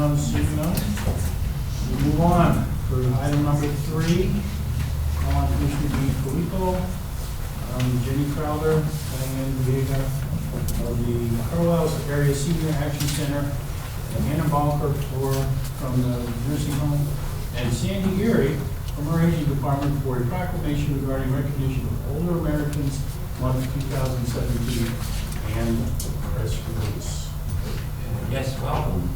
Seeing none. We move on for item number 3. I want Commissioner Dean Filippo, Jenny Crowder, Diane Vega of the Carlisle Area Senior Action Center, Anna Balker from the nursing home, and Sandy Geary from our aging department for a proclamation regarding recognition of older Americans month 2017 and press release. Yes, welcome.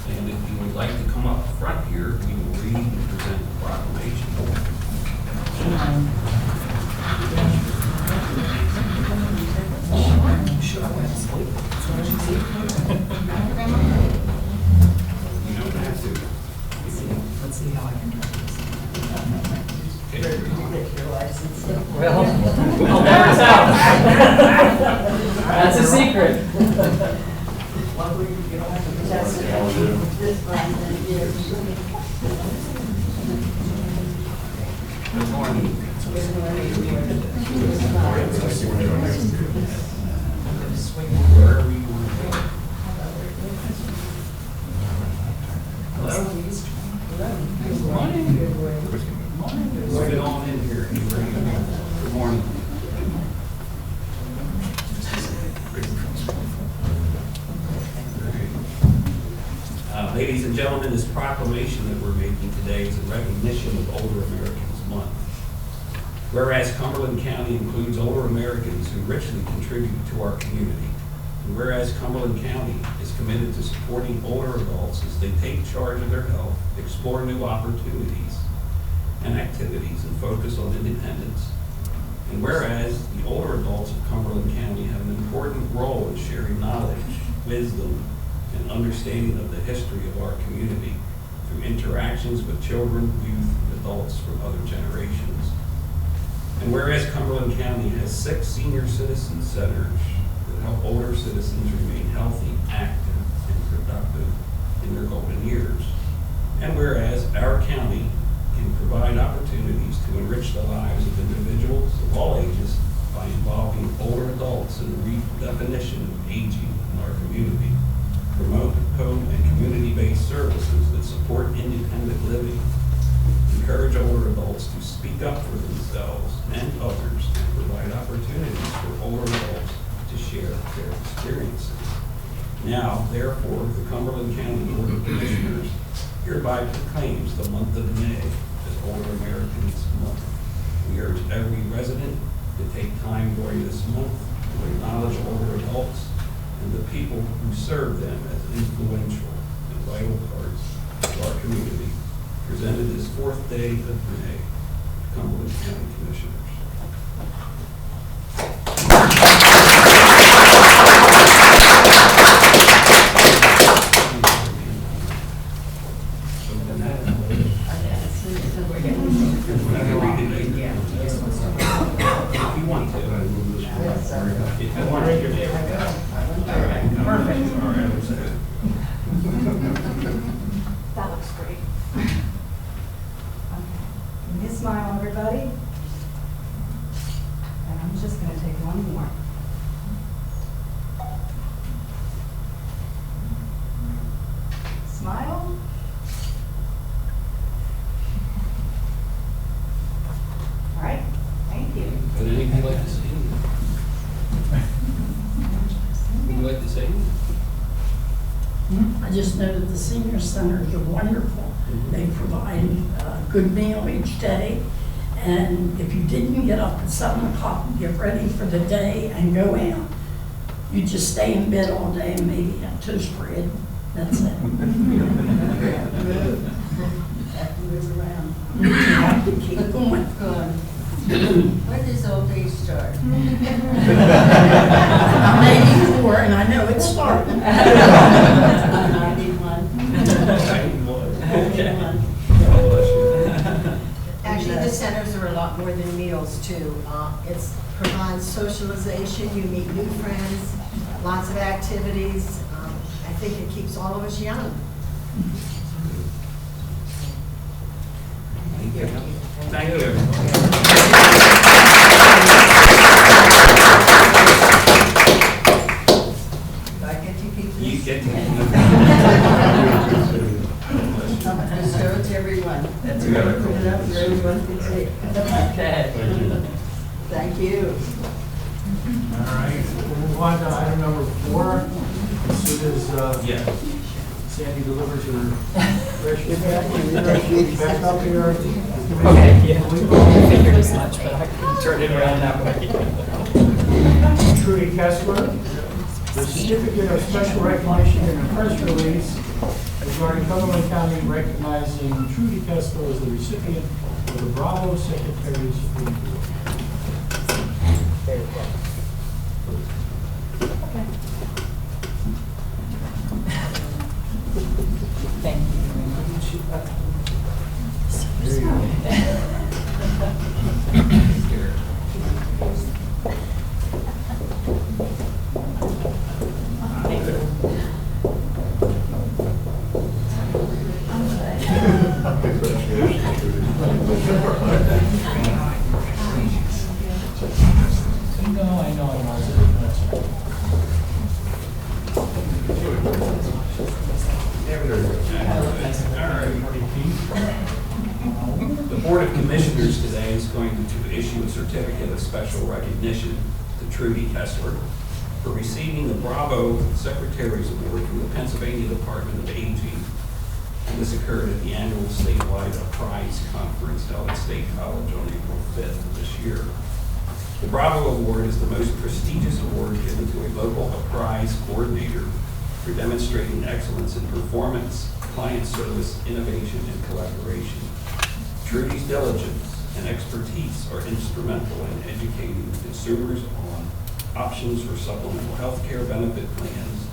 And if you would like to come up front here, we will read and present the proclamation. You don't have to. Let's see how I can do Okay. this. Well, I'll never tell. That's a secret. Good morning. Where we want to go. Hello? Good morning. Good morning. Let's get on in here. Good morning. Ladies and gentlemen, this proclamation that we're making today is in recognition of Older Americans Month. Whereas Cumberland County includes older Americans who richly contribute to our community, and whereas Cumberland County is committed to supporting older adults as they take charge of their health, explore new opportunities and activities, and focus on independence, and whereas the older adults of Cumberland County have an important role in sharing knowledge, wisdom, and understanding of the history of our community through interactions with children, youth, and adults from other generations. And whereas Cumberland County has 6 senior citizen centers that help older citizens remain healthy, active, and productive in their golden years. And whereas our county can provide opportunities to enrich the lives of individuals of all ages by involving older adults in the redefinition of aging in our community, promote home and community-based services that support independent living, encourage older adults to speak up for themselves and others, and provide opportunities for older adults to share their experiences. Now, therefore, the Cumberland County Board of Commissioners hereby proclaims the month of May as Older Americans Month. We urge every resident to take time during this month to acknowledge older adults and the people who serve them as influential and vital parts of our community, presented this 4th day of May, Cumberland County Commissioners. If you want to. If you want to. Perfect. All right. That looks great. Okay. Can you smile, everybody? And I'm just going to take one more. Smile. All right. Thank you. Would anything like to say anything? Would you like to say anything? I just know that the senior centers are wonderful. They provide a good meal each day. And if you didn't get up at 7 o'clock and get ready for the day and go out, you just stay in bed all day and maybe have toast bread. That's it. Have to move around. You have to keep going. Good. When does old age start? I'm 84 and I know it's starting. 91. Actually, the centers are a lot more than meals too. It provides socialization, you meet new friends, lots of activities. I think it keeps all of us young. Thank you. Thank you. Do I get to keep this? You get to. everyone can see. Okay. Thank you. All right, we'll move on to item number 4. As soon as Yeah. Sandy delivers her fresh back up here. Okay, yeah. I figured as much, but I couldn't turn it around that way. Trudy Hesler, the certificate of special recognition in a press release regarding Cumberland County recognizing Trudy Hesler as the recipient of the Bravo Secretary's Award. Thank you. There you go. I know. The Board of Commissioners today is going to issue a certificate of special recognition to Trudy Hesler for receiving the Bravo Secretary's Award from the Pennsylvania Department of Aging. And this occurred at the annual statewide Prize Conference held at State College on April 5th of this year. The Bravo Award is the most prestigious award given to a local prize coordinator for demonstrating excellence in performance, client service, innovation, and collaboration. Trudy's diligence and expertise are instrumental in educating consumers on options for supplemental health care benefit plans.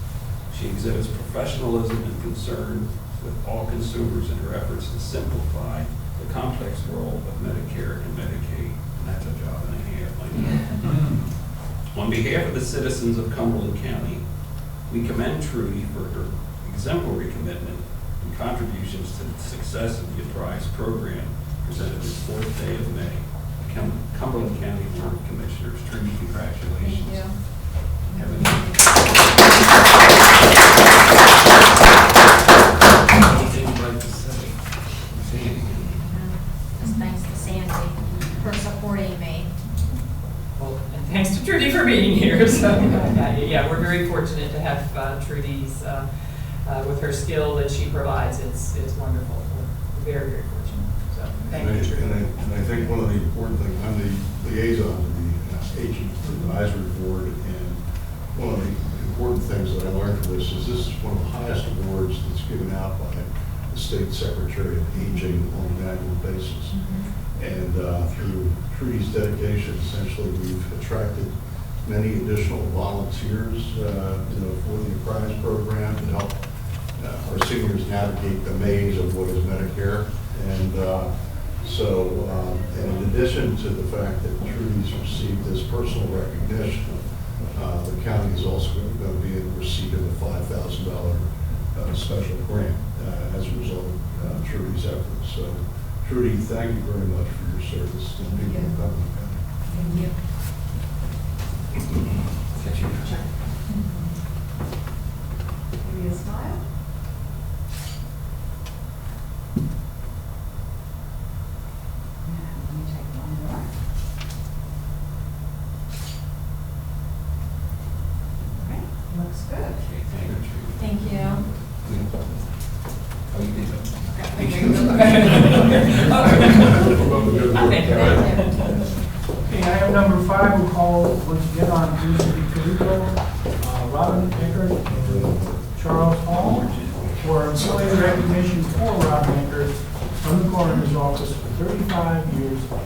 She exhibits professionalism and concern with all consumers in her efforts to simplify the complex world of Medicare and Medicaid. And that's a job and a half, I know. On behalf of the citizens of Cumberland County, we commend Trudy for her exemplary commitment and contributions to the success of the Prize program presented this 4th day of May. Cumberland County Board of Commissioners. Trudy, congratulations. Thank you. Anything you'd like to say? Sandy? Just thanks to Sandy for supporting me. Well, and thanks to Trudy for being here. So, yeah, we're very fortunate to have Trudy's, with her skill that she provides. It's wonderful. We're very, very fortunate. So, thank you, Trudy. And I think one of the important things, I'm the liaison to the Aging Advisory Board, and one of the important things that I learned from this is one of the highest awards that's given out by the State Secretary of Aging on an annual basis. And through Trudy's dedication, essentially, we've attracted many additional volunteers, for the Prize program to help our seniors navigate the maze of what is Medicare. And and in addition to the fact that Trudy's received this personal recognition, the county is also going to be in receipt of a $5,000 special grant as a result of Trudy's efforts. So, Trudy, thank you very much for your service to the people of Cumberland County. Thank you. Give me a smile. And let me take one more. All right, looks good. Okay, thank you, Trudy. Thank you. Oh, you did. Okay, item number 5, we'll call once again on Trudy Hesler, Robin Eckert, and Charles Hall for employee recognition for Robin Eckert from the coroner's office for 35 years of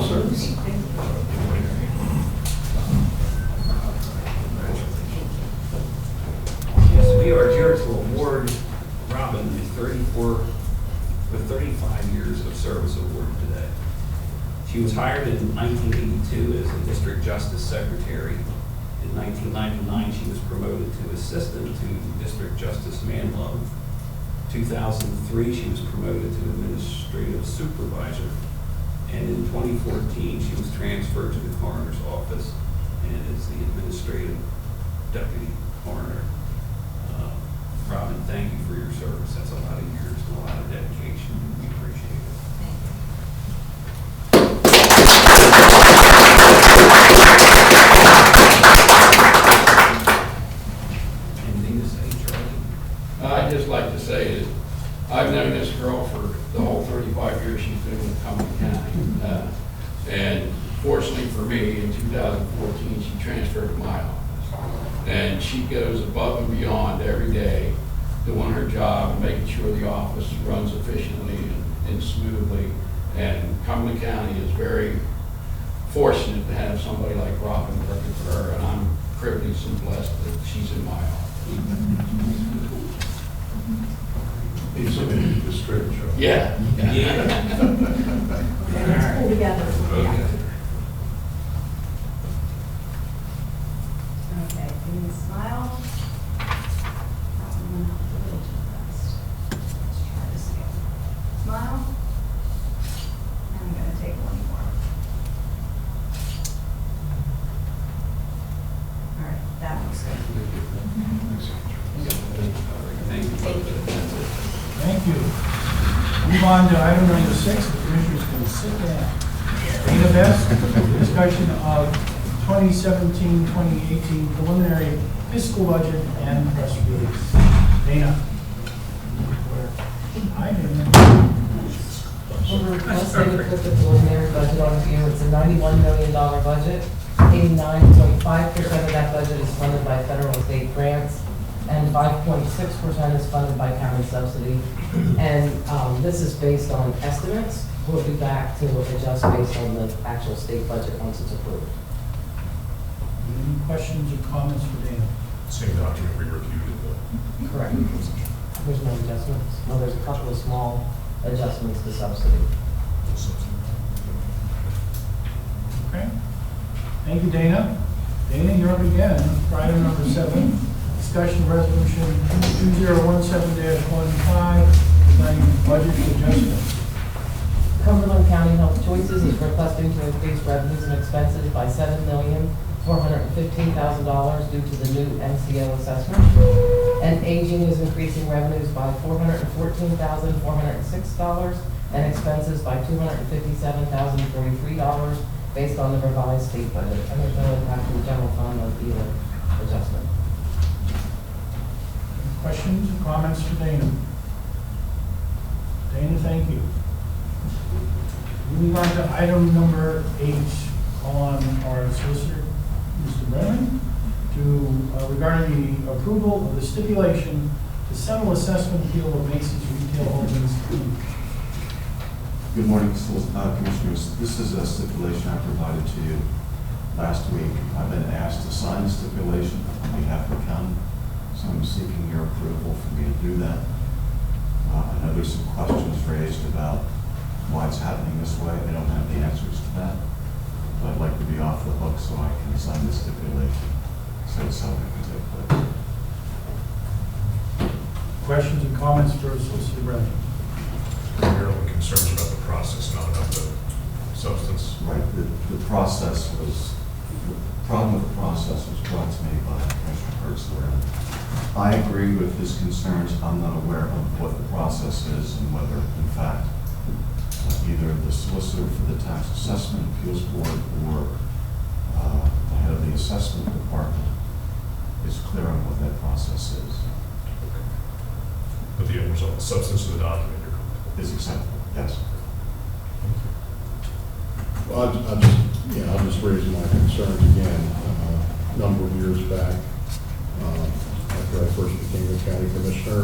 service. Yes, we are here to award Robin the 35 years of service award today. She was hired in 1982 as a district justice secretary. In 1999, she was promoted to assistant to District Justice Manlow. 2003, she was promoted to administrative supervisor. And in 2014, she was transferred to the coroner's office. and is the administrative deputy coroner. Robin, thank you for your service. That's a lot of years and a lot of dedication. We appreciate it. Anything to say, Charlie? I'd just like to say that I've known this girl for the whole 35 years she's been with Cumberland County. And fortunately for me, in 2014, she transferred to my office. And she goes above and beyond every day doing her job and making sure the office runs efficiently and smoothly. And Cumberland County is very fortunate to have somebody like Robin working for her, and I'm privileged and blessed that she's in my office. He's somebody who just straight show. Yeah. Let's pull together. Okay, can you smile? That one went out a little too fast. Let's try this again. Smile. And I'm gonna take one more. All right, that looks good. Thank you. Thank you. Move on to item number 6, the commissioners can sit down. Dana Best, discussion of 2017-2018 preliminary fiscal budget and press release. Dana. Hi, Dana. We're requesting to put the preliminary budget on for you. It's a $91 million budget. 89.5% of that budget is funded by federal and state grants, and 5.6% is funded by county subsidy. And this is based on estimates. We'll be back to adjust based on the actual state budget once it's approved. Any questions or comments for Dana? Same document we reviewed. Correct. There's no adjustments. Well, there's a couple of small adjustments to subsidy. Okay. Thank you, Dana. Dana, you're up again for item number 7, discussion resolution 2017-15 regarding budget adjustments. Cumberland County Health Choices is requesting to increase revenues and expenses by $7,415,000 due to the new MCO assessment. And aging is increasing revenues by $414,406 and expenses by $257,043 based on the revised state budget. And there's no impact to the general fund of either adjustment. Questions or comments for Dana? Dana, thank you. Moving on to item number 8 on our solicitor, Mr. Brennan, regarding the approval of the stipulation to settle assessment appeal of Macy's Retail Holdings Inc. Good morning, Commissioners. This is a stipulation I provided to you last week. I've been asked to sign the stipulation on behalf of the county, so I'm seeking your approval for me to do that. I know there's some questions raised about why it's happening this way. I don't have the answers to that, but I'd like to be off the hook so I can sign the stipulation so something can take place. Questions and comments for Solicitor Brennan? Primarily concerns about the process, not about the substance. Right, the process was, the problem with the process was brought to me by Commissioner Hesler. I agree with his concerns. I'm not aware of what the process is and whether, in fact, either the solicitor for the tax assessment appeals board or the head of the assessment department is clear on what that process is. But the end result, the substance of the document, you're comfortable. Is acceptable, yes. Well, I'll just raise my concerns again. A number of years back, after I first became the county commissioner,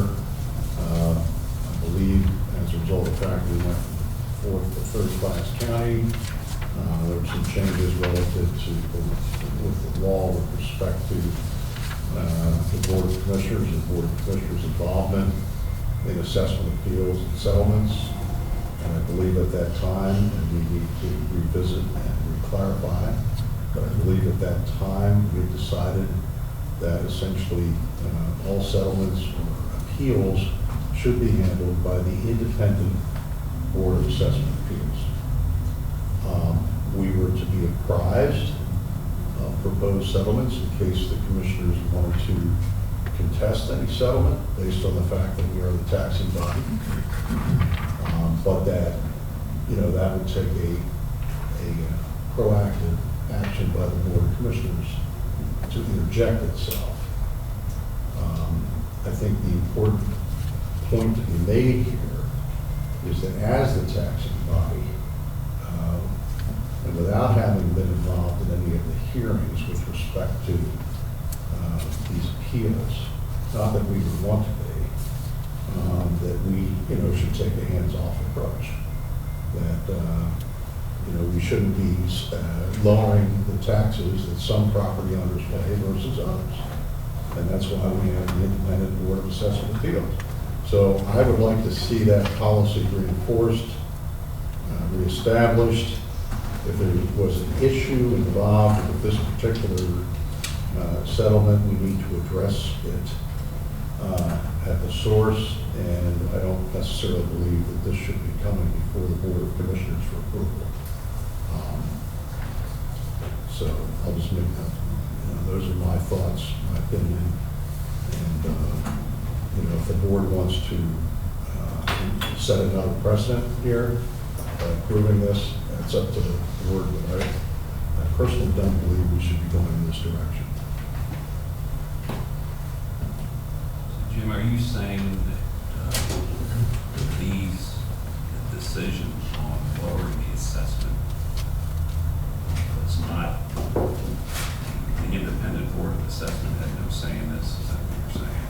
I believe as a result of the fact we went from fourth to third class county, there were some changes relative to with the law with respect to the board of commissioners and board of commissioners involvement in assessment appeals and settlements. And I believe at that time, and we need to revisit and re-clarify, but I believe at that time we decided that essentially all settlements or appeals should be handled by the independent Board of Assessment Appeals. We were to be apprised of proposed settlements in case the commissioners wanted to contest any settlement based on the fact that we are the taxing body. But that, that would take a proactive action by the Board of Commissioners to interject itself. I think the important point to be made here is that as the taxing body, and without having been involved in any of the hearings with respect to these appeals, not that we would want to be, that we, should take a hands-off approach. That, we shouldn't be lowering the taxes that some property owners pay versus others. And that's why we have the Independent Board of Assessment Appeals. So I would like to see that policy reinforced, reestablished. If there was an issue involved with this particular settlement, we need to address it at the source, and I don't necessarily believe that this should be coming before the Board of Commissioners for approval. So I'll just make that, those are my thoughts, my opinion, and if the board wants to set another precedent here by approving this, it's up to the board, but I personally don't believe we should be going in this direction. Jim, are you saying that these decisions on lowering the assessment was not, the independent board of assessment had no say in this? Is that what you're saying?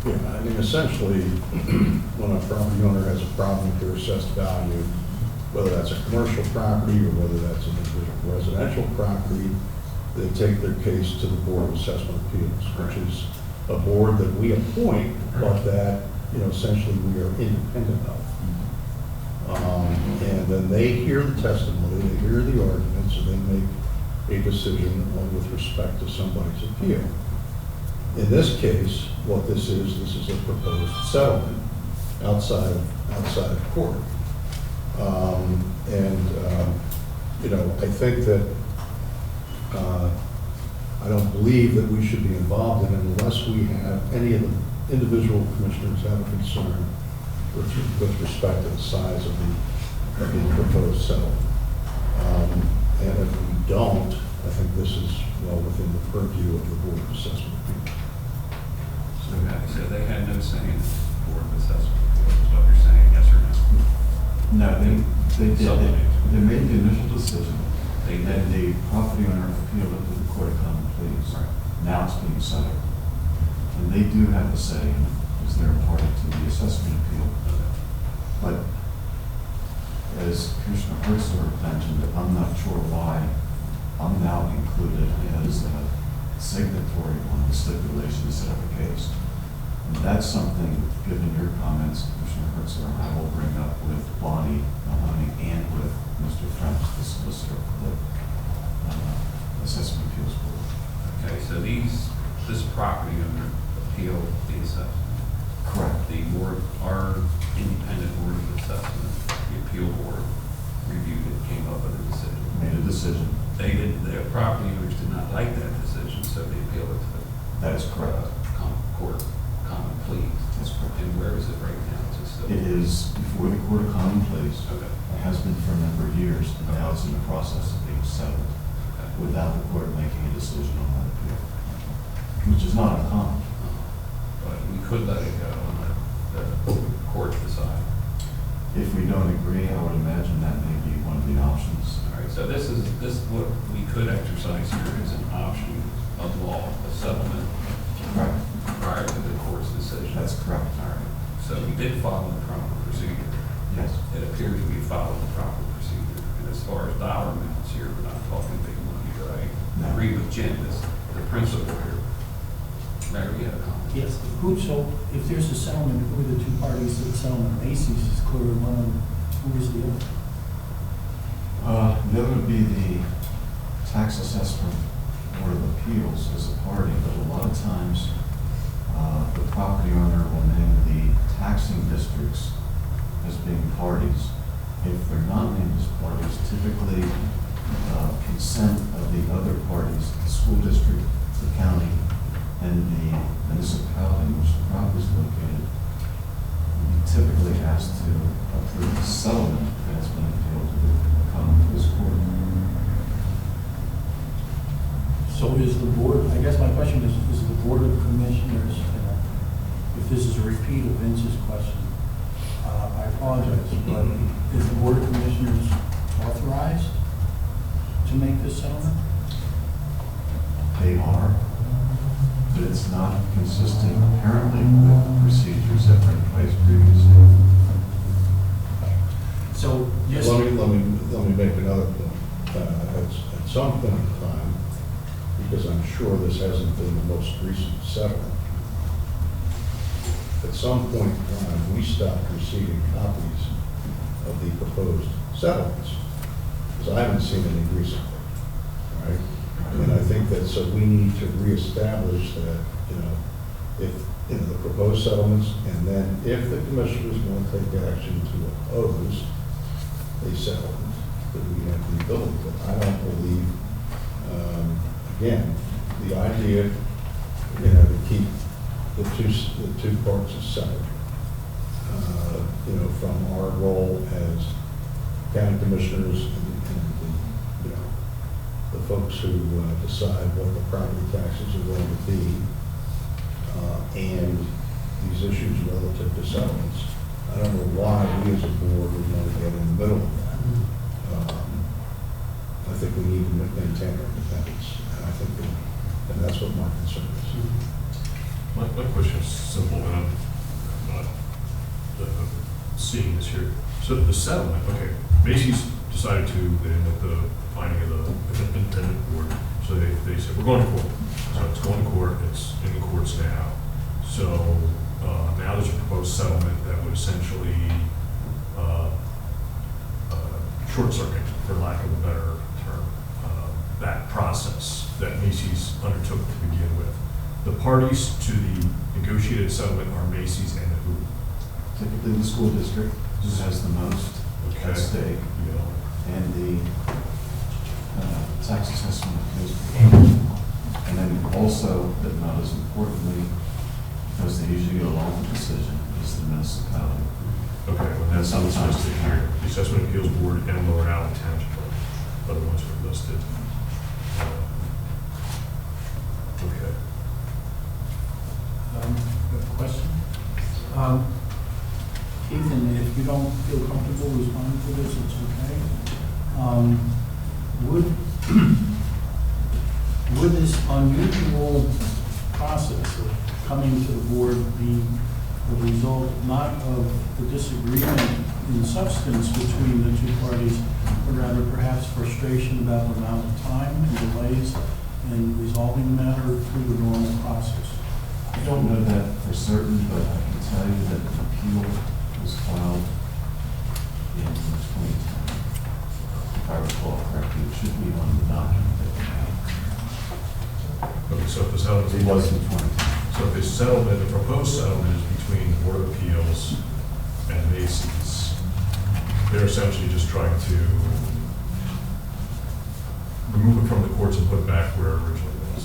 Yeah, I mean, essentially, when a property owner has a problem with their assessed value, whether that's a commercial property or whether that's an individual residential property, they take their case to the Board of Assessment Appeals, which is a board that we appoint, but that, essentially we are independent of. And then they hear the testimony, they hear the arguments, and they make a decision with respect to somebody's appeal. In this case, what this is a proposed settlement outside of court. I think that I don't believe that we should be involved in it unless we have any of the individual commissioners have a concern with respect to the size of the proposed settlement. And if we don't, I think this is well within the purview of the Board of Assessment Appeals. So they had no say in the Board of Assessment Appeals, is what you're saying, yes or no? No, they did. So They made the initial decision. They did. And the property owner appealed it to the Court of Common Pleas. Right. Now it's being settled. And they do have a say in it, because they're a party to the assessment appeal. But as Commissioner Hesler mentioned, I'm not sure why I'm now included as a signatory on the stipulation to set up a case. And that's something, given your comments, Commissioner Hesler, I will bring up with Bonnie Mahoney and with Mr. French, the solicitor for the Assessment Appeals Board. Okay, so this property owner appealed the assessment. Correct. The board, our independent board of assessment, the appeal board, reviewed it, came up with a decision. Made a decision. The property owners did not like that decision, so they appealed it to the That is correct. Court of Common Pleas. That's correct. And where is it right now? Is it still? It is before the Court of Common Pleas. Okay. It has been for a number of years, and now it's in the process of being settled Okay. without the court making a decision on that appeal, which is not uncommon. But we could let it go and let the court decide. If we don't agree, I would imagine that may be one of the options. All right, so this is what we could exercise here is an option of law, a settlement Correct. prior to the court's decision. That's correct. All right, so we did follow the proper procedure. Yes. It appears we followed the proper procedure. And as far as dollar amounts here, we're not talking big money, right? No. I agree with Jim, as the principal here. Larry, you had a comment? Yes, so if there's a settlement, who are the two parties to the settlement? Macy's is clearly one of them. Who is the other? The other would be the Tax Assessment Board of Appeals as a party, but a lot of times, the property owner will name the taxing districts as being parties. If they're not named as parties, typically consent of the other parties, the school district, the county, and the municipality in which the property is located, we typically asked to approve the settlement that has been appealed to this court. So is the board, I guess my question is the Board of Commissioners, if this is a repeat of Vince's question, I apologize, but is the Board of Commissioners authorized to make this settlement? They are, but it's not consistent apparently with the procedures that were in place previously. So, yes. Let me make another point. At some point in time, because I'm sure this hasn't been the most recent settlement, at some point in time, we stopped receiving copies of the proposed settlements, because I haven't seen any recently, right? And I think that, so we need to reestablish that, if, the proposed settlements, and then if the commissioners want to take action to oppose a settlement, that we have the ability, but I don't believe, again, the idea, to keep the two parts separate, from our role as county commissioners and the folks who decide what the property taxes are going to be, and these issues relative to settlements. I don't know why we as a board would want to get in the middle of that. I think we need to maintain our independence, and that's what my concern is. My question is simple, and I'm not seeing this here. So the settlement, okay, Macy's decided to, they end up the finding of the independent board, so they said, we're going to court. So it's going to court, it's in the courts now. So now there's a proposed settlement that would essentially short circuit, for lack of a better term, that process that Macy's undertook to begin with. The parties to the negotiated settlement are Macy's and who? Typically, the school district has the most Okay. at stake, Yeah. and the tax assessment is paid. And then also, but not as importantly, because they usually get a longer decision, is the municipality. Okay, well, that's Sometimes listed here. The Assessment Appeals Board and Lower Allen Township are the ones who are listed. Okay. A question? Ethan, if you don't feel comfortable responding to this, it's okay. Would this unusual process of coming to the board be the result not of the disagreement in substance between the two parties, but rather perhaps frustration about the amount of time and delays in resolving the matter through the normal process? I don't know that for certain, but I can tell you that the appeal was filed in 2010. If I recall correctly, it should be on the document that we have. Okay, so if the settlement. It was in 2010. So if the settlement, the proposed settlement is between the Board of Appeals and Macy's, they're essentially just trying to remove it from the courts and put it back where it originally was.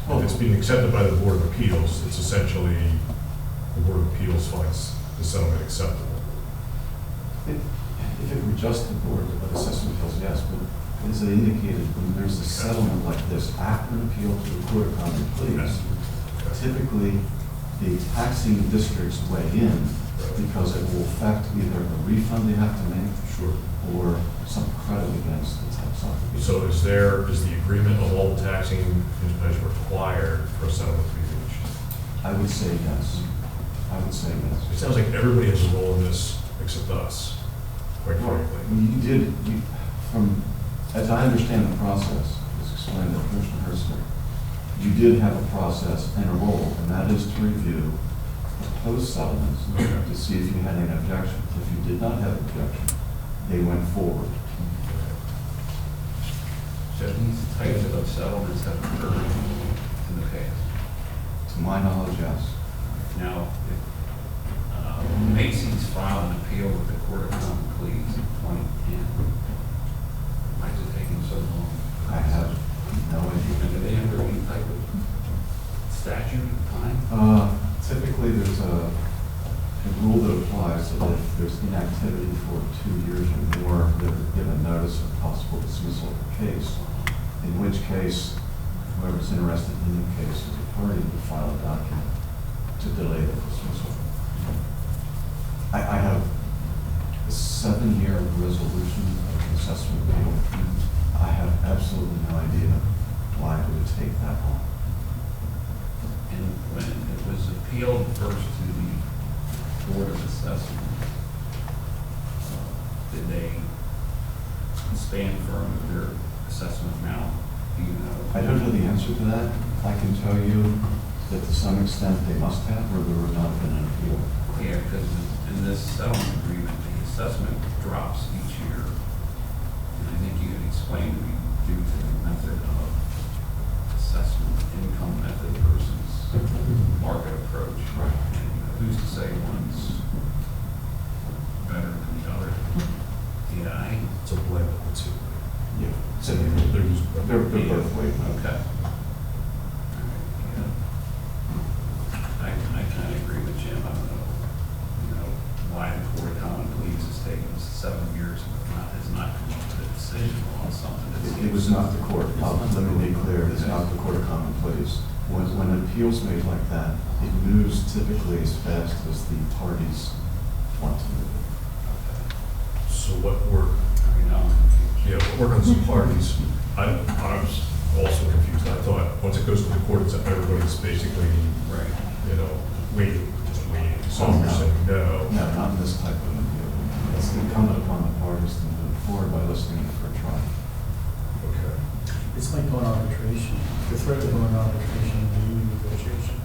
If it's being accepted by the Board of Appeals, it's essentially the Board of Appeals finds the settlement acceptable. If it were just the board of assessment appeals, yes, but as I indicated, when there's a settlement like this after an appeal to the court of common pleas, typically the taxing districts weigh in because it will affect either a refund they have to make or some credit against the tax office. So is the agreement of all the taxing municipalities required for a settlement to be reached? I would say yes. I would say yes. It sounds like everybody has a role in this except us, quite frankly. As I understand the process, as explained by Commissioner Hesler, you did have a process and a role, and that is to review proposed settlements to see if you had any objections. If you did not have objection, they went forward. So these types of settlements have occurred in the past. To my knowledge, yes. Now, if Macy's filed an appeal with the Court of Common Pleas in 2010, why is it taking so there's inactivity for 2 years or more, they're given notice of possible dismissal of the case, in which case, whoever's interested in the case is a party to file a document to delay the dismissal. I have a 7-year resolution of the assessment appeal. I have absolutely no idea why it would take that long. And when it was appealed first to the Board of Assessment, did they stand firm with their assessment amount? Do you know? I don't know the answer to that. I can tell you that to some extent they must have, or there would not have been an appeal. Yeah, because in this settlement agreement, the assessment drops each year. And I think you had explained to me due to the method of assessment, income method versus market approach. Right. And who's to say one's better than the other? Yeah, It's a blend of the two. Yeah. So they're They're both waived. okay. Yeah. I kind of agree with Jim. I don't know, why the Court of Common Pleas has taken us 7 years and has not come up with a decision on something that's. It was not the court. Let me be clear, it's not the Court of Common Pleas. When an appeal's made like that, it moves typically as fast as the parties want to move. So what we're, what work on some parties, I was also confused. I thought, once it goes to the court, it's everybody's basically, Right. waiting, just waiting. So you're saying no. No, not in this type of appeal. It's incumbent upon the parties to move forward by listening for a trial. Okay. It's like going arbitration, the threat of going arbitration in the union negotiation.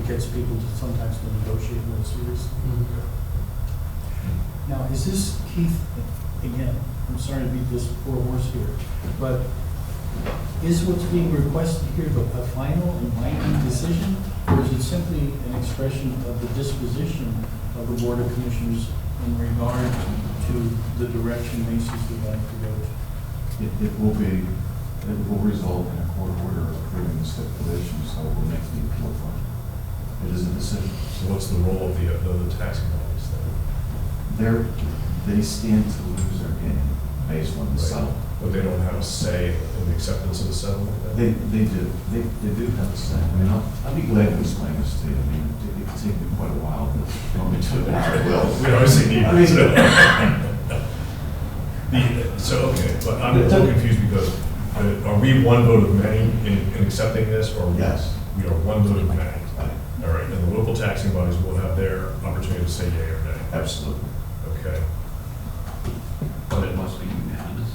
It gets people to sometimes to negotiate more seriously. Now, is this, Keith, again, I'm sorry to beat this poor horse here, but is what's being requested here a final and binding decision? Or is it simply an expression of the disposition of the Board of Commissioners in regard to the direction Macy's would like to go to? It will result in a court order approving the stipulation, so it will make the appeal final. It is a decision. So what's the role of the taxing bodies then? They stand to lose their game based on the Right. settlement. But they don't have a say in the acceptance of the settlement? then? They do. They do have a say. I mean, I'll be glad to explain this to you. I mean, it could take me quite a while to go into it. I will. We obviously need I mean, So, okay, but I'm a little confused because are we one vote of many in accepting this, or? Yes. We are one vote of many. Right. All right, and the local taxing bodies will have their opportunity to say yea or nay. Absolutely. Okay. But it must be unanimous.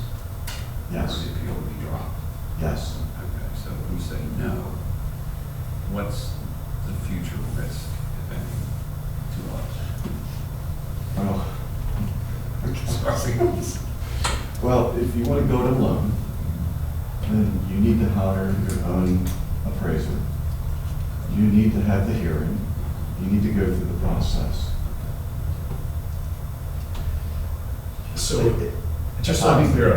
Yes. Or the appeal would be dropped. Yes. Okay, so if we say no, what's the future risk, if any, to us? Well, Sorry. well, if you want to go it alone, then you need to hire your own appraiser. You need to have the hearing. You need to go through the process. So, just so I'm clear,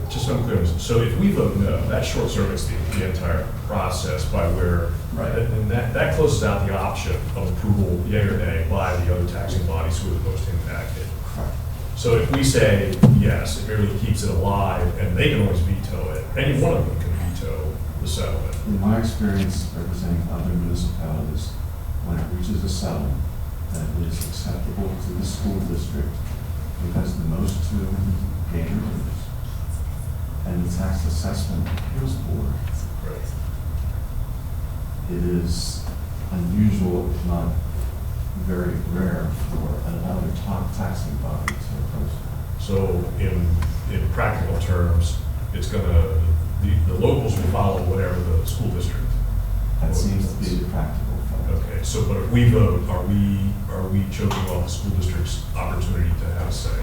just so I'm clear, so if we vote no, that short circuits the entire process by where, Right. and that closes out the option of approval, yea or nay, by the other taxing bodies who are the most impacted. Correct. So if we say yes, it merely keeps it alive, and they can always veto it, any one of them can veto the settlement. In my experience representing other municipalities, when it reaches a settlement that is acceptable to the school district, it has the most to gain or lose. And the tax assessment appeals board, Right. it is unusual, if not very rare, for another top taxing body to approach that. So in practical terms, it's gonna, the locals will follow whatever the school district. That seems to be the practical fact. Okay, so, but if we vote, are we choking off the school district's opportunity to have a say?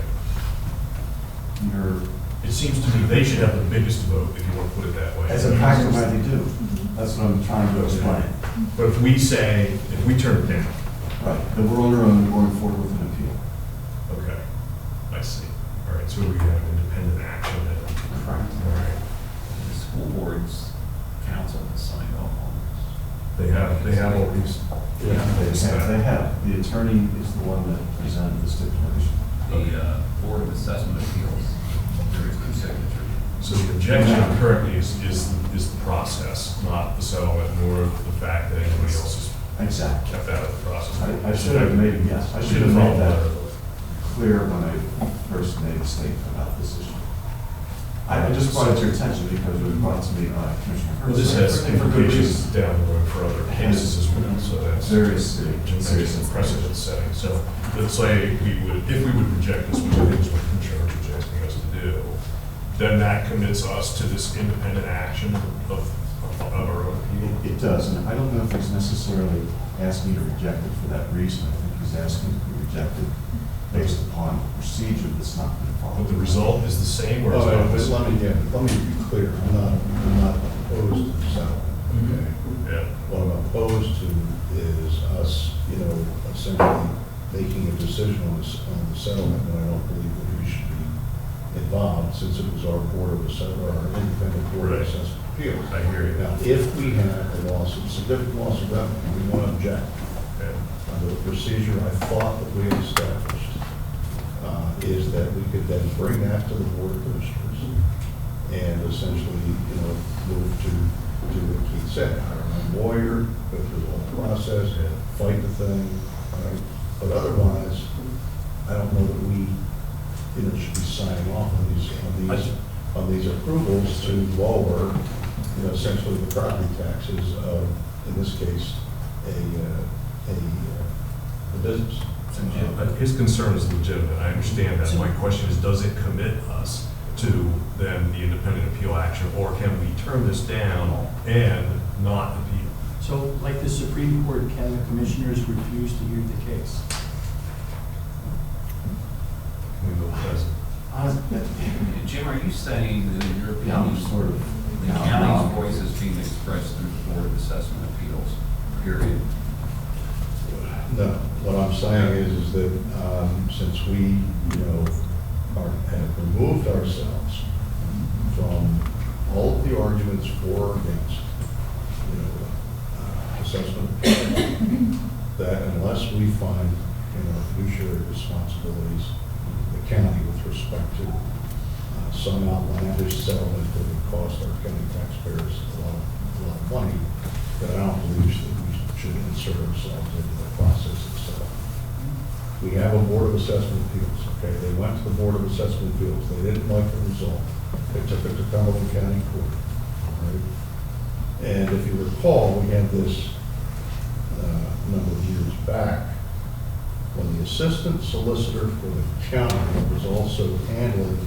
It seems to me they should have the biggest vote, if you want to put it that way. As a practical matter, they do. That's what I'm trying to explain. But if we say, if we turn it down, Right, then we're on our own, going forward with an appeal. okay, I see. All right, so we have independent action then. Correct. All right. The school board's council has signed off on They have all these. They have. The attorney is the one that presented the stipulation. the Board of Assessment Appeals. There is no signature. So the objection currently is the process, not the settlement, nor the fact that anybody else is Exactly. kept out of the process. I should have made, yes, I should have made that clear when I first made a statement about this issue. I just brought it to your attention because it was brought to me by Commissioner Well, this Hesler. has implications down the road for other cases as well, so that's Very serious. serious precedent setting. So let's say if we would reject this, which I think is what Commissioner Richards is asking us to do, then that commits us to this independent action of our own appeal. It does, and I don't know if he's necessarily asking you to reject it for that reason. I think he's asking to be rejected based upon the procedure that's not been followed. But the result is the same, or is it But opposite? let me be clear, I'm not opposed to the settlement, okay? Yeah. What I'm opposed to is us, essentially making a decision on the settlement, when I don't believe that we should be involved, since it was our board of assessment, our independent board of Right. assessment appeals. I hear you. Now, if we have a loss, a significant loss of revenue, we want to object. Yeah. Under the procedure I thought that we had established, is that we could then bring that to the Board of Commissioners and essentially, move to do what Keith said, hire a lawyer, go through the whole process, fight the thing, right? But otherwise, I don't know that we, should be signing off on these approvals to lower, essentially the property taxes of, in this case, a business. His concern is legitimate. I understand that. My question is, does it commit us to then the independent appeal action, or can we turn this down and not appeal? So like the Supreme Court, can the commissioners refuse to hear the case? Can we go present? Jim, are you saying that in your Yeah, I'm opinion, sort of. the county's voice is being expressed through the Board of Assessment Appeals, period? No, what I'm saying is that since we, have removed ourselves from all of the arguments for or against, assessment, that unless we find, fiduciary responsibilities, the county with respect to some outlandish settlement that would cost our county taxpayers a lot of money, that I don't believe that we should insert ourselves into the process itself. We have a Board of Assessment Appeals, okay? They went to the Board of Assessment Appeals. They didn't like the result. They took it to Cumberland County Court, right? And if you recall, we had this number of years back when the assistant solicitor for the county was also handling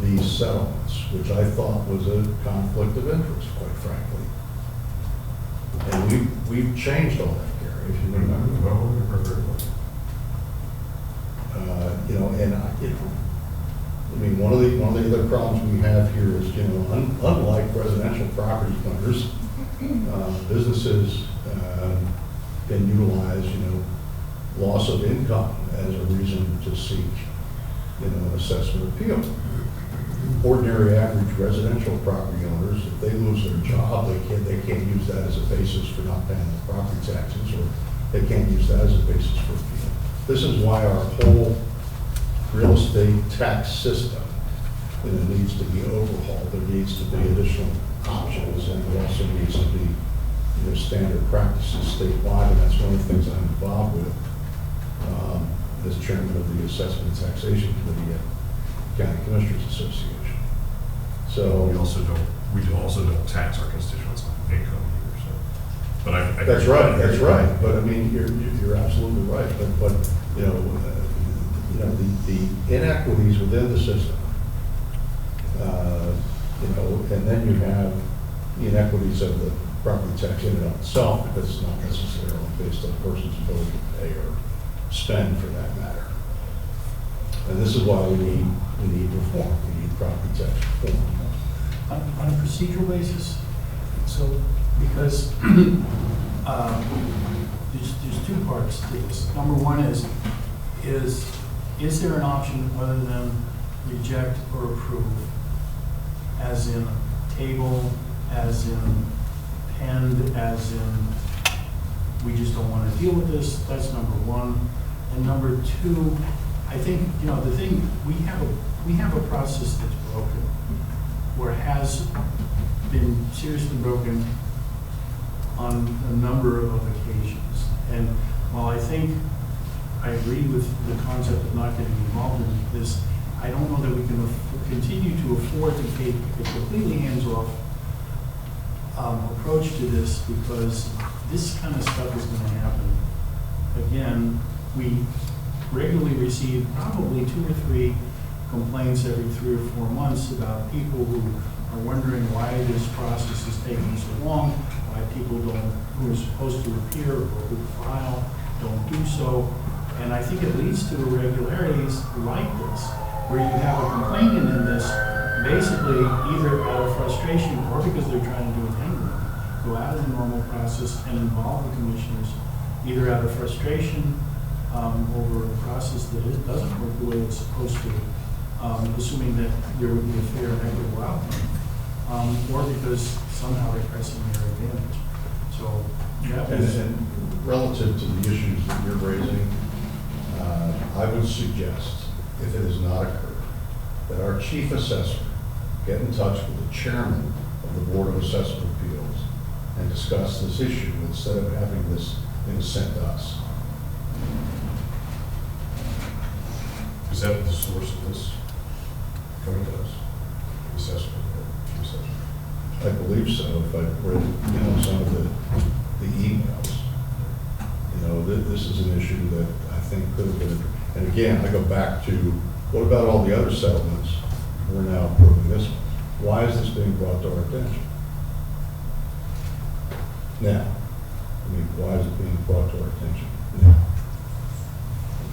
these settlements, which I thought was a conflict of interest, quite frankly. And we've changed all that, Gary, if you remember. Well, we remember it. One of the other problems we have here is, unlike residential property owners, businesses can utilize, loss of income as a reason to seek, an assessment appeal. Ordinary average residential property owners, if they lose their job, they can't use that as a basis for not paying the property taxes, or they can't use that as a basis for appeal. This is why our whole real estate tax system, needs to be overhauled. There needs to be additional options, and there also needs to be, standard practices statewide, and that's one of the things I'm involved with as chairman of the Assessment and Taxation Committee at County Commissioners Association. So We also don't tax our constituents on income either, so. But I. that's right. But I mean, you're absolutely right. But the inequities within the system, and then you have the inequities of the property tax in and of itself, because it's not necessarily based on a person's ability to pay or spend, for that matter. And this is why we need reform. We need property tax reform. On a procedural basis, so, because there's two parts to this. Number one is there an option other than reject or approve, as in table, as in pend, as in we just don't want to deal with this? That's number one. And number two, I think, you know, the thing, we have a process that's broken, or has been seriously broken on a number of occasions. And while I think I agree with the concept of not getting involved in this, I don't know that we can continue to afford to take a completely hands-off approach to this, because this kind of stuff is going to happen. Again, we regularly receive probably 2 or 3 complaints every 3 or 4 months about people who are wondering why this process is taking so long, why people who are supposed to appear or who file don't do so. And I think it leads to irregularities like this, where you have a complainant in this, basically either out of frustration or because they're trying to do an end run, go out of the normal process and involve the commissioners, either out of frustration over a process that doesn't work the way it's supposed to, assuming that there would be a fair and equitable outcome, or because somehow they're pressing their advantage. So that was... And relative to the issues that you're raising, I would suggest, if it has not occurred, that our chief assessor get in touch with the chairman of the Board of Assessment Appeals and discuss this issue instead of having this thing sent to us. Is that the source of this coming to us? Assessment? I believe so, if I read, you know, some of the emails. You know, this is an issue that I think could have been, and again, I go back to, what about all the other settlements? We're now approving this one. Why is this being brought to our attention? Now, I mean, why is it being brought to our attention now?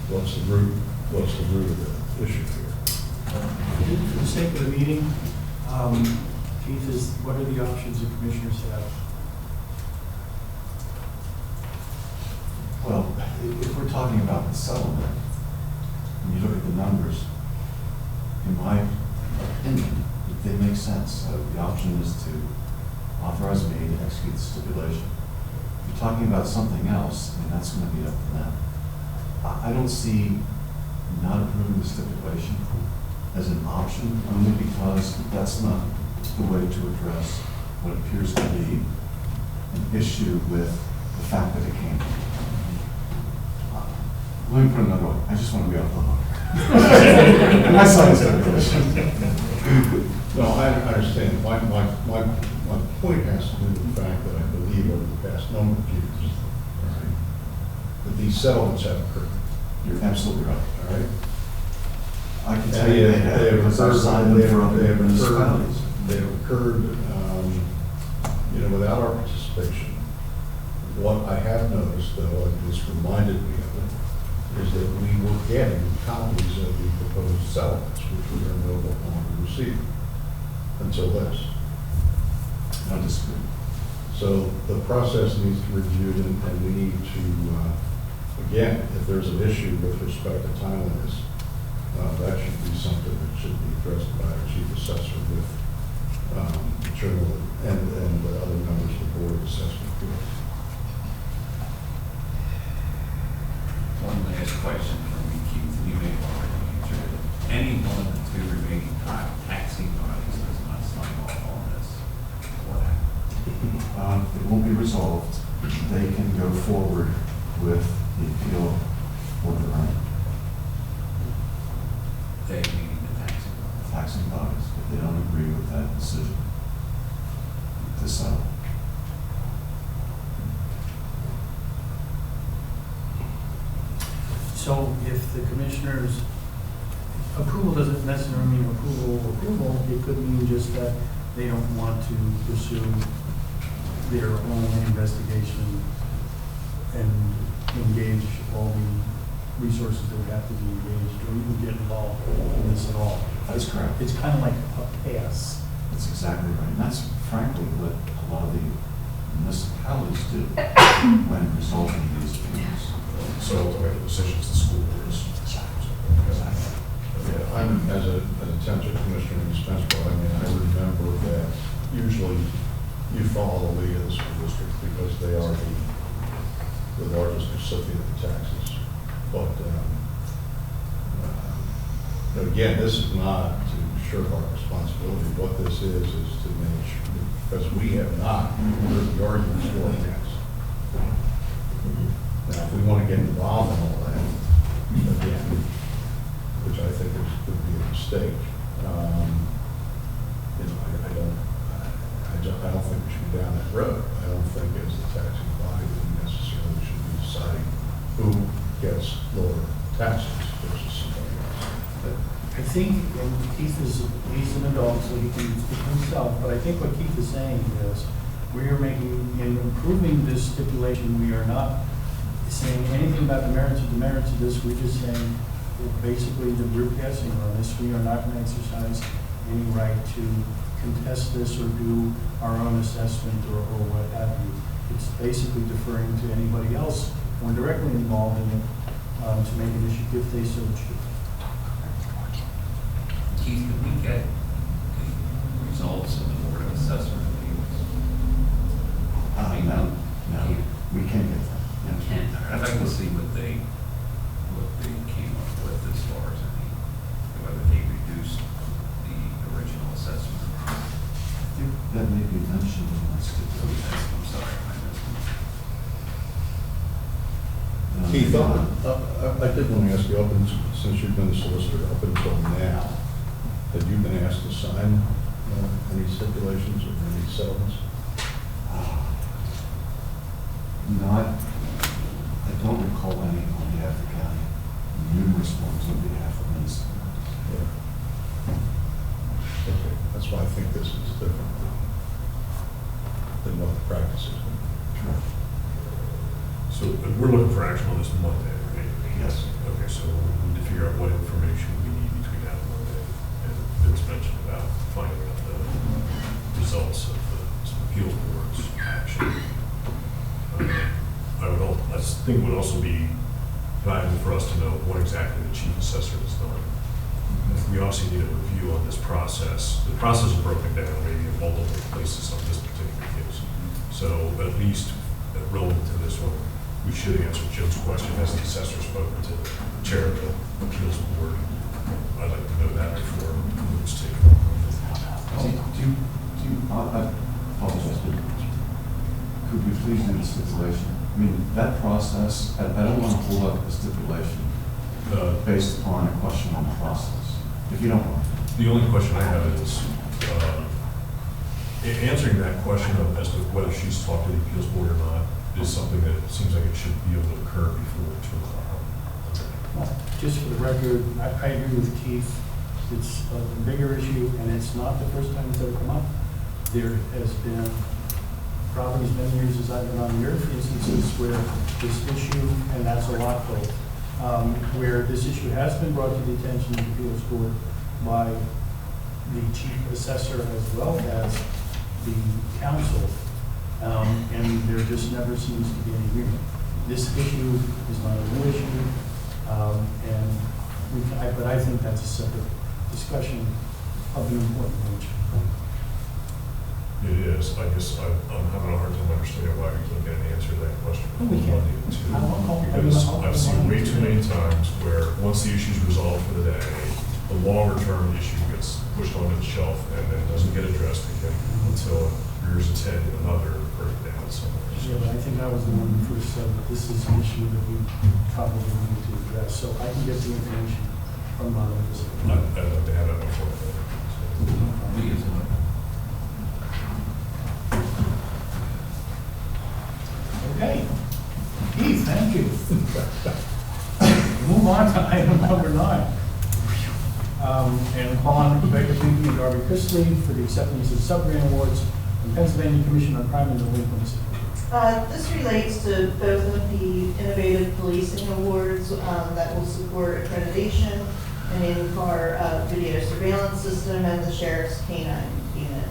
What's the root of the issue here? For the sake of the meeting, Keith, what are the options the commissioners have? Well, if we're talking about the settlement, when you look at the numbers, in my opinion, they make sense. The option is to authorize me to execute the stipulation. If you're talking about something else, I mean, that's going to be up to them. I don't see not approving the stipulation as an option, only because that's not the way to address what appears to be an issue with the fact that it came. Let me put it another way. I just want to be off the hook. And I saw the stipulation. No, I understand. My point has to do with the fact that I believe over the past number of years, all right, that these settlements have occurred. You're absolutely right. All right? I can tell you they have, because I've signed them for other municipalities. They have occurred, you know, without our participation. What I have noticed, though, and this reminded me of it, is that we were getting copies of the proposed settlements, which we are no longer receiving until this. I disagree. So the process needs to be reviewed, and we need to, again, if there's an issue with respect to timeliness, that should be something that should be addressed by our chief assessor with the chairman and the other members of the Board of Assessment Appeals. One last question from me, Keith. You may have already answered it. Any one of the 2 remaining taxing bodies does not sign off on this, what happens? It won't be resolved. They can go forward with the appeal for the right. They meaning the taxing bodies. Taxing bodies, if they don't agree with that decision to settle. So if the commissioners, approval doesn't necessarily mean approval, it could mean just that they don't want to pursue their own investigation and engage all the resources that would have to be engaged, or even get involved in this at all. That's correct. It's kind of like a pass. That's exactly right. And that's frankly what a lot of the municipalities do when resolving these appeals. So ultimately, the decision's the school board's. Yeah, I'm, as a township commissioner in Spencerville, I mean, I remember that usually you follow the lead of the school district because they are the largest recipient of the taxes. But Again, this is not to shirk our responsibility. What this is to make sure, because we have not heard the arguments for it yet. Now, if we want to get involved in all that, again, which I think would be a mistake, you know, I don't think we should be down that road. I don't think as the taxing body we necessarily should be deciding who gets lower taxes versus somebody else. I think, and Keith he's an adult, so he can speak for himself, but I think what Keith is saying is, we are making, in improving this stipulation, we are not saying anything about the merits or demerits of this, we're just saying, basically, that we're passing on this, we are not going to exercise any right to contest this or do our own assessment or what have you. It's basically deferring to anybody else more directly involved in it, to make an issue if they so choose. Keith, could we get the results of the Board of Assessment appeals? No, we can't get that. You can't. I'd like to see what they came up with as far as whether they reduced the original assessment. That may be mentioned in the stipulation. I'm sorry, I missed it. Keith, I did want to ask you, since you've been the solicitor up until now, have you been asked to sign any stipulations or any settlements? I don't recall any on behalf of the county, numerous ones on behalf of Lease. Okay, that's why I think this is different than what the practice is. So we're looking for action on this Monday, right? Yes. Okay, so we need to figure out what information we need between now and Monday. And it was mentioned about finding out the results of some appeals board's action. I think it would also be valuable for us to know what exactly the chief assessor has done. We obviously need a review on this process. The process is broken down maybe in multiple places on this particular case. So at least relevant to this one, we should answer Jim's question. Has the assessor spoken to the chair of the appeals board? I'd like to know that before it's taken on. I apologize, but could we please do the stipulation? I mean, that process, I don't want to hold up the stipulation based upon a question on the process, if you don't mind. The only question I have is, answering that question as to whether she's talked to the appeals board or not is something that it seems like it should be able to occur before 2 o'clock. Well, just for the record, I agree with Keith. It's a bigger issue, and it's not the first time it's ever come up. There has been probably as many years as I've been on the earth, instances where this issue, and that's a lot though, where this issue has been brought to the attention of the appeals board by the chief assessor as well as the council, and there just never seems to be any agreement. This issue is not a new issue, but I think that's a separate discussion of an important nature. It is. I guess I'm having a hard time understanding why we can't get an answer to that question. Oh, we can. Because I've seen way too many times where once the issue is resolved for the day, the longer term issue gets pushed onto the shelf and then doesn't get addressed again until it rears its head in another breakdown somewhere. Yeah, but I think I was the one who first said that this is an issue that we probably need to address, so I can get the information from others. I'd like to have that before. Me as well. Okay. Keith, thank you. Move on to item number 9. And call on Rebecca Pinckney and Darby Chrisley for the acceptance of sub-grant awards from Pennsylvania Commission on Crime and Delinquency. This relates to both of the innovative policing awards that will support accreditation, an in-car video surveillance system, and the sheriff's canine unit.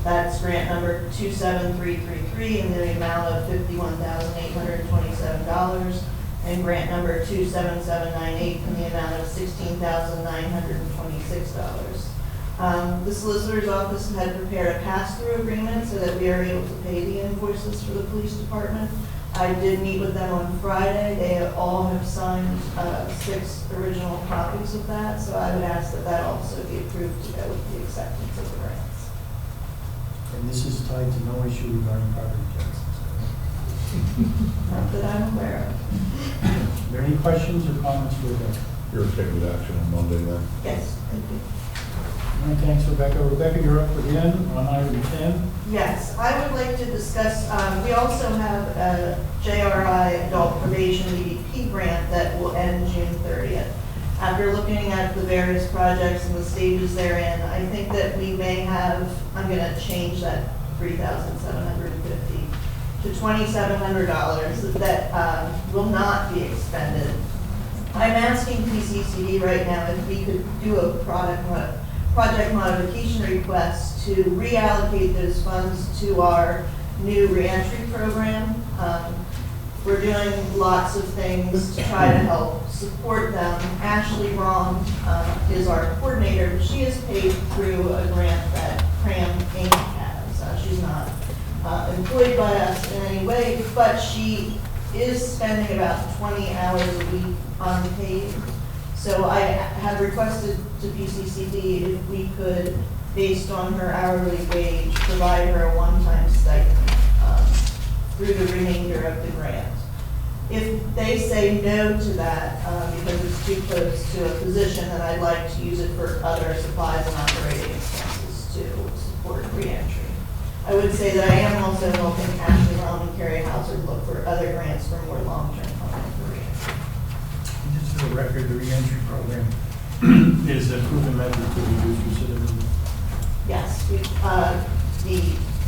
That's grant number 27333 in the amount of $51,827, and grant number 27798 in the amount of $16,926. The solicitor's office had prepared a pass-through agreement so that we are able to pay the invoices for the police department. I did meet with them on Friday. They all have signed 6 original copies of that, so I would ask that that also be approved to go with the acceptance of the grants. And this is tied to no issue regarding property taxes. Not that I'm aware of. Are there any questions or comments for Rebecca? You're okay with action on Monday then? Yes, thank you. All right, thanks, Rebecca. Rebecca, you're up again on item 10. Yes, I would like to discuss, we also have a JRI Adult Probation EDP grant that will end June 30th. After looking at the various projects and the stages they're in, I think that we may have, I'm going to change that $3,750 to $2,700 that will not be expended. I'm asking PCCD right now if we could do a project modification request to reallocate those funds to our new reentry program. We're doing lots of things to try to help support them. Ashley Rom is our coordinator, but she is paid through a grant that CRAM Inc. has. She's not employed by us in any way, but she is spending about 20 hours a week unpaid. So I have requested to PCCD if we could, based on her hourly wage, provide her a one-time stipend through the remainder of the grant. If they say no to that, because it's too close to a position, then I'd like to use it for other supplies and operating expenses to support reentry. I would say that I am also helping Ashley Rom and Carrie Hauser look for other grants for more long-term funding for reentry. Just for the record, the reentry program is a proven method to reduce recidivism. Yes, the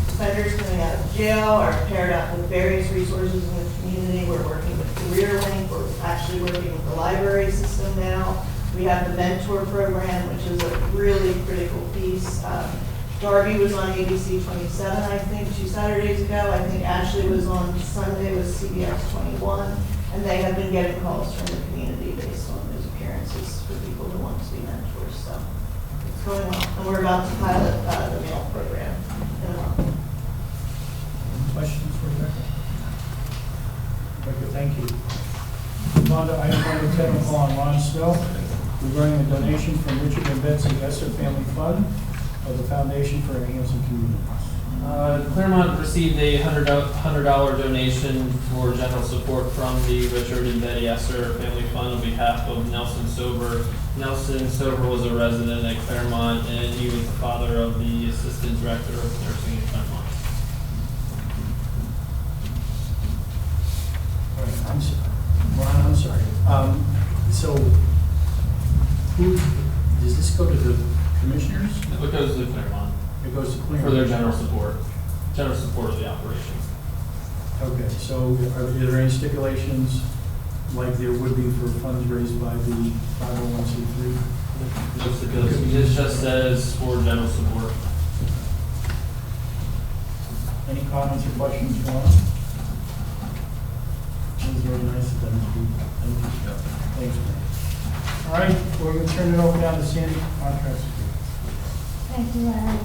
offenders coming out of jail are paired up with various resources in the community. We're working with CareerLink. We're actually working with the library system now. We have the mentor program, which is a really critical piece. Darby was on ABC 27, I think, 2 Saturdays ago. I think Ashley was on Sunday with CBS 21, and they have been getting calls from the community based on those appearances for people who want to be mentors. So it's going well, and we're about to pilot the mail program in a month. Any questions for Rebecca? Rebecca, thank you. Move on to item number 10, we'll call on Ron Snow regarding a donation from Richard and Betsy Hesler Family Fund of the Foundation for Enhancing Communities. Claremont received a $100 donation for general support from the Richard and Betty Esser Family Fund on behalf of Nelson Sober. Nelson Sober was a resident at Claremont, and he was the father of the assistant director of nursing at Claremont. All right, I'm sorry. Ron, I'm sorry. So, who, does this go to the commissioners? It goes to Claremont It goes to Claremont? for their general support of the operation. Okay, so are there any stipulations like there would be for funds raised by the 501c3? It just says for general support. Any comments or questions for Ron? That was very nice of them to do. Thanks, man. All right, we're going to turn it over now to Sandy, contract security. Thank you, Larry.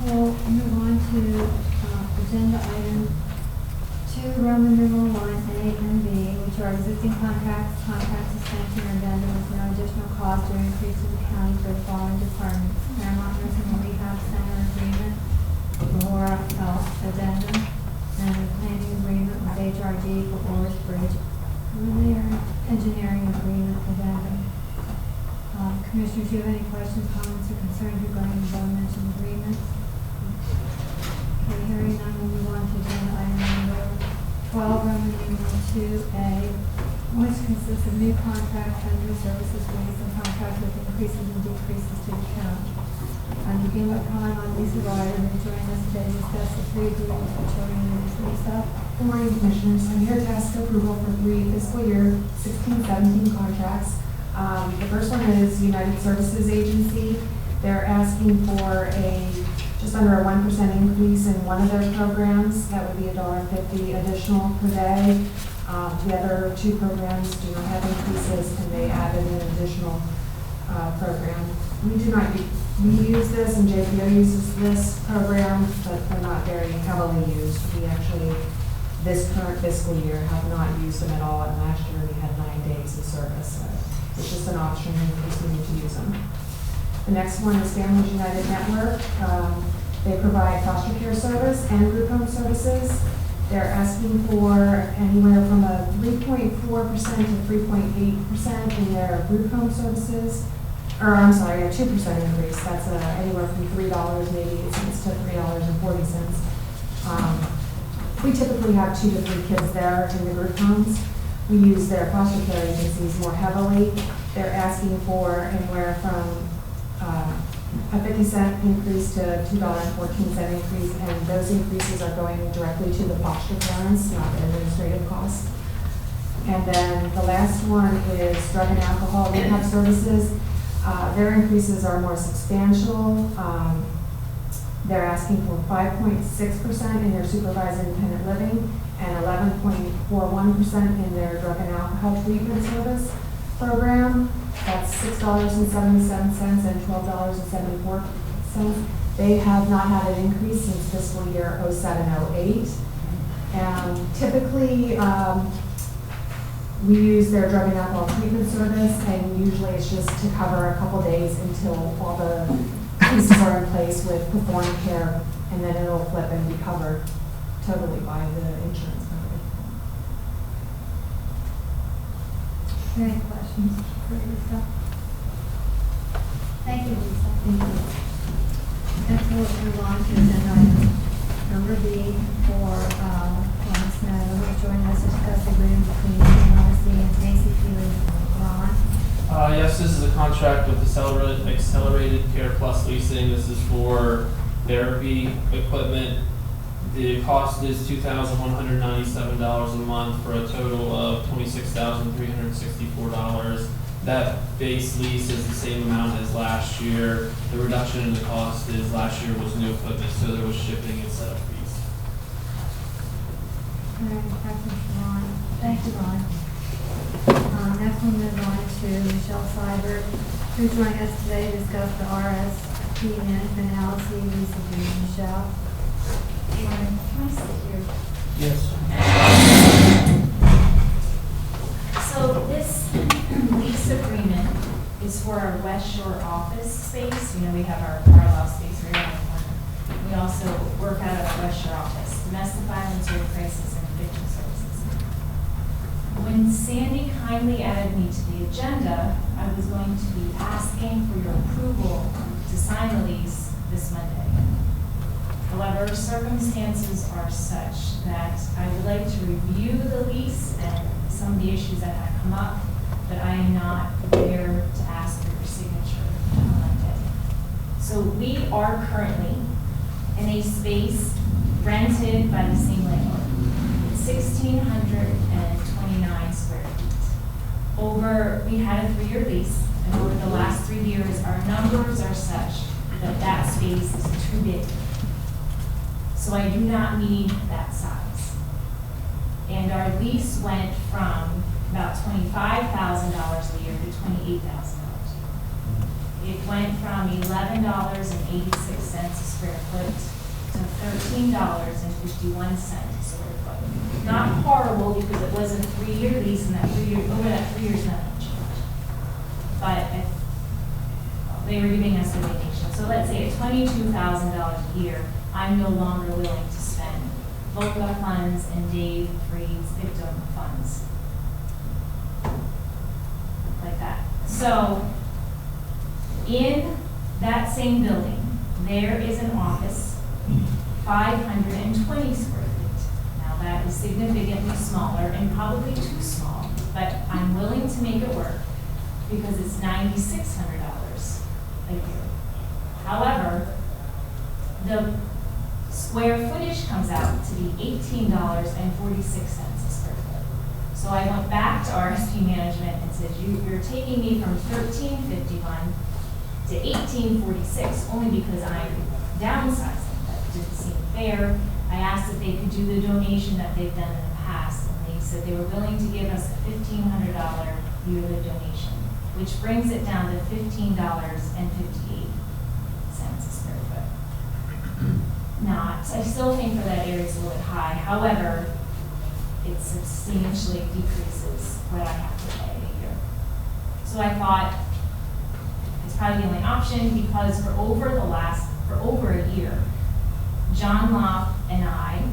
We'll move on to agenda item 2, Roman numeral 1, A and B, which are existing contract suspension or addendum with no additional cost or increase to the county for the following departments: Claremont Nursing and Rehab Center agreement, Aurora Health addendum, and the planning agreement with HRD for Orris Bridge engineering agreement addendum. Commissioners, do you have any questions, comments, or concerns regarding the above-mentioned agreements? Okay, hearing none, we'll move on to agenda item number 12, Roman numeral 2A, which consists of new contracts and new services rates and contracts with increases and decreases to the county. And begin with calling on Lisa Ryder, who joined us today to discuss the 3 agreements for children and youth. Lisa? Good morning, Commissioners. I'm here to ask approval for 3 fiscal year 16-17 contracts. The first one is United Services Agency. They're asking for just under a 1% increase in one of their programs. That would be $1.50 additional per day. The other 2 programs do not have increases, and they added an additional program. We use this, and JPO uses this program, but they're not very heavily used. We actually this current fiscal year have not used them at all, and last year we had 9 days of service. So it's just an option in case we need to use them. The next one is Families United Network. They provide foster care service and group home services. They're asking for anywhere from a 3.4% to 3.8% in their group home services. Or I'm sorry, a 2% increase. That's anywhere from $3.88 to $3.40. We typically have 2 to 3 kids there in the group homes. We use their foster care agencies more heavily. They're asking for anywhere from a 50-cent increase to $2.14 increase, and those increases are going directly to the foster parents, not the administrative costs. And then the last one is drug and alcohol rehab services. Their increases are more substantial. They're asking for 5.6% in their supervised independent living and 11.41% in their drug and alcohol treatment service program. That's $6.77 and $12.74. They have not had an increase since fiscal year 07-08. And typically, we use their drug and alcohol treatment service, and usually it's just to cover a couple days until all the pieces are in place with performed care, and then it'll flip and be covered totally by the insurance company. Any questions for Lisa? Thank you, Lisa. Thank you. Next, we'll move on to agenda item number B for Ron Snow, who's joining us to discuss the agreement between NRC and Stacy Feely and Ron. Yes, this is a contract with Accelerated Care Plus Leasing. This is for therapy equipment. The cost is $2,197 a month for a total of $26,364. That base lease is the same amount as last year. The reduction in the cost is last year was new equipment, so there was shipping instead of fees. All right, questions for Ron? Thank you, Ron. Next we'll move on to Michelle Seibert, who's joining us today to discuss the RSP management LLC lease agreement. Michelle? Can I sit here? Yes. So this lease agreement is for our West Shore office space. You know, we have our law space right around the corner. We also work out of our West Shore office, domestic violence, rape crisis, and eviction services. When Sandy kindly added me to the agenda, I was going to be asking for your approval to sign the lease this Monday. However, circumstances are such that I would like to review the lease and some of the issues that have come up, but I am not prepared to ask for your signature on Monday. So we are currently in a space rented by the same landlord. It's 1,629 square feet. We had a 3-year lease, and over the last 3 years, our numbers are such that that space is too big. So I do not need that size. And our lease went from about $25,000 a year to $28,000 a year. It went from $11.86 a square foot to $13.51 a square foot. Not horrible because it was a 3-year lease, and over that 3 years nothing changed. But they were giving us a vacation. So let's say at $22,000 a year, I'm no longer willing to spend VOCA funds and Dave Freed's victim funds. Like that. So, in that same building, there is an office, 520 square feet. Now that is significantly smaller and probably too small, but I'm willing to make it work because it's $9,600 a year. However, the square footage comes out to be $18.46 a square foot. So I went back to RSP management and said, you're taking me from $13.51 to $18.46 only because I'm downsizing. That didn't seem fair. I asked if they could do the donation that they've done in the past, and they said they were willing to give us a $1,500 yearly donation, which brings it down to $15.58 a square foot. I still think for that area it's a little bit high. However, it substantially decreases what I have to pay a year. So I thought it's probably the only option, because for over a year, John Locke and I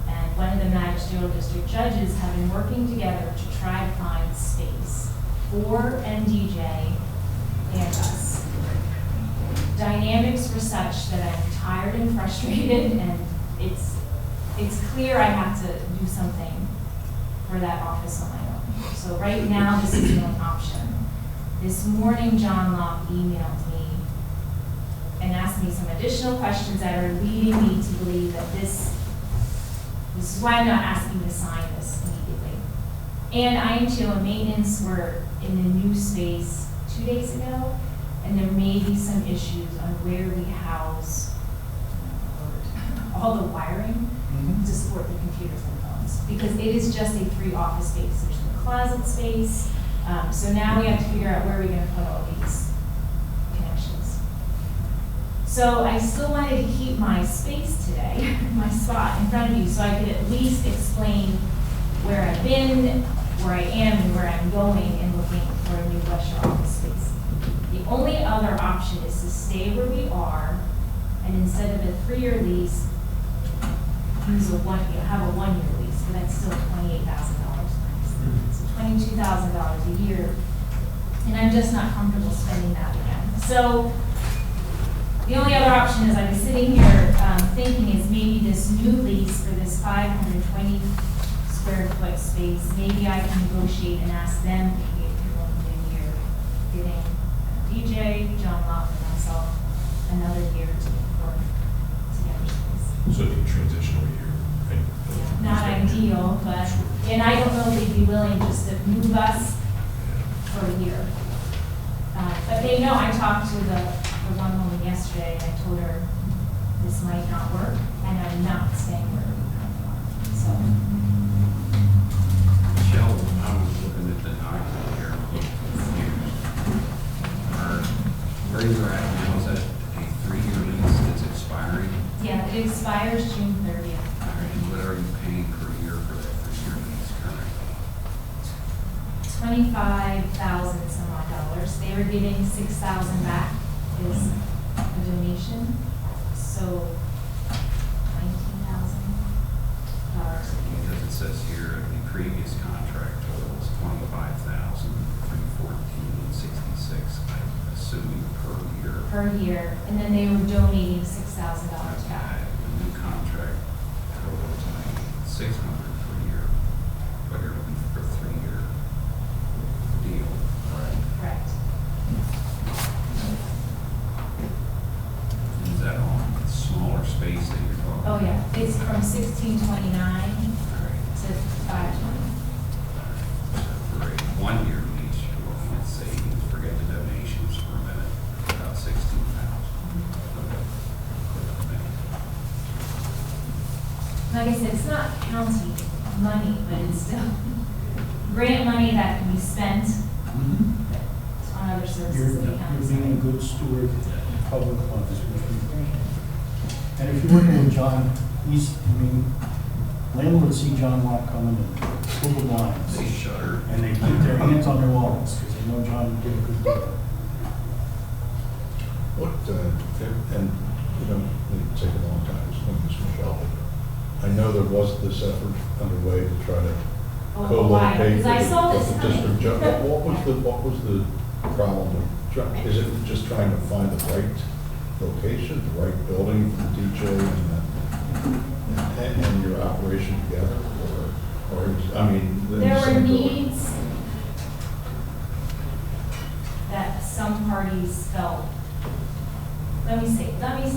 and one of the magisterial district judges have been working together to try to find space for MDJ and us. Dynamics were such that I'm tired and frustrated, and it's clear I have to do something for that office on my own. So right now, this is the only option. This morning, John Locke emailed me and asked me some additional questions that are leading me to believe that this is why I'm not asking to sign this immediately. And IMTO and maintenance were in the new space 2 days ago, and there may be some issues on where we house all the wiring to support the computers and phones, because it is just a 3 office space. There's no closet space, so now we have to figure out where we're going to put all these connections. So I still wanted to keep my space today, my spot in front of you, so I could at least explain where I've been, where I am, and where I'm going, and looking for a new West Shore office space. The only other option is to stay where we are, and instead of a 3-year lease, use have a 1-year lease, but that's still $28,000 max. So $22,000 a year, and I'm just not comfortable spending that again. So the only other option, as I was sitting here thinking, is maybe this new lease for this 520 square foot space, maybe I can negotiate and ask them maybe if they're willing to do a year, getting DJ, John Locke, and myself another year to work together space. So it'd be a transitional year. Not ideal, but, and I don't know if they'd be willing just to move us for a year. But they know, I talked to the one woman yesterday, and I told her this might not work, and I'm not staying where we currently are. So. Michelle, I was looking at the document here, and looked confused. Where you're at now, is that a 3-year lease that's expiring? Yeah, it expires June 30th. All right, and what are you paying per year for that 3-year lease currently? $25,000 some odd dollars. They were giving $6,000 back is a donation, so $19,000. Because it says here, the previous contract total was $25,314.66, I'm assuming per year. Per year, and then they were donating $6,000 back. The new contract total is $600 per year, but you're looking for a 3-year deal, right? Correct. Is that on a smaller space that you're talking Oh about? yeah, it's from 1629 All right. to 520. So for a 1-year lease, you're looking at savings, forget the donations for a minute, about $16,000. Like I said, it's not county money, but it's still grant money that can be spent on other services in the county. You're being a good steward of public funds, which we appreciate. And if you're working with John, landlords see John Locke coming and pull the blinds. They shudder. And they keep their hands on their wallets, because they know John will get a good deal. And, you know, it'd take a long time to explain this, Michelle. I know there was this effort underway to try to co-locate Because I saw with this the coming. district judge. What was the problem with, is it just trying to find the right location, the right building for the DJ and your operation together? Or, I mean. There were needs that some parties felt. Let me say this.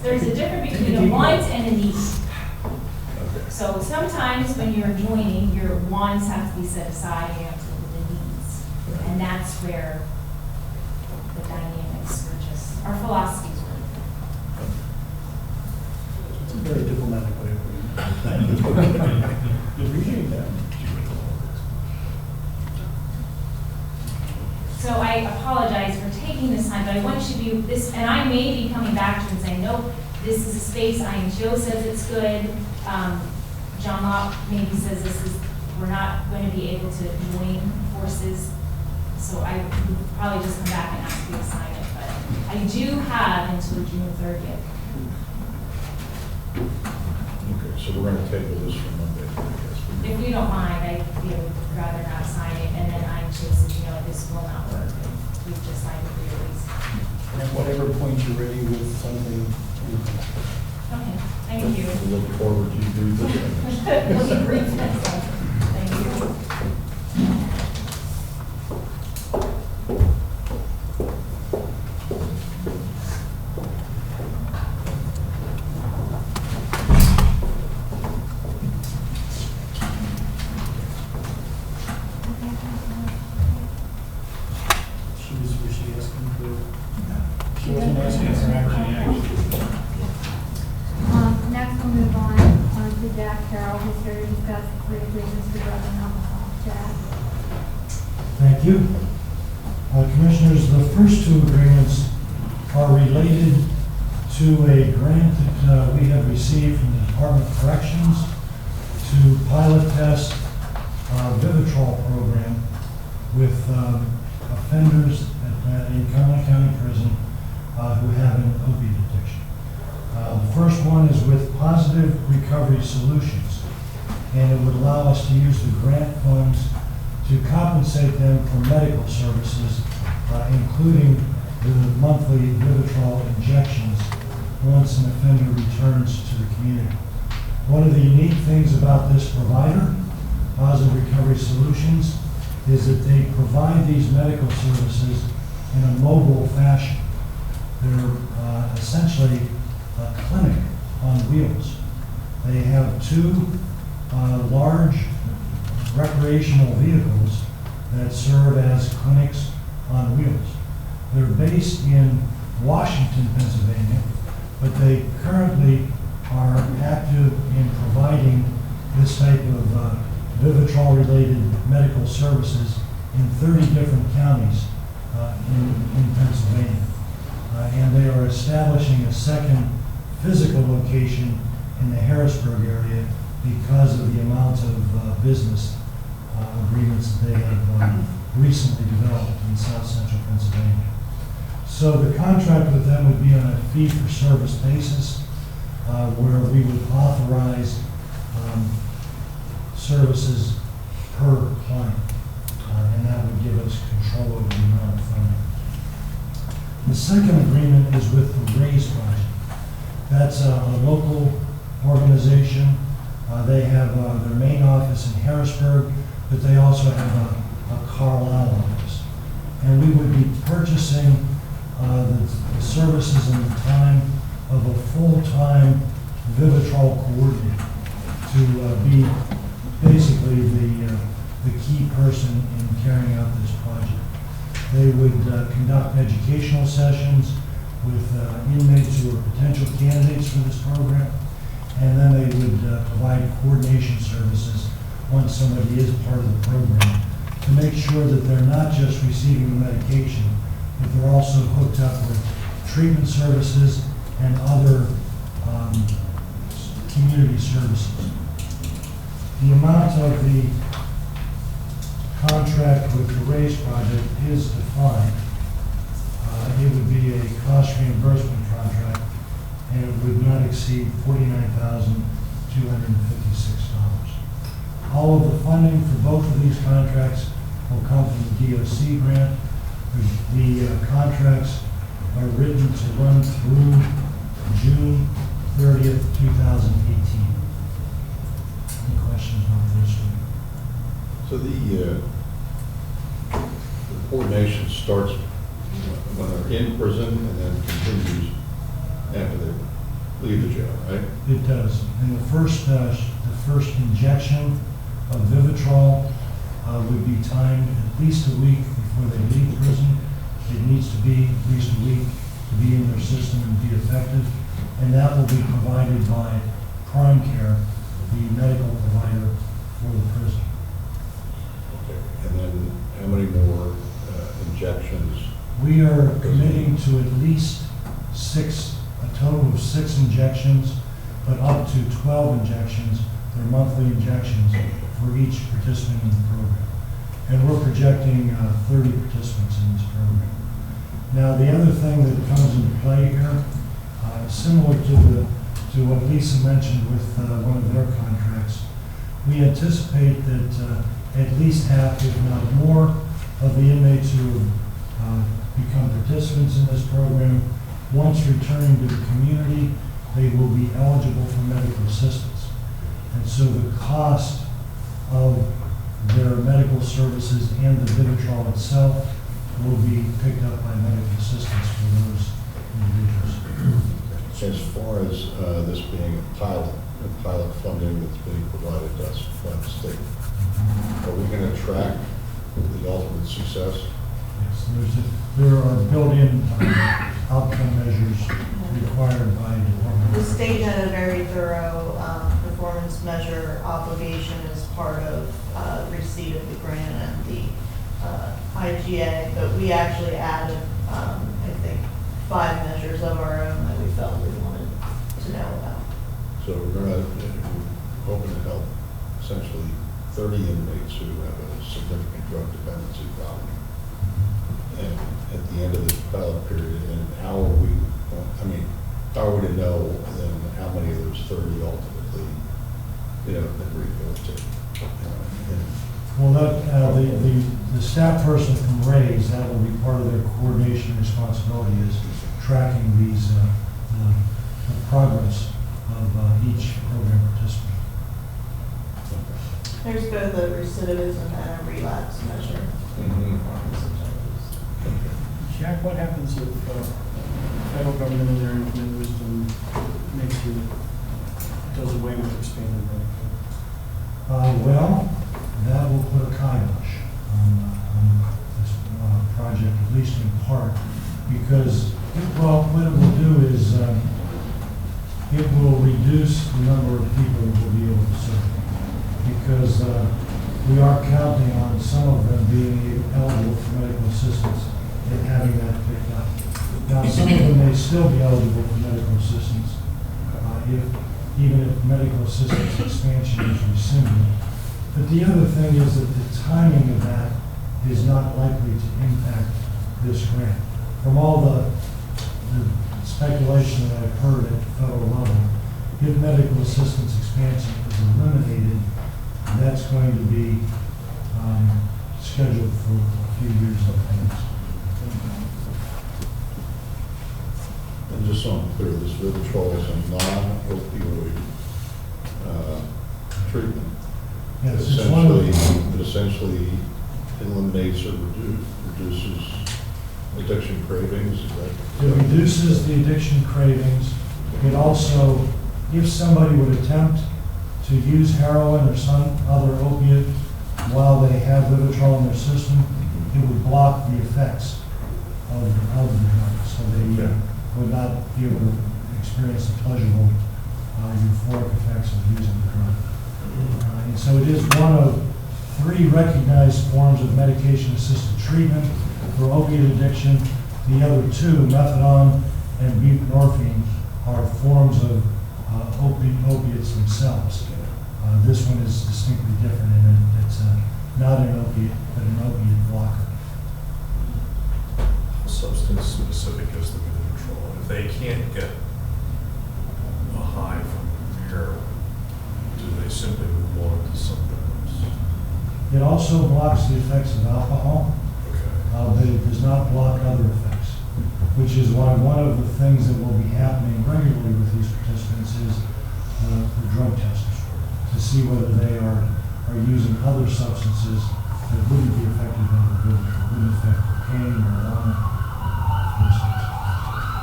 There's a difference between a want and a need. Okay. So sometimes when you're joining, your wants have to be set aside and you have to look at the needs. Right. And that's where the dynamics were just, our philosophies were. It's a very diplomatic way of putting it. Appreciate that. So I apologize for taking this time, but I want you to be this, and I may be coming back to you and saying, nope, this is a space, IMTO says it's good. John Locke maybe says this is we're not going to be able to join forces, so I would probably just come back and ask you to sign it, but I do have until June 30th. Okay, so we're going to table this for Monday, I guess. If you don't mind, I would rather not sign it, and then I'm just, this will not work. We've just signed it for your lease. At whatever point you're ready with something. Okay, thank you. We look forward to you doing this. Let me brief this up. Thank you. Was she asking for? She wasn't asking for action. Next, we'll move on to Jack Carroll, who's here to discuss the agreements for drug and alcohol. Jack? Thank you. Commissioners, the first two agreements are related to a grant that we have received from the Department of Corrections to pilot test a Vivitrol program with offenders in Cumberland County Prison who have an opiate addiction. The first one is with Positive Recovery Solutions, and it would allow us to use the grant funds to compensate them for medical services, including the monthly Vivitrol injections once an offender returns to the community. One of the unique things about this provider, Positive Recovery Solutions, is that they provide these medical services in a mobile fashion. They're essentially a clinic on wheels. They have two large recreational vehicles that serve as clinics on wheels. They're based in Washington, Pennsylvania, but they currently are active in providing this type of Vivitrol-related medical services in 30 different counties in Pennsylvania. And they are establishing a second physical location in the Harrisburg area because of the amount of business agreements that they have recently developed in South Central Pennsylvania. So the contract with them would be on a fee-for-service basis where we would authorize services per client, and that would give us control over the amount of funding. The second agreement is with the Raise Project. That's a local organization. They have their main office in Harrisburg, but they also have a Carlisle office. And we would be purchasing the services and the time of a full-time Vivitrol coordinator to be basically the key person in carrying out this project. They would conduct educational sessions with inmates who are potential candidates for this program, and then they would provide coordination services once somebody is part of the program to make sure that they're not just receiving the medication, but they're also hooked up with treatment services and other community services. The amount of the contract with the Raise Project is defined. It would be a cost reimbursement contract, and it would not exceed $49,256. All of the funding for both of these contracts will come from the DOC grant. The contracts are written to run through June 30th, 2018. Any questions on this one? So the coordination starts when they're in prison and then continues after they leave the jail, right? It does. And the first injection of Vivitrol would be timed at least a week before they leave prison. It needs to be at least a week to be in their system and be effective. And that will be provided by Prime Care, the medical provider for the prison. Okay. And then how many more injections? We are committing to at least a total of 6 injections, but up to 12 injections. They're monthly injections for for each participant in the program. And we're projecting 30 participants in this program. Now, the other thing that comes into play here, similar to what Lisa mentioned with one of their contracts, we anticipate that at least half, if not more, of the inmates who become participants in this program, once returning to the community, they will be eligible for medical assistance. And so the cost of their medical services and the Vivitrol itself will be picked up by medical assistance for those individuals. As far as this being a pilot funding that's being provided to us by the state, are we going to track the ultimate success? Yes, there are built-in outcome measures required by department. The state had a very thorough performance measure obligation as part of receipt of the grant and the IGA, but we actually added, I think, 5 measures of our own that we felt we wanted to know about. So we're hoping to help essentially 30 inmates who have a significant drug dependency problem. And at the end of this pilot period, and how are we to know then how many of those 30 ultimately, have been rehabilitated? Well, the staff person from Ray's, that will be part of their coordination responsibility, is tracking these, the progress of each program participant. There's both a recidivism and a relapse measure. Jack, what happens if federal government in their infinite wisdom does away with expanded Medicaid? Well, that will put a kibosh on this project, at least in part, because, what it will do is it will reduce the number of people that will be able to serve, because we are counting on some of them being eligible for medical assistance and having that picked up. Now, some of them may still be eligible for medical assistance, even if medical assistance expansion is rescinded. But the other thing is that the timing of that is not likely to impact this grant. From all the speculation that I've heard at the federal level, if medical assistance expansion is eliminated, that's going to be scheduled for a few years in advance. And just so I'm clear, this Vivitrol is a non-opioid treatment. Yes, it's one of It essentially eliminates or reduces addiction cravings. It reduces the addiction cravings. It also, if somebody would attempt to use heroin or some other opiate while they have Vivitrol in their system, it would block the effects of the drug, so they would not be able to experience the pleasurable euphoric effects of using the drug. And so it is one of 3 recognized forms of medication-assisted treatment for opiate addiction. The other 2, methadone and buprenorphine, are forms of opiates themselves. This one is distinctly different in that it's not an opiate, but an opiate blocker. How substance specific is the Vivitrol? If they can't get a high from heroin, do they simply move on to something else? It also blocks the effects of alcohol, Okay. but it does not block other effects, which is why one of the things that will be happening regularly with these participants is the drug test, to see whether they are using other substances that wouldn't be effective in the Vivitrol, wouldn't affect cocaine or marijuana.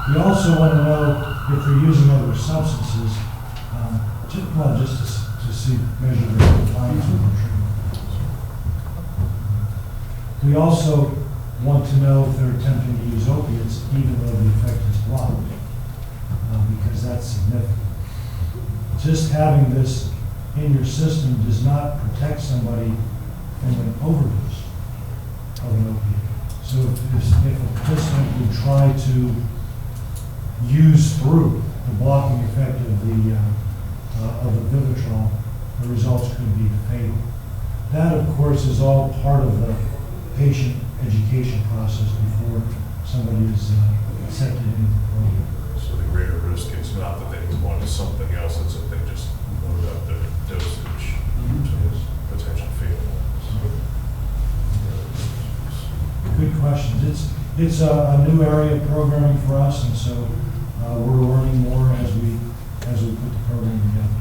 We also want to know if they're using other substances, just to see, measure their compliance with the treatment. We also want to know if they're attempting to use opiates, even though the effect is blocked, because that's significant. Just having this in your system does not protect somebody from an overdose of an opiate. So if a participant would try to use through the blocking effect of the Vivitrol, the results could be fatal. That, of course, is all part of the patient education process before somebody is accepted into the program. So the greater risk is not that they want something else, it's that they just load up their dosage to potential fatal. Good questions. It's a new area of programming for us, and so we're learning more as we put the program together.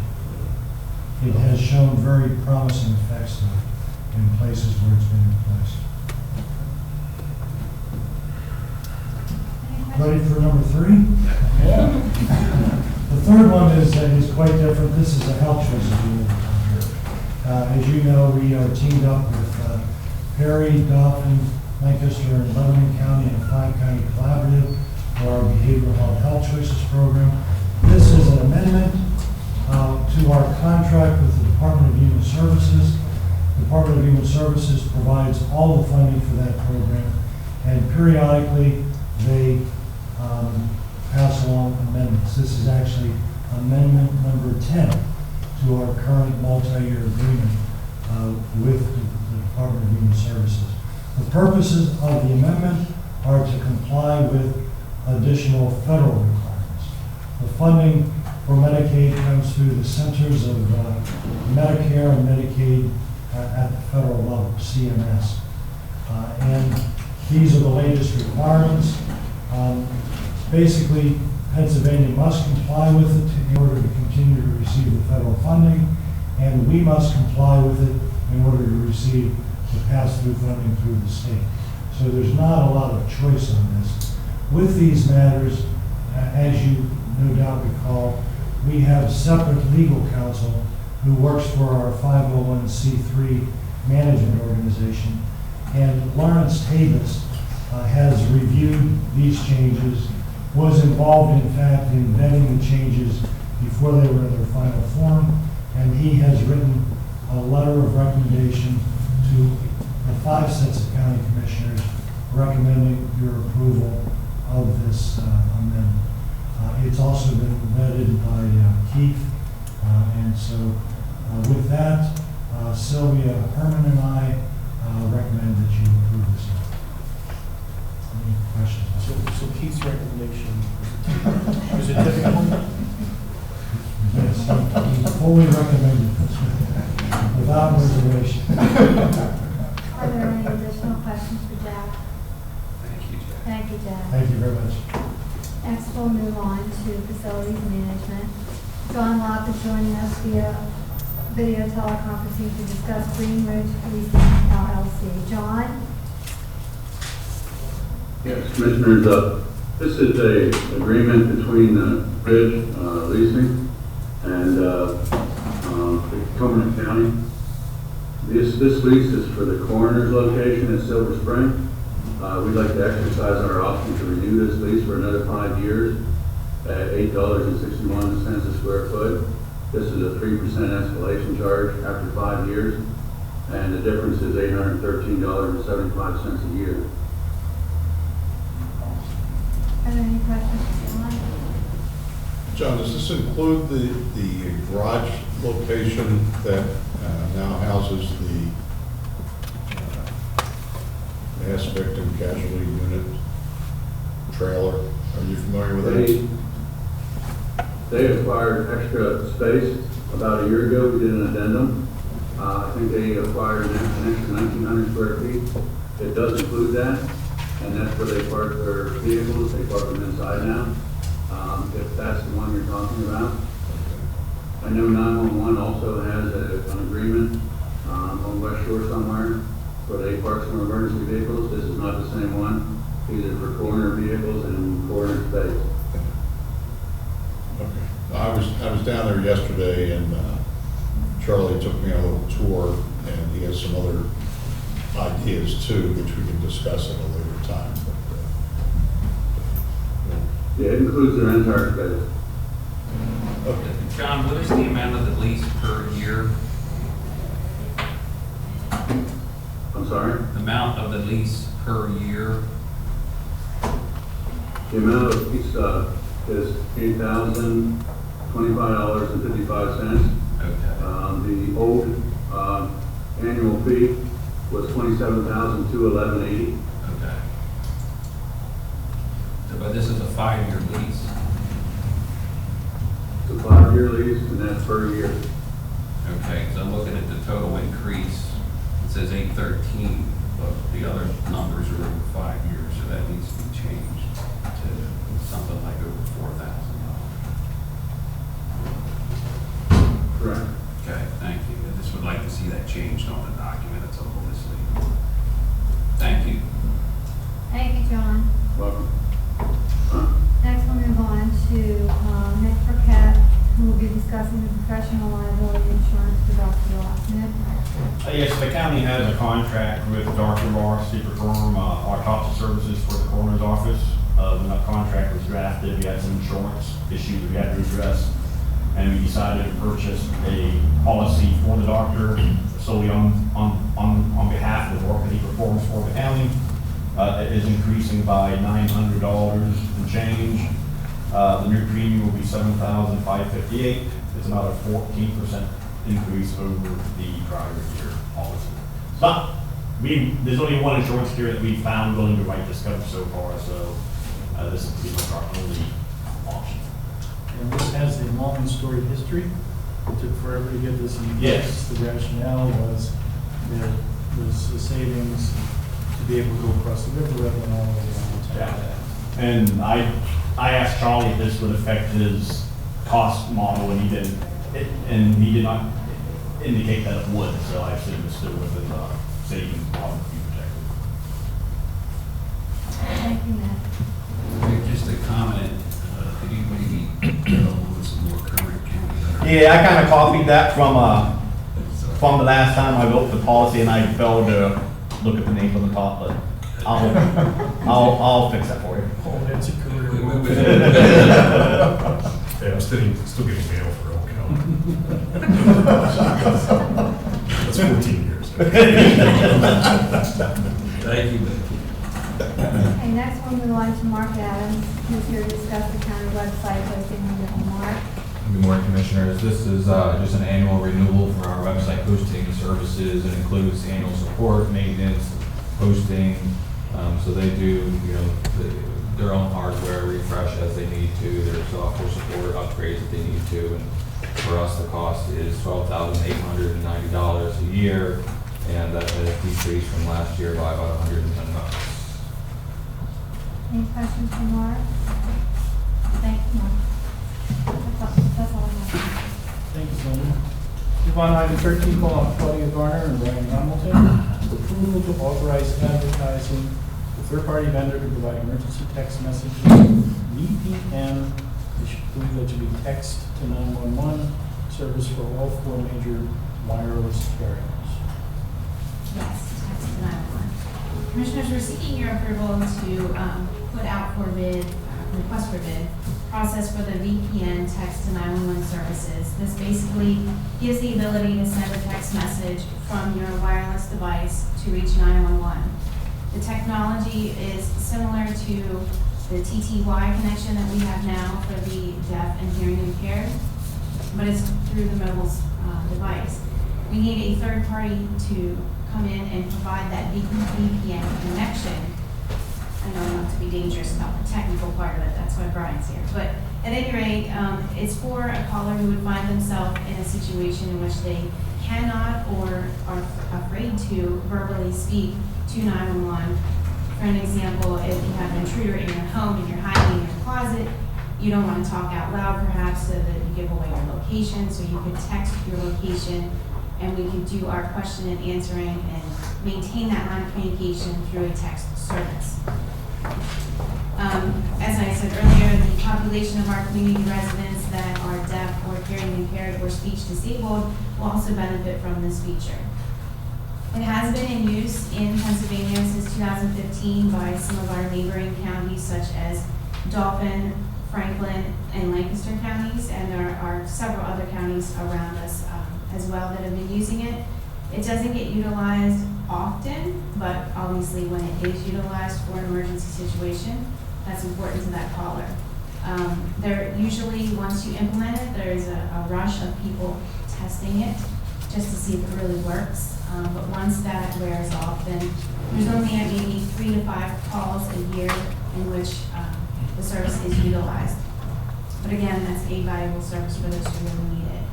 It has shown very promising effects in places where it's been in place. Ready for number 3? Yeah. The third one is quite different. This is a health choices unit. As you know, we are teamed up with Perry, Dauphin, Lancaster, and Lebanon County in a 5-county collaborative for our behavioral health choices program. This is an amendment to our contract with the Department of Human Services. The Department of Human Services provides all the funding for that program, and periodically they pass along amendments. This is actually amendment number 10 to our current multi-year agreement with the Department of Human Services. The purposes of the amendment are to comply with additional federal requirements. The funding for Medicaid comes through the Centers of Medicare and Medicaid at the federal level, CMS. And these are the latest requirements. Basically, Pennsylvania must comply with it in order to continue to receive the federal funding, and we must comply with it in order to receive the pass-through funding through the state. So there's not a lot of choice on this. With these matters, as you no doubt recall, we have separate legal counsel who works for our 501c3 management organization, and Lawrence Tavis has reviewed these changes, was involved in fact in vetting the changes before they were in their final form, and he has written a letter of recommendation to the 5 sets of county commissioners recommending your approval of this amendment. It's also been vetted by Keith, and so with that, Sylvia Herman and I recommend that you approve this. Any questions? So Keith's recommendation, is it typical? Yes, he fully recommended this without reservation. Are there any additional questions for Jack? Thank you, Jack. Thank you, Jack. Thank you very much. Next, we'll move on to facilities management. John Locke is joining us via video teleconferencing to discuss Green Ridge Leasing LLC. John? Yes, Commissioners, this is a agreement between Ridge Leasing and Cumberland County. This lease is for the coroner's location at Silver Spring. We'd like to exercise our option to renew this lease for another 5 years at $8.61 a square foot. This is a 3% escalation charge after 5 years, and the difference is $813.75 a year. Are there any questions for John? John, does this include the garage location that now houses the aspect and casualty unit trailer? Are you familiar with that? They acquired extra space about a year ago. We did an addendum. I think they acquired an extra 1,900 square feet. It does include that, and that's where they park their vehicles. They park them inside now, if that's the one you're talking about. I know 911 also has an agreement on West Shore somewhere where they park some emergency vehicles. This is not the same one. These are for coroner vehicles and coroner space. Okay. I was down there yesterday, and Charlie took me on a little tour, and he has some other ideas too, which we can discuss at a later time. But, yeah, it includes their entire space. Okay. John, what is the amount of the lease per year? I'm sorry? The amount of the lease per year? The amount of lease is $8,025.55. Okay. The old Annual fee was $27,211.80. Okay. So, but this is a 5-year lease. It's a 5-year lease, and that's per year. Okay, so I'm looking at the total increase. It says 813, but the other numbers are over 5 years, so that needs to be changed to something like over $4,000. Correct. Okay, thank you. I just would like to see that changed on the document. It's a little misleading. Thank you. Thank you, John. Welcome. Next, we'll move on to Nick Burkett, who will be discussing the professional liability insurance for Dr. Lawson. Yes, the county has a contract with Dr. Morris to perform autopsy services for the coroner's office. When that contract was drafted, we had some insurance issues we had to address, and we decided to purchase a policy for the doctor solely on behalf of the work that he performs for the county. It is increasing by $900 and change. The new premium will be $7,558. It's about a 14% increase over the prior year policy. It's not, there's only one insurance carrier that we've found willing to write this coverage so far, so this is pretty much our only option. And this has a long and storied history. It took forever to get this in place. Yes. The rationale was there was the savings to be able to go across the river rather than all the way down to town. And I asked Charlie if this would affect his cost model, and he didn't. He did not indicate that it would, so I assume it's still within the savings model to be protected. Thank you, Nick. Just a comment, could you maybe go with some more current county? Yeah, I kind of copied that from the last time I wrote the policy, and I failed to look at the name on the top, but I'll fix that for you. Oh, that's a career. Yeah, I'm still getting mail for Oak Hill. That's 14 years. Thank you. Okay, next we'll move on to Mark Adams, who's here to discuss the county website hosting renewal. Mark. Good morning, Commissioners. This is just an annual renewal for our website hosting services. It includes annual support, maintenance, hosting. So they do, their own hardware refresh as they need to, their software support upgrades if they need to. And for us, the cost is $12,890 a year, and that has decreased from last year by about $110. Any questions for Mark? Thank you, Mark. That's all I have. Thank you, Sonia. Move on to item 13, call on Claudia Garner and Brian Hamilton. Approval to authorize advertising the third-party vendor to provide emergency text messages, VPN, which believe that should be text to 911 service for all 4 major wireless carriers. Yes, text to 911. Commissioners, we're seeking your approval to put out for bid, request for bid, process for the VPN text to 911 services. This basically gives the ability to send a text message from your wireless device to reach 911. The technology is similar to the TTY connection that we have now for the deaf and hearing impaired, but it's through the mobile device. We need a third party to come in and provide that VPN connection. I know not to be dangerous about the technical part of it, that's why Brian's here. But at any rate, it's for a caller who would find themselves in a situation in which they cannot or are afraid to verbally speak to 911. For an example, if you have an intruder in your home and you're hiding in your closet, you don't want to talk out loud perhaps so that you give away your location, so you could text your location and we can do our question and answering and maintain that line of communication through a text service. As I said earlier, the population of our community residents that are deaf or hearing impaired or speech disabled will also benefit from this feature. It has been in use in Pennsylvania since 2015 by some of our neighboring counties such as Dauphin, Franklin, and Lancaster counties, and there are several other counties around us as well that have been using it. It doesn't get utilized often, but obviously when it is utilized for an emergency situation, that's important to that caller. There usually, once you implement it, there is a rush of people testing it. just to see if it really works. But once that wears off, then there's only maybe 3 to 5 calls a year in which the service is utilized. But again, that's a valuable service for those who really need it.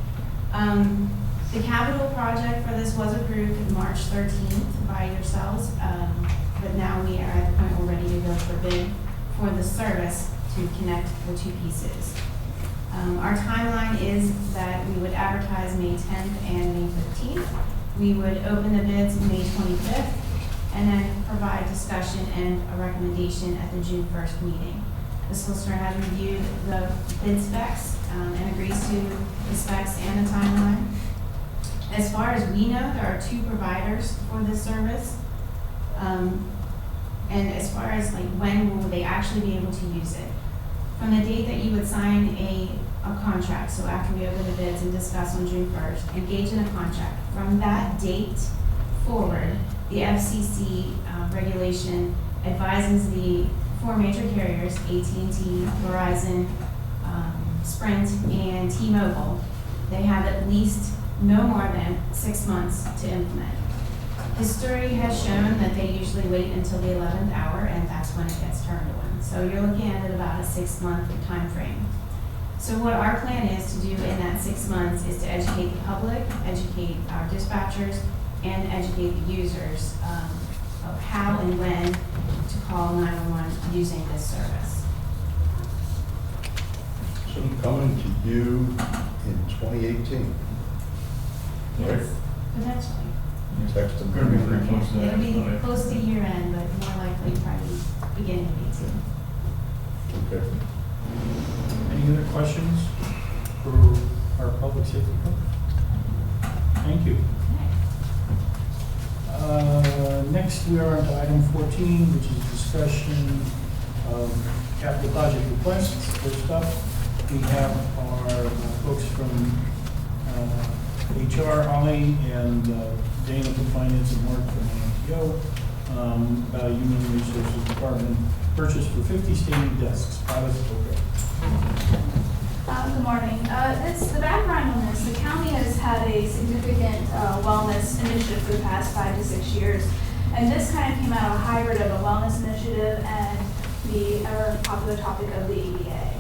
The capital project for this was approved March 13th by yourselves, but now we are at the point we're ready to go for bid for the service to connect the two pieces. Our timeline is that we would advertise May 10th and May 15th. We would open the bids May 25th and then provide discussion and a recommendation at the June 1st meeting. The solicitor has reviewed the bid specs and agrees to the specs and the timeline. As far as we know, there are 2 providers for this service. And as far as like when will they actually be able to use it? From the date that you would sign a contract, so after we open the bids and discuss on June 1st, engage in a contract. From that date forward, the FCC regulation advises the 4 major carriers, AT&T, Verizon, Sprint, and T-Mobile. They have at least no more than 6 months to implement. History has shown that they usually wait until the 11th hour, and that's when it gets turned on. So you're looking at about a 6-month time frame. So what our plan is to do in that 6 months is to educate the public, educate our dispatchers, and educate the users of how and when to call 911 using this service. So coming to you in 2018. Right? Potentially. Text them. Gonna be pretty close to that. It'll be close to year end, but more likely probably beginning of 18. Okay. Any other questions for our public safety coach? Thank you. Next, we are on to item 14, which is discussion of capital project requests. First up, we have our folks from HR, Holly, and Dana from Finance and Mark from AMTO, about a Human Resources Department purchase for 50 standing desks. Pilot program. Good morning. The background on this, the county has had a significant wellness initiative for the past 5 to 6 years. And this kind of came out of a hybrid of a wellness initiative and the ever popular topic of the ADA.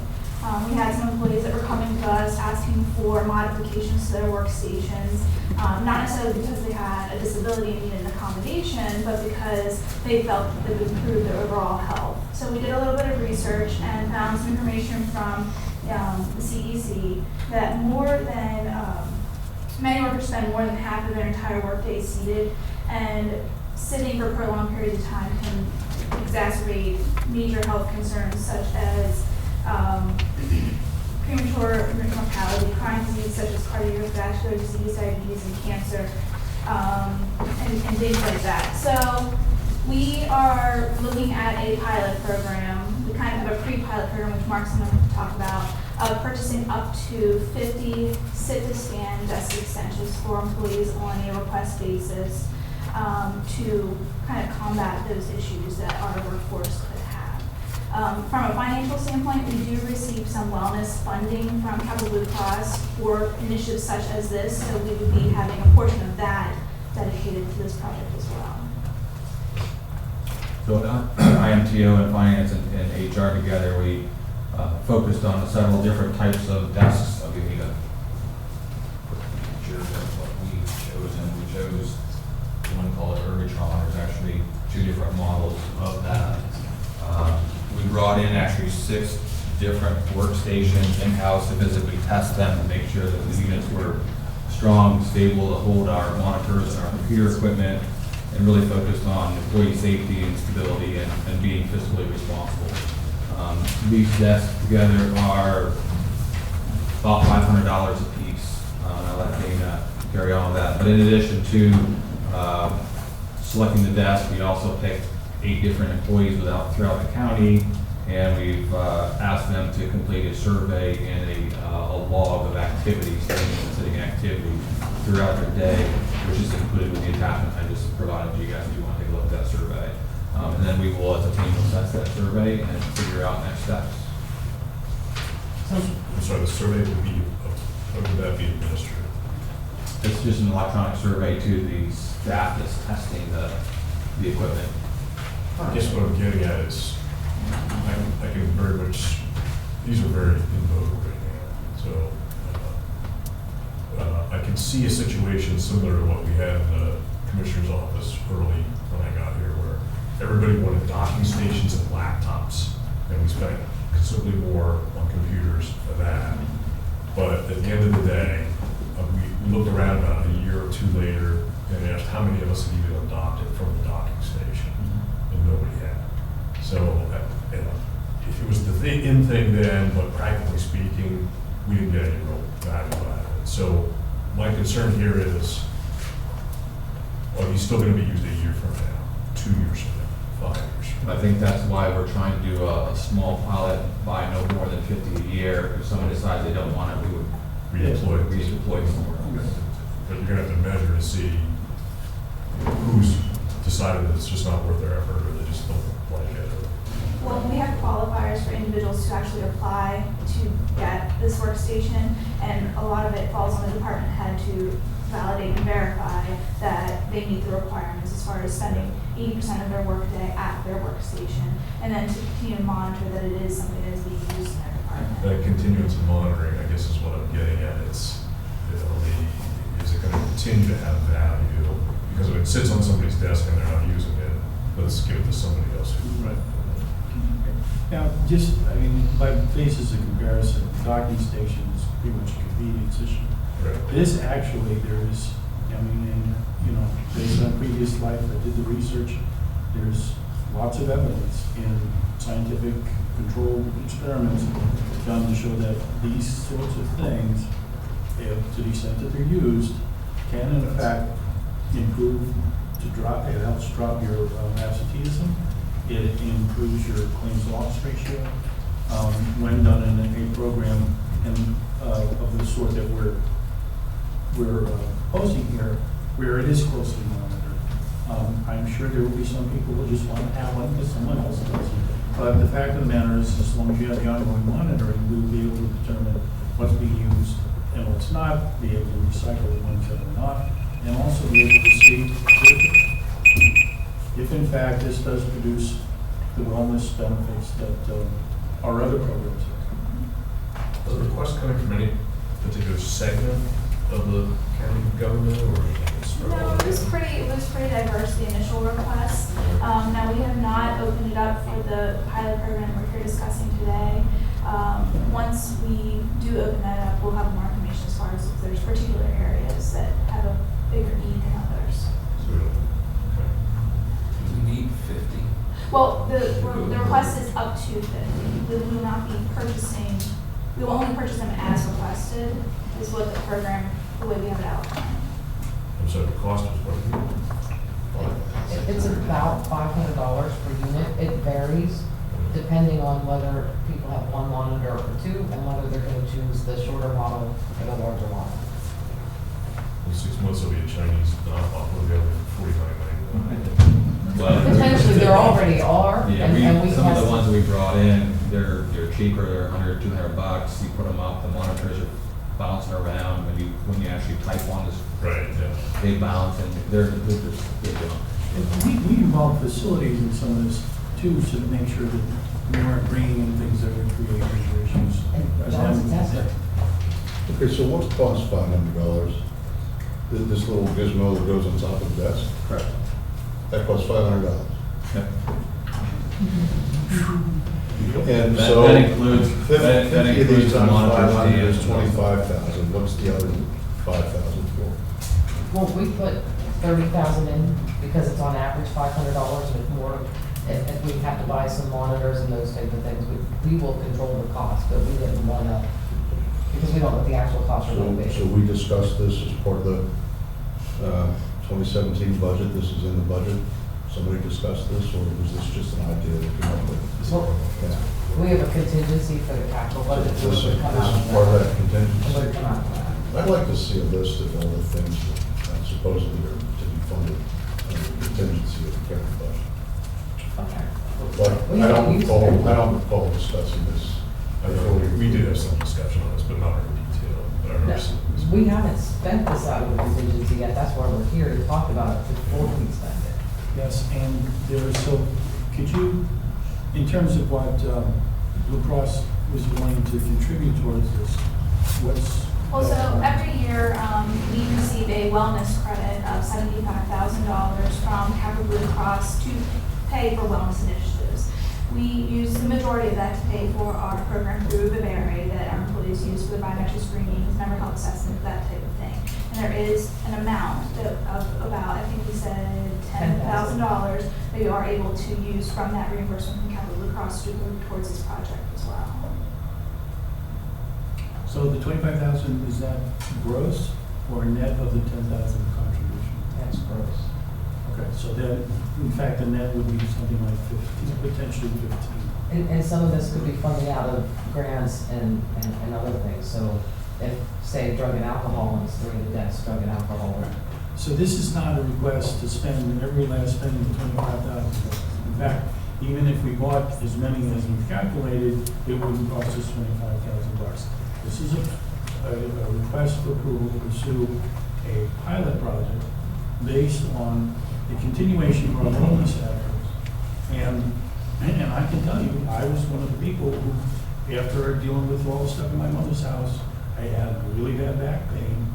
We had some employees that were coming to us asking for modifications to their workstations, not necessarily because they had a disability and needed an accommodation, but because they felt that it would improve their overall health. So we did a little bit of research and found some information from the CDC that many workers spend more than half of their entire workday seated, and sitting for prolonged periods of time can exacerbate major health concerns such as premature mortality, chronic disease such as cardiovascular disease, diabetes, and cancer, and things like that. So we are looking at a pilot program. We kind of have a pre-pilot program, which Mark's going to talk about, of purchasing up to 50 sit-to-stand desk extensions for employees on a request basis to kind of combat those issues that our workforce could have. From a financial standpoint, we do receive some wellness funding from Capital Blue Cross for initiatives such as this, so we would be having a portion of that dedicated to this project as well. So IMTO and finance and HR together, we focused on several different types of desks. I'll give you the picture of what we chose, and we chose one called Ergotron. There's actually 2 different models of that. We brought in actually 6 different workstations in-house to physically test them and make sure that the units were strong, stable to hold our monitors and our computer equipment, and really focused on employee safety and stability and being fiscally responsible. These desks together are about $500 a piece. I'll let Dana carry on with that. But in addition to selecting the desk, we also picked 8 different employees throughout the county, and we've asked them to complete a survey and a log of activities, sitting activity throughout their day, which is included with the attachment I just provided to you guys if you want to take a look at that survey. And then we will, as a team, assess that survey and figure out next steps. I'm sorry, the survey would be, how would that be administered? It's just an electronic survey to the staff that's testing the equipment. I guess what I'm getting at is, I can very much, these are very in vogue right now. So I can see a situation similar to what we had in the commissioner's office early when I got here, where everybody wanted docking stations and laptops, and we spent considerably more on computers for that. But at the end of the day, we looked around about a year or two later and asked how many of us had even adopted from the docking station, and nobody had. So, if it was the in thing then, but practically speaking, we didn't get any real value out of it. So, my concern here is, are these still going to be used a year from now, 2 years from now, 5 years from now? I think that's why we're trying to do a small pilot, buy no more than 50 a year. If someone decides they don't want it, we would redeploy somewhere else. But you're going to have to measure to see who's decided that it's just not worth their effort, or they just don't like it. Well, we have qualifiers for individuals to actually apply to get this workstation, and a lot of it falls on the department head to validate and verify that they meet the requirements as far as spending 80% of their workday at their workstation, and then to continue to monitor that it is something that is being used in their department. That continuance of monitoring, I guess, is what I'm getting at. It's, is it going to continue to have value? Because if it sits on somebody's desk and they're not using it, let's give it to somebody else who. Right. Now, just, I mean, by basis of comparison, docking station is pretty much a convenience issue. Right. This actually, there is, I mean, based on previous life, I did the research, there's lots of evidence in scientific controlled experiments done to show that these sorts of things, if, to the extent that they're used, can in fact improve it helps drop your absenteeism. It improves your claims loss ratio when done in a program of the sort that we're posting here, where it is closely monitored. I'm sure there will be some people who just want to have one because someone else does. But the fact of the matter is, as long as you have the ongoing monitoring, we will be able to determine what's being used and what's not, be able to recycle the ones that are not, and also be able to see if in fact this does produce the wellness benefits that our other programs have. Are the requests coming from any particular segment of the county government, or No, it was pretty diverse, the initial request. Now, we have not opened it up for the pilot program we're here discussing today. Once we do open that up, we'll have more information as far as if there's particular areas that have a bigger need than others. We need 50. Well, the request is up to 50. We will not be purchasing, we will only purchase them as requested, is what the program, the way we have it outlined. And so the cost is what? It's about $500 per unit. It varies depending on whether people have one monitor or two, and whether they're going to choose the shorter model or the larger model. In 6 months, there'll be a Chinese knockoff of the other $49.99. Well, Potentially, there already are. Yeah, and we some of the test- ones we brought in, they're cheaper, they're $100, $200. You put them up, the monitors are bouncing around. When you actually type on this, right, yeah. They bounce, and they're junk. We involve facilities in some of this too, so to make sure that we aren't bringing in things that would create major issues. And John's a tester. Okay, so what costs $500? This little gizmo that goes on top of the desk? Correct. That costs $500. Yep. And That- so that includes- 50 that of these includes the times monitors, 500 is the- 25,000. What's the other 5,000 for? Well, we put 30,000 in because it's on average $500 with more. If we have to buy some monitors and those type of things, we will control the cost, but we didn't want to, because we don't know what the actual cost are going to be. So we discussed this as part of the 2017 budget. This is in the budget. Somebody discussed this, or was this just an idea that came up with? Well, we have a contingency for the capital budget. so This it would is come out of part of that It contingency. would come out of that. I'd like to see a list of all the things that supposedly are to be funded under contingency of the county budget. Okay. But We I haven't used it. don't recall discussing this. I know we did have some discussion on this, but not in detail. But I remember No. some discussion. We haven't spent this out of the contingency yet, that's why we're here to talk about it before we spend it. Yes, and could you, in terms of what Blue Cross was willing to contribute towards this, what's? Well, so every year, we receive a wellness credit of $75,000 from Capital Blue Cross to pay for wellness initiatives. We use the majority of that to pay for our program through Vivere that our employees use for the biometric screenings, mental health assessment, that type of thing. And there is an amount of about, I think we said $10,000 that you are able to use from that reimbursement from Capital Blue Cross to go towards this project as well. So the 25,000, is that gross or net of the 10,000 contribution? That's gross. Okay, so then, in fact, the net would be something like 15, potentially 15. And some of this could be funding out of grants and other things. So if, say, drug and alcohol, and it's 3 of the debts, drug and alcohol. So this is not a request to spend every last penny of 25,000. In fact, even if we bought as many as we've calculated, it wouldn't cost us $25,000. This is a request for approval to pursue a pilot project based on the continuation of our wellness efforts. And I can tell you, I was one of the people who, after dealing with all the stuff in my mother's house, I had really bad back pain.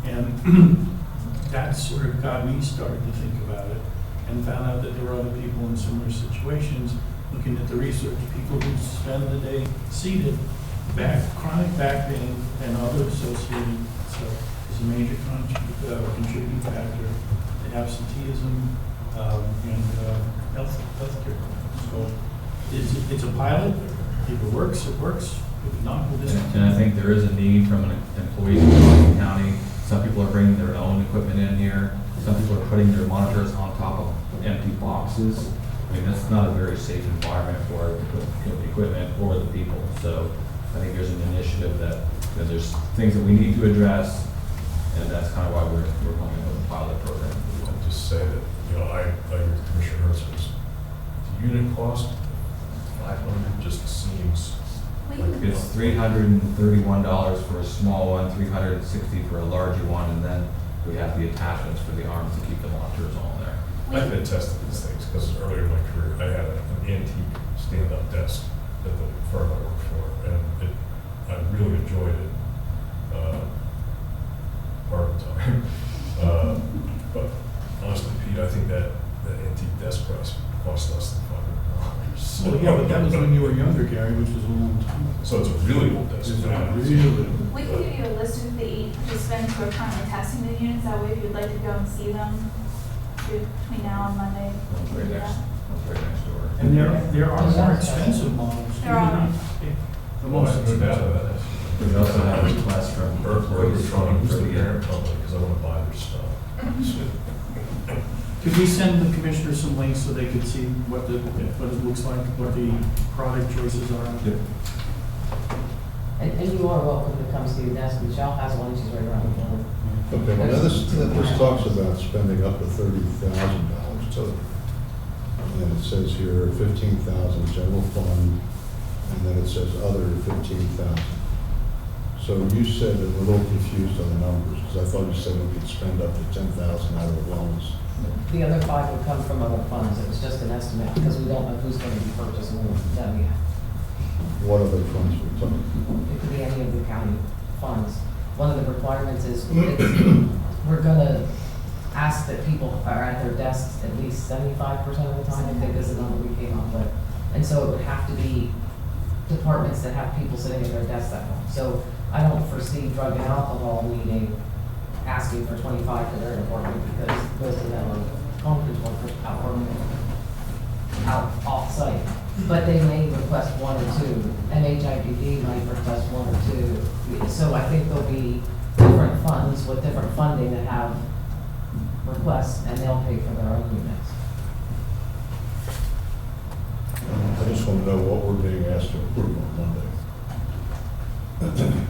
And that sort of got me started to think about it and found out that there were other people in similar situations. Looking at the research, people who spend the day seated, chronic back pain and other associated stuff is a major contributing factor to absenteeism and healthcare. So it's a pilot. If it works, it works. If not, we'll just. And I think there is a need from an employee in Lawson County. Some people are bringing their own equipment in here. Some people are putting their monitors on top of empty boxes. I mean, that's not a very safe environment for the equipment or the people. So I think there's an initiative that there's things that we need to address, and that's kind of why we're coming up with a pilot program. I'll just say that, I agree with Commissioner Hertz's. The unit cost, 500 just seems like It's $331 for a small one, $360 for a larger one, and then we have the attachments for the arms to keep the monitors all there. I've been testing these things because earlier in my career, I had an antique stand-up desk at the firm I worked for, and I really enjoyed it. Part of the time. But honestly, Pete, I think that antique desk price cost less than $500. Well, yeah, but that was when you were younger, Gary, which was a long time ago. So it's a really old desk. It's now. really. We can give you a list of the participants who are currently testing the units, that way if you'd like to go and see them between now and Monday. One's right next door. And there are more expensive models. There are. The most expensive. We also have requests from employees trying for to the parent company because I want to buy their stuff. Could we send the commissioners some links so they could see what it looks like, what the product choices are? Yep. And you are welcome to come see the desk. Michelle has one, she's right around the corner. Okay, well, now this talks about spending up to $30,000 total. And it says here 15,000 general fund, and then it says other 15,000. So you said that we're a little confused on the numbers, because I thought you said we could spend up to 10,000 out of the wellness. The other 5 would come from other funds. It was just an estimate because we don't know who's going to be purchasing them yet. What other funds are we talking? It could be any of the county funds. One of the requirements is we're going to ask that people are at their desks at least 75% of the time, I think is the number we came up with. And so it would have to be departments that have people sitting at their desks that long. So I don't foresee drug and alcohol needing, asking for 25 to their department because most of them are conference workers out off-site. But they may request 1 or 2, and HIPD might request 1 or 2. So I think there'll be different funds with different funding that have requests, and they'll pay for their own units. I just want to know what we're being asked to approve on Monday.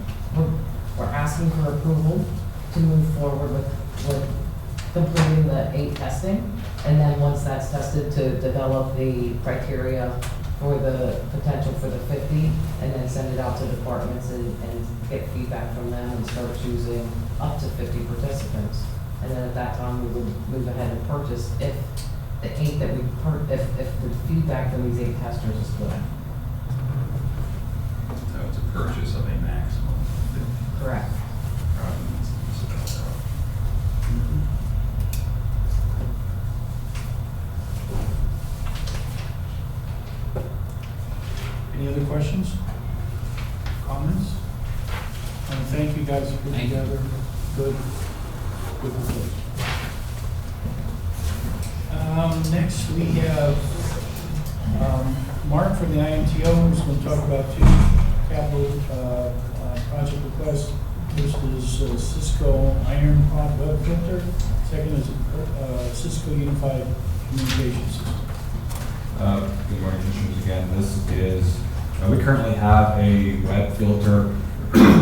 We're asking for approval to move forward with completing the 8 testing, and then once that's tested, to develop the criteria for the potential for the 50, and then send it out to departments and get feedback from them and start choosing up to 50 participants. And then at that time, we would move ahead and purchase if the 8 that if the feedback from these 8 testers is good. So it's a purchase of a maximum of 50. Correct. Any other questions? Comments? And thank you guys for putting together. Good report. Next, we have Mark from the IMTO, who's going to talk about 2 capital project requests. First is Cisco Iron Pod Web Filter. Second is Cisco Unified Communication System. Good morning, Commissioners. Again, this is, we currently have a web filter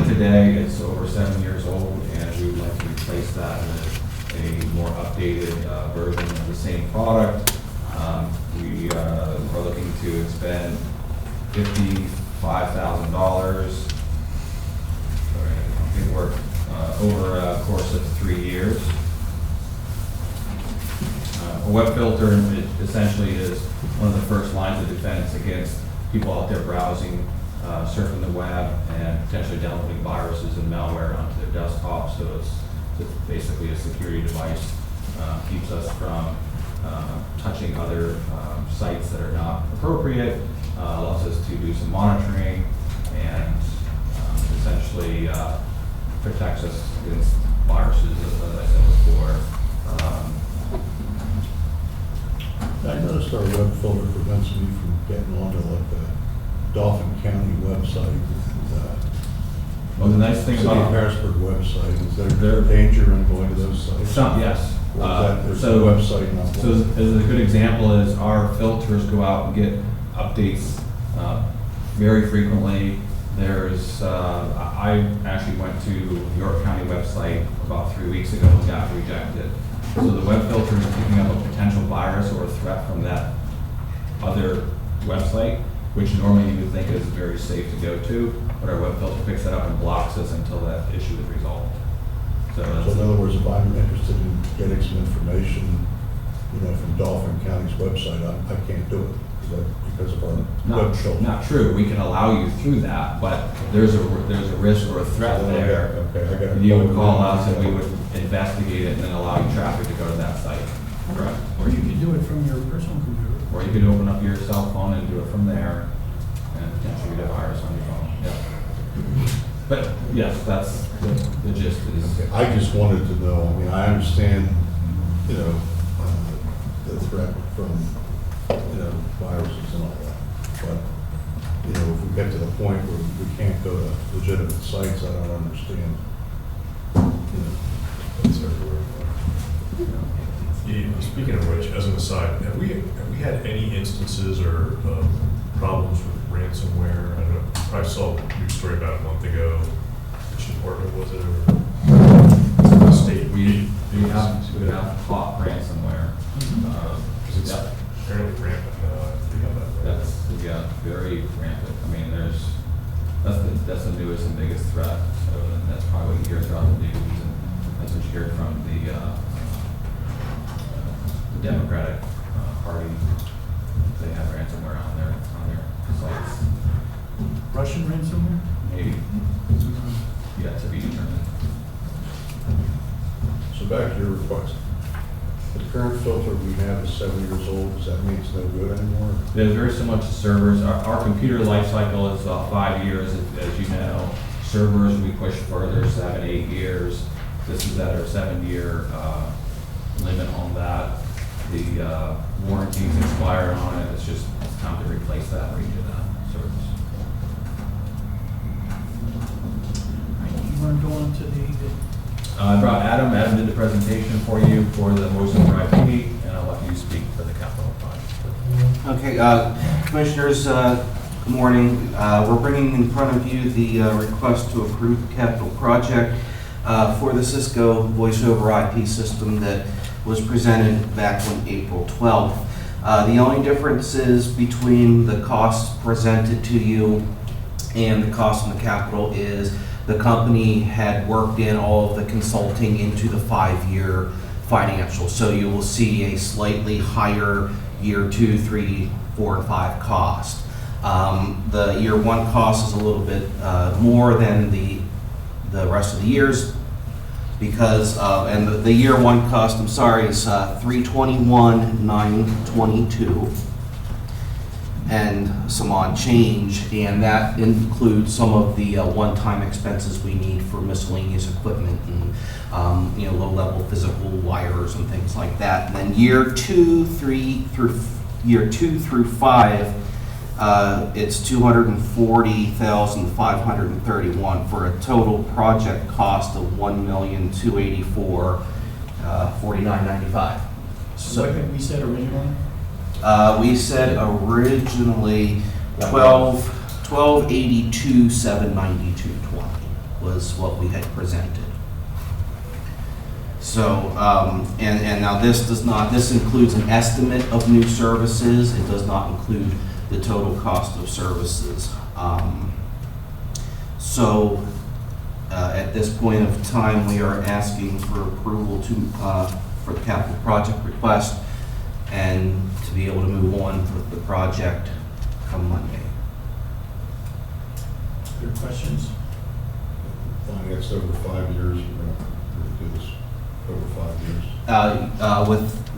today. It's over 7 years old, and we would like to replace that with a more updated version of the same product. We are looking to spend $55,000 work over a course of 3 years. A web filter essentially is one of the first lines of defense against people out there browsing, surfing the web, and potentially downloading viruses and malware onto their desktop. So it's basically a security device, keeps us from touching other sites that are not appropriate, allows us to do some monitoring, and essentially protects us against viruses, as I said before. I noticed our web filter prevents me from getting onto like the Dauphin County website. Well, the nice thing City about of Harrisburg website, is there danger in going to those sites? some, yes. There's a website not. So as a good example is our filters go out and get updates very frequently. There's, I actually went to the York County website about 3 weeks ago and got rejected. So the web filter is picking up a potential virus or a threat from that other website, which normally you would think is very safe to go to, but our web filter picks that up and blocks us until that issue is resolved. So in other words, if I'm interested in getting some information, from Dauphin County's website, I can't do it. Is that because of our web filter? Not true. We can allow you through that, but there's a risk or a threat there. Okay, You would call us and we would investigate it and then allow you traffic to go to that site. Correct. Or you can do it from your personal computer. Or you could open up your cell phone and do it from there, and potentially get a virus on your phone. Yeah. But yes, that's the gist. Is I just wanted to know. I mean, I understand, the threat from, viruses and all that. But, if we get to the point where we can't go to legitimate sites, I don't understand. It's everywhere. Yeah, speaking of which, as an aside, have we had any instances or problems with ransomware? I don't know, you probably saw a news story about a month ago. Which department was it, or the state? we have caught ransomware. Because it's fairly rampant now. I think about that. That's very rampant. I mean, that's the newest and biggest threat. So that's probably what you hear throughout the news, and that's what you hear from the Democratic Party. They have ransomware on their sites. Russian ransomware? Maybe. Yet to be determined. So back to your request. The current filter we have is 7 years old. Does that mean it's no good anymore? It is very similar to servers. Our computer life cycle is 5 years, as you know. Servers, we push further, 7, 8 years. This is at our 7-year limit on that. The warranties expired on it. It's time to replace that and redo that service. You want to go on to the I brought Adam. Adam did the presentation for you for the voice over IP, and I'll let you speak for the capital project. Okay, Commissioners, good morning. We're bringing in front of you the request to approve the capital project for the Cisco voice over IP system that was presented back on April 12th. The only differences between the costs presented to you and the cost in the capital is the company had worked in all of the consulting into the 5-year financial. So you will see a slightly higher year 2, 3, 4, and 5 cost. The year 1 cost is a little bit more than the rest of the years because, and the year 1 cost, I'm sorry, is $321,922 and some odd change, and that includes some of the one-time expenses we need for miscellaneous equipment and low-level physical wires and things like that. And then year 2 through 5, it's $240,531 for a total project cost of $1,284,4995. So what did we said originally? We said originally 1282,792.20 was what we had presented. So, and now this includes an estimate of new services. It does not include the total cost of services. At this point of time, we are asking for approval for the capital project request and to be able to move on with the project come Monday. Your questions? Finance over 5 years, we're going to do this over 5 years.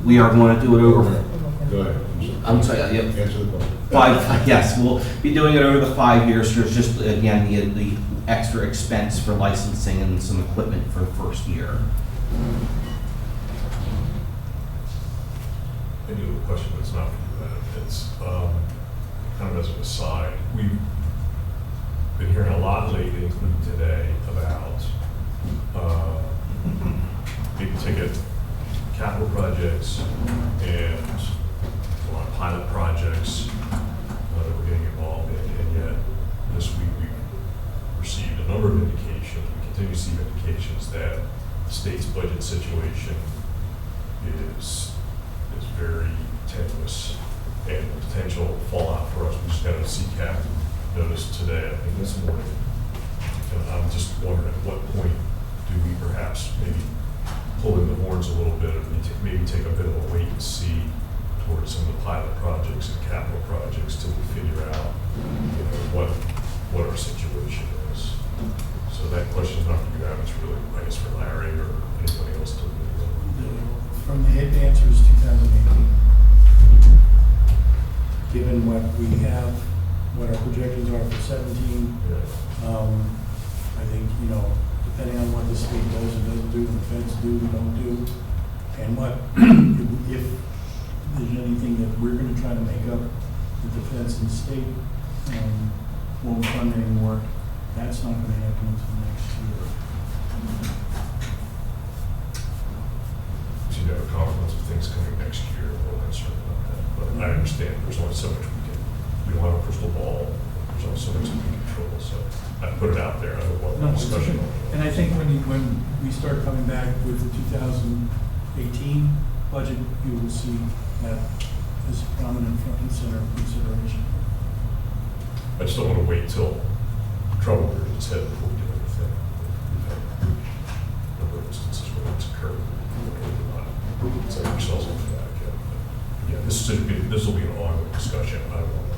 We are going to do it over. Go ahead. I'm sorry. Yep. Answer the question. 5. Yes, we'll be doing it over the 5 years. There's just again the extra expense for licensing and some equipment for the first year. I do have a question, but it's not for you, Adam. It's kind of as an aside. We've been hearing a lot lately, including today, about big ticket capital projects and a lot of pilot projects that we're getting involved in. And yet, this week we've received a number of indications, we continue to see indications that the state's budget situation is very tenuous and the potential fallout for us. We just got a CCAP notice today, I think this morning. And I'm just wondering at what point do we perhaps maybe pull in the horns a little bit or maybe take a bit of a wait and see towards some of the pilot projects and capital projects till we figure out what our situation is. So that question is not for you, Adam, it's really, I guess, for Larry or anybody else to From the head answer is 2018. Given what we have, what our projections are for 17, I think, depending on what the state does and doesn't do, the feds do, we don't do, and what, if there's anything that we're going to try to make up, the defense and state won't fund anymore, that's not going to happen until next year. you have a confluence of things coming next year, a little concerned about that. But I understand there's only so much we don't have a crystal ball, there's only so much we can control, so I put it out there, I don't want a discussion on it. And I think when we start coming back with the 2018 budget, you will see that as prominent front and center consideration. I just don't want to wait till trouble rears its head before we do anything. We've had a number of instances where it's occurred. It's like ourselves on the back end. But yeah, this will be an ongoing discussion. I don't want to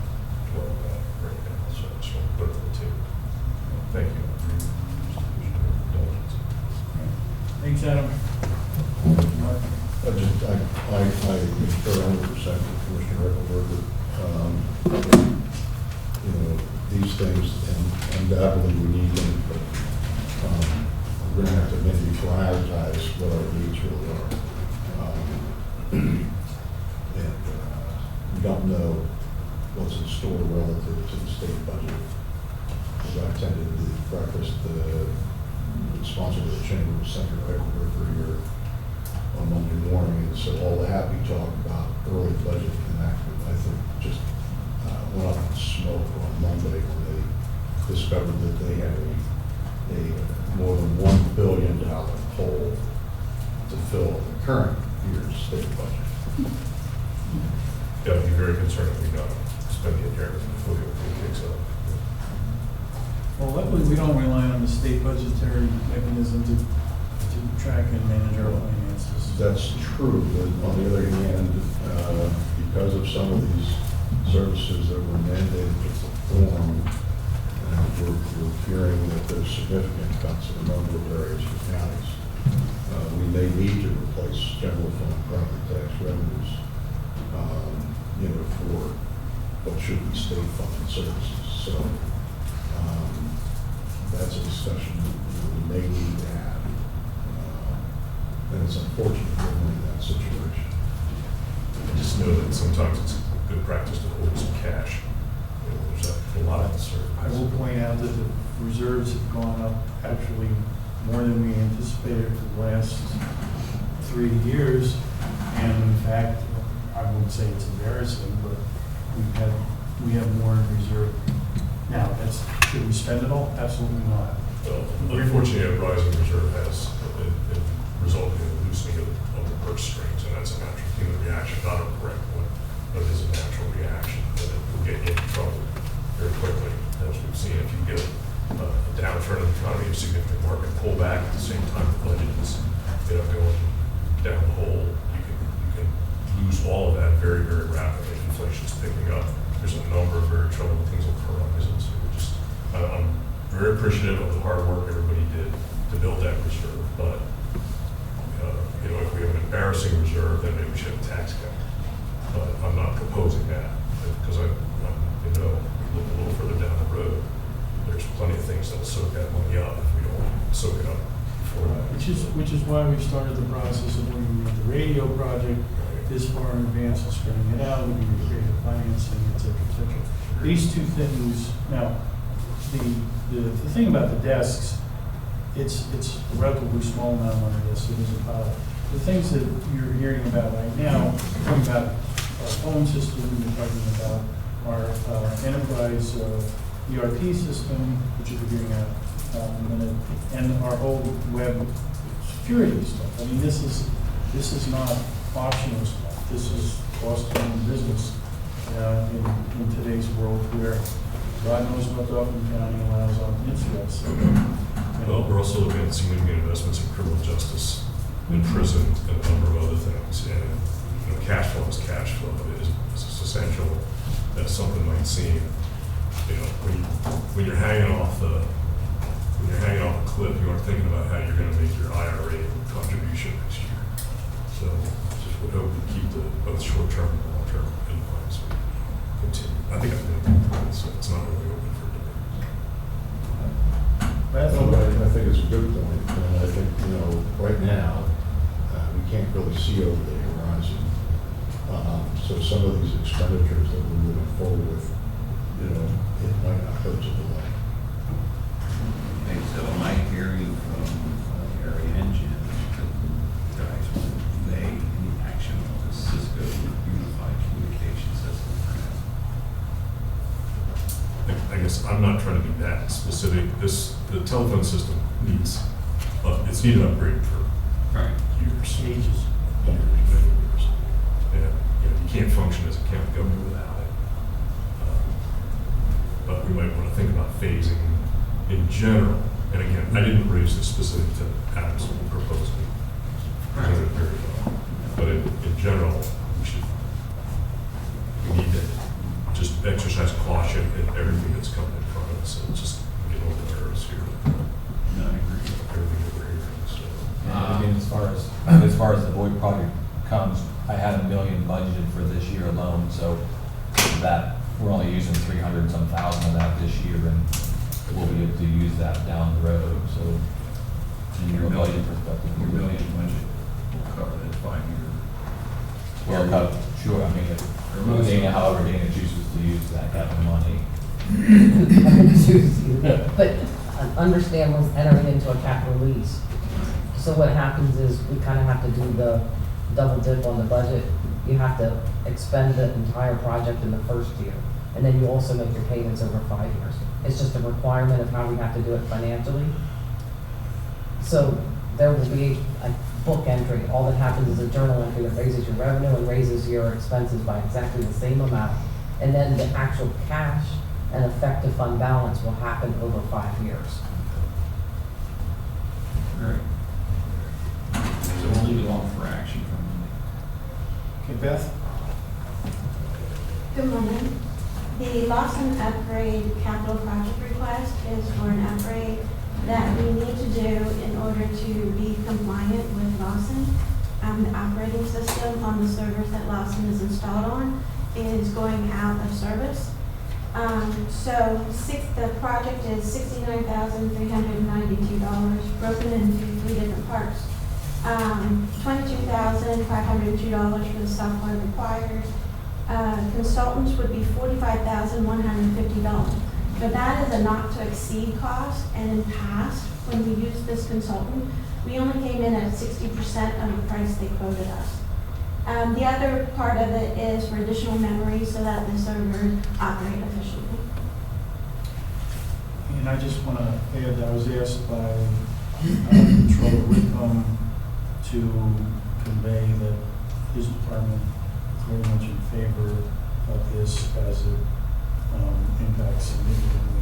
dwell on that right now, so I just want to put it on the table. Thank you. Thanks, Adam. Mark? I concur 100% with Commissioner Eichelberger. These things, and undoubtedly we need them, but we're going to have to maybe prioritize what our needs really are. And we don't know what's in store relative to the state budget. As I attended the breakfast sponsored by the Chamber of Senator Eichelberger here on Monday morning, and so all the happy talk about early budget enactment, I think just went up in smoke on Monday when they discovered that they had a more than $1 billion hole to fill the current year's state budget. I'd be very concerned if we not spending it here before it kicks up. Well, luckily, we don't rely on the state budgetary mechanism to track and manage our finances. That's true, but on the other hand, because of some of these services that were mandated to perform, we're fearing that there's significant cuts in a number of areas for counties. We may need to replace general fund property tax revenues, for what should be state funded services. So that's a discussion we may need to have. And it's unfortunate that we're in that situation. I just know that sometimes it's good practice to hold some cash. There's a lot of concern. I will point out that the reserves have gone up actually more than we anticipated for the last 3 years. And in fact, I wouldn't say it's embarrassing, but we have more in reserve. Now, should we spend it all? Absolutely not. Well, unfortunately, a rising reserve has resulted in a loosening of the purse strings, and that's a natural human reaction, not a correct one, but it is a natural reaction, and it will get you in trouble very quickly. As we've seen, if you get a downturn in the economy, a significant market pullback at the same time the budget is going down the hole, you can lose all of that very, very rapidly. Inflation's picking up. There's a number of very troubling things on the horizon. So I'm very appreciative of the hard work everybody did to build that reserve, but if we have an embarrassing reserve, then maybe we should have a tax cut. But I'm not proposing that because we look a little further down the road. There's plenty of things that'll soak that money up if we don't soak it up before that. Which is why we've started the process of looking at the radio project this far in advance and spreading it out, looking at creative financing, et cetera, et cetera. These two things, now, the thing about the desks, it's a relatively small amount of money, yes, it is a pilot. The things that you're hearing about right now, talking about our phone system, you're talking about our enterprise ERP system, which you'll be hearing about in a minute, and our whole web security stuff. I mean, this is not optional stuff. This is cost of doing business in today's world where God knows what Dauphin County allows on its website. Well, we're also looking at significant investments in criminal justice, in prison, and a number of other things. And cash flow is cash flow. It is as essential as something might seem. When you're hanging off a cliff, you aren't thinking about how you're going to make your IRA contribution next year. So, just would hope we keep both short-term and long-term in mind as we continue. I think I've made a good point, so it's not really open for debate. I think it's a good point, and I think, right now, we can't really see over the horizon. So some of these expenditures that we're moving forward with, it might not hurt to delay. Okay, so am I hearing from area engine that you guys want to delay any action on the Cisco Unified Communication System for now? I guess I'm not trying to be that specific. The telephone system needs, it's needed upgrade for years. Ages. Many years. And you can't function as a county government without it. But we might want to think about phasing in general. And again, I didn't raise this specific to Adam's proposal. Very well. But in general, we need to just exercise caution in everything that's coming in front of us and just get over the nerves here. No, I agree. Everything that we're hearing. So. I mean, as far as the VoIP project comes, I had $1 million budgeted for this year alone, so that we're only using 300 and some thousand of that this year, and we'll be able to use that down the road. So, And your from a budget million perspective, budget will cover that 5 year. well, sure. I mean, Dana, however Dana chooses to use that kind of money. But understand what's entering into a capital lease. So what happens is we kind of have to do the double dip on the budget. You have to expend the entire project in the first year, and then you also make your payments over 5 years. It's just a requirement of how we have to do it financially. So there will be a book entry. All that happens is a journal entry that raises your revenue and raises your expenses by exactly the same amount. And then the actual cash and effective fund balance will happen over 5 years. All right. So we'll leave it on for action from Monday. Okay, Beth? Good morning. The Lawson upgrade capital project request is for an upgrade that we need to do in order to be compliant with Lawson. The operating system on the servers that Lawson is installed on is going out of service. The project is $69,392, broken into 3 different parts. $22,502 for the software required. Consultants would be $45,150. But that is a not to exceed cost, and in past, when we used this consultant, we only came in at 60% of the price they quoted us. The other part of it is for additional memory so that the servers operate efficiently. And I just want to add that I was asked by Controller Whitcomb to convey that his department is very much in favor of this as it impacts significantly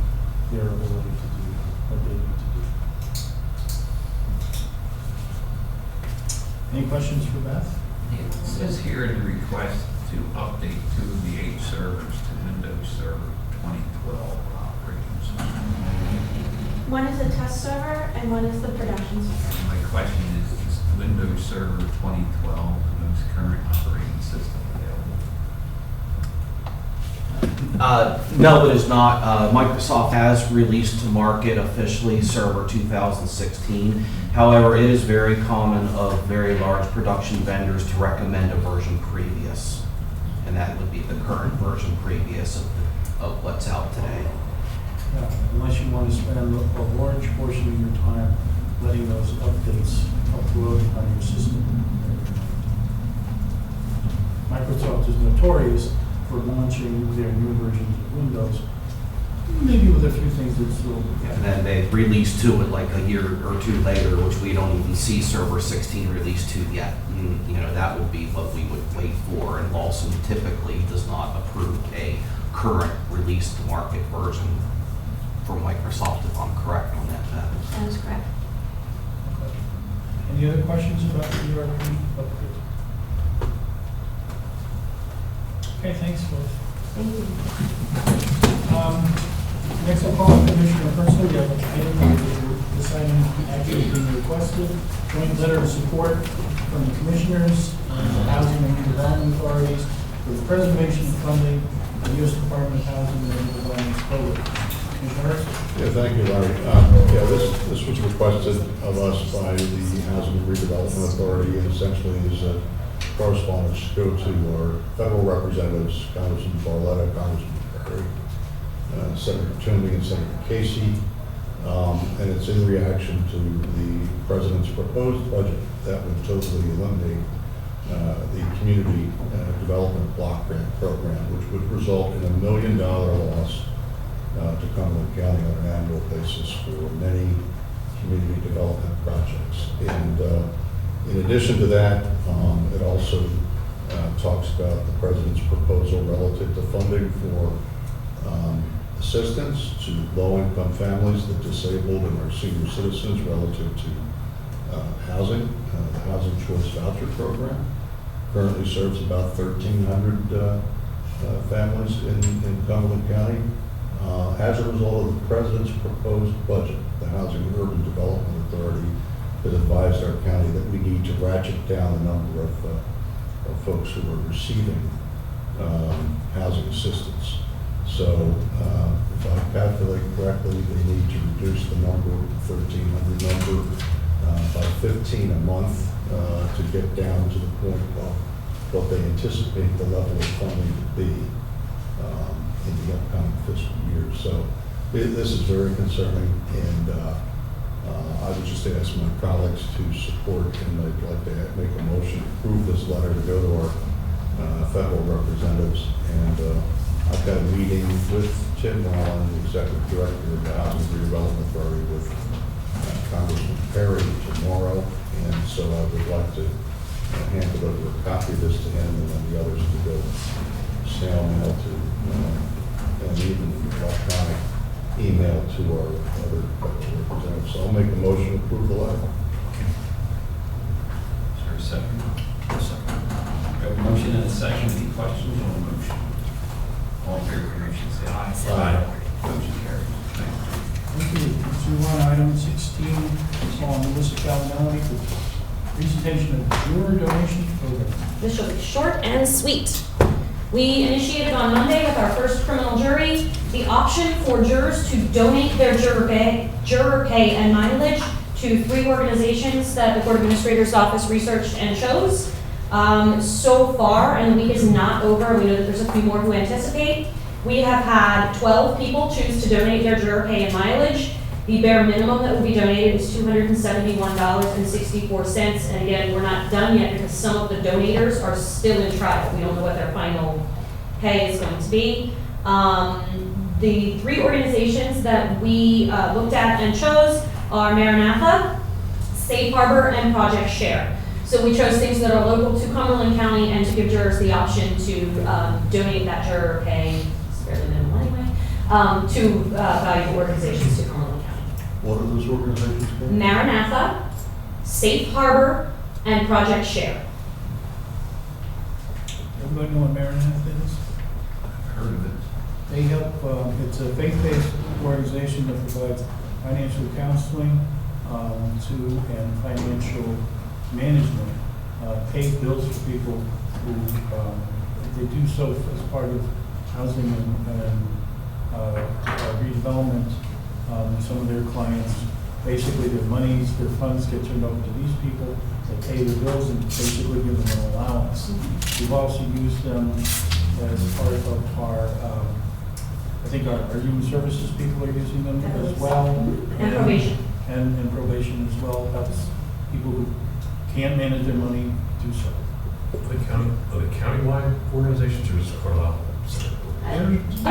their ability to do what they need to do. Any questions for Beth? It says here in the request to update 2 of the 8 servers to Windows Server 2012 operating system. One is a test server and one is the production server. My question is Windows Server 2012 the most current operating system available? No, it is not. Microsoft has released to market officially Server 2016. However, it is very common of very large production vendors to recommend a version previous. And that would be the current version previous of what's out today. Yeah, unless you want to spend a large portion of your time letting those updates upload on your system. Microsoft is notorious for launching their new versions of Windows, maybe with a few things that still. And then they release to it like a year or 2 later, which we don't even see Server 16 released to yet. And, that would be what we would wait for. And Lawson typically does not approve a current release to market version from Microsoft, if I'm correct on that. That is correct. Any other questions about the ERP upgrade? Okay, thanks, folks. Thank you. Next I'll call on Commissioner Prinsley. We have an item, this item actually being requested, joint letter of support from the commissioners and the housing and development authorities for the preservation and funding of the U.S. Department of Housing and Urban Development's program. Commissioner? Yeah, thank you, Larry. This was requested of us by the Housing and Redevelopment Authority, and essentially is a correspondence to go to our federal representatives, Congressman Barletta, Congressman Perry, Senator Toomey, and Senator Casey, and it's in reaction to the president's proposed budget that would totally eliminate the community development block grant program, which would result in $1 million loss to Cumberland County on an annual basis for many community development projects. And in addition to that, it also talks about the president's proposal relative to funding for assistance to low-income families, the disabled, and our senior citizens relative to housing. The Housing Choice Voucher Program currently serves about 1,300 families in Cumberland County. As a result of the president's proposed budget, the Housing and Urban Development Authority has advised our county that we need to ratchet down the number of folks who are receiving housing assistance. So if I calculate correctly, they need to reduce the number, 1,300 number, by 15 a month to get down to the point of what they anticipate the level of funding to be in the upcoming fiscal year. So this is very concerning, and I would just ask my colleagues to support, and I'd like to make a motion to approve this letter to go to our federal representatives. And I've got a meeting with Tim Lawson, the Executive Director of the Housing and Redevelopment Authority, with Congressman Perry tomorrow, and so I would like to hand it over, a copy of this to him, and then the others to go snail mail to, and even electronic email to our other representatives. So I'll make a motion to approve the letter. Is there a second? We have a motion and a second. Any questions on the motion? All in favor of the motion, say aye. Aye. Motion carries. Thank you. Thank you. Let's move on to item 16, on Melissa Calvinelli for presentation of Juror donation program. This shall be short and sweet. We initiated on Monday with our first criminal jury the option for jurors to donate their juror pay and mileage to 3 organizations that the court administrator's office researched and chose. So far, and the week is not over, we know that there's a few more who anticipate. We have had 12 people choose to donate their juror pay and mileage. The bare minimum that will be donated is $271.64. And again, we're not done yet because some of the donators are still in trial. We don't know what their final pay is going to be. The 3 organizations that we looked at and chose are Maranatha, Safe Harbor, and Project Share. So we chose things that are local to Cumberland County and to give jurors the option to donate that juror pay, it's fairly minimal anyway, to valuable organizations to Cumberland County. What are those organizations called? Maranatha, Safe Harbor, and Project Share. Everybody know what Maranatha is? I've heard of it. They help, it's a faith-based organization that provides financial counseling and financial management, pays bills for people who, they do so as part of housing and redevelopment. Some of their clients, basically their monies, their funds get turned over to these people, they pay their bills and basically give them an allowance. We've also used them as part of our, I think our human services people are using them as well. And probation. And probation as well, helps people who can't manage their money do so. Are they countywide organizations or is it Carlisle? I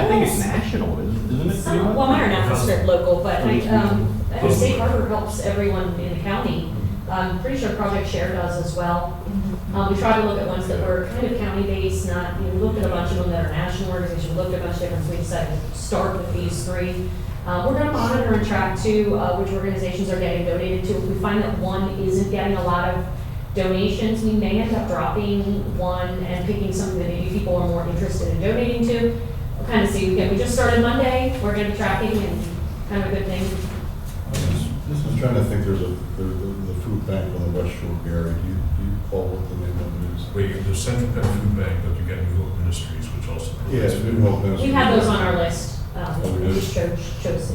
think it's national, isn't it? Well, Maranatha's strict local, but I think Safe Harbor helps everyone in the county. I'm pretty sure Project Share does as well. We tried to look at ones that were kind of county-based, not, we looked at a bunch of them that are national organizations, we looked at a bunch of different, so we decided to start with these 3. We're going to monitor and track too which organizations are getting donated to. If we find that one isn't getting a lot of donations, we may end up dropping one and picking something that maybe people are more interested in donating to. We'll kind of see. We just started Monday. We're going to be tracking and kind of a good thing. I'm trying to think, there's the food bank on the West Shore, Gary. Do you call what the name of it is? Wait, the Central Penn Food Bank, but you get New Hope Ministries, which also. Yes, New Hope Ministries. We have those on our list. We We just chose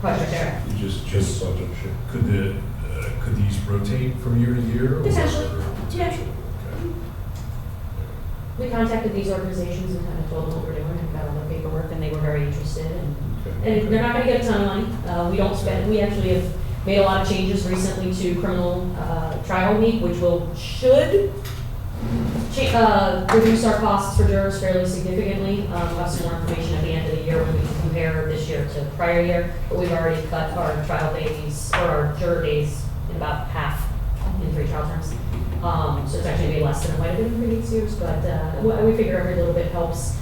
Project Share. You just chose Project Share. Could these rotate from year to year? Potentially. Or Yeah. Okay. We contacted these organizations and kind of told them what we're doing and got all the paperwork, and they were very interested. And they're not going to get a ton of money. We don't spend. We actually have made a lot of changes recently to criminal trial week, which should reduce our costs for jurors fairly significantly. We'll have some more information at the end of the year when we compare this year to prior year. But we've already cut our trial days or our juror days in about half in 3 trial terms. So it's actually way less than it might have been in previous years, but we figure every little bit helps.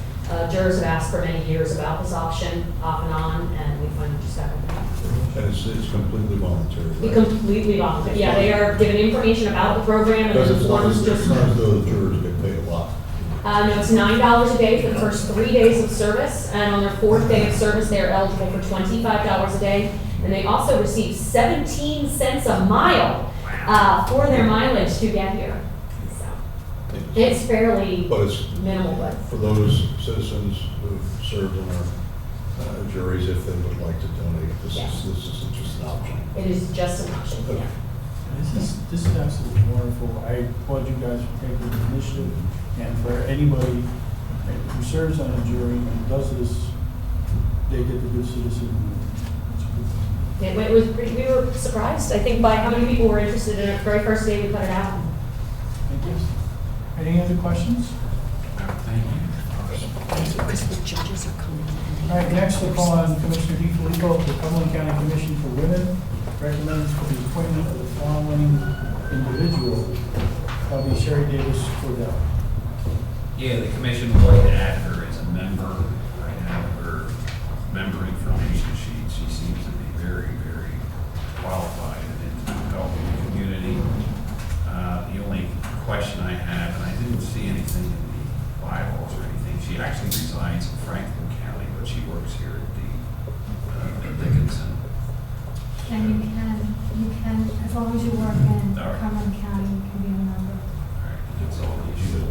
Jurors have asked for many years about this option, off and on, and we finally just got it. And it's completely voluntary, right? Completely voluntary. Yeah, they are given information about the program and Because the it's not forms as just. though the jurors get paid a lot. No, it's $9 a day for the first 3 days of service, and on their 4th day of service, they are eligible for $25 a day. And they also receive 17 cents a mile for their mileage to get here. So it's fairly minimal, but For those citizens who've served on our juries, if they would like to donate, this is just an option. it is just an option. Okay. Yeah. This is absolutely wonderful. I applaud you guys for taking the initiative, and for anybody who serves on a jury and does this, they get the good citizen. We were surprised, I think, by how many people were interested in it. The very first day we put it out. Thank you. Any other questions? Thank you. Because the judges are coming. All right, next we'll call on Commissioner DiFilippo of the Cumberland County Commission for Women. recommends for the appointment of the following individual. That'll be Sherry Davis Cordell. Yeah, the commission would like to add her as a member. I have her member information sheet. She seems to be very, very qualified and into helping the community. The only question I have, and I didn't see anything in the bylaws or anything, she actually resides in Franklin County, but she works here at the Dickinson. And you can, as long as you work in Cumberland County, you can be a member. That's all the issue.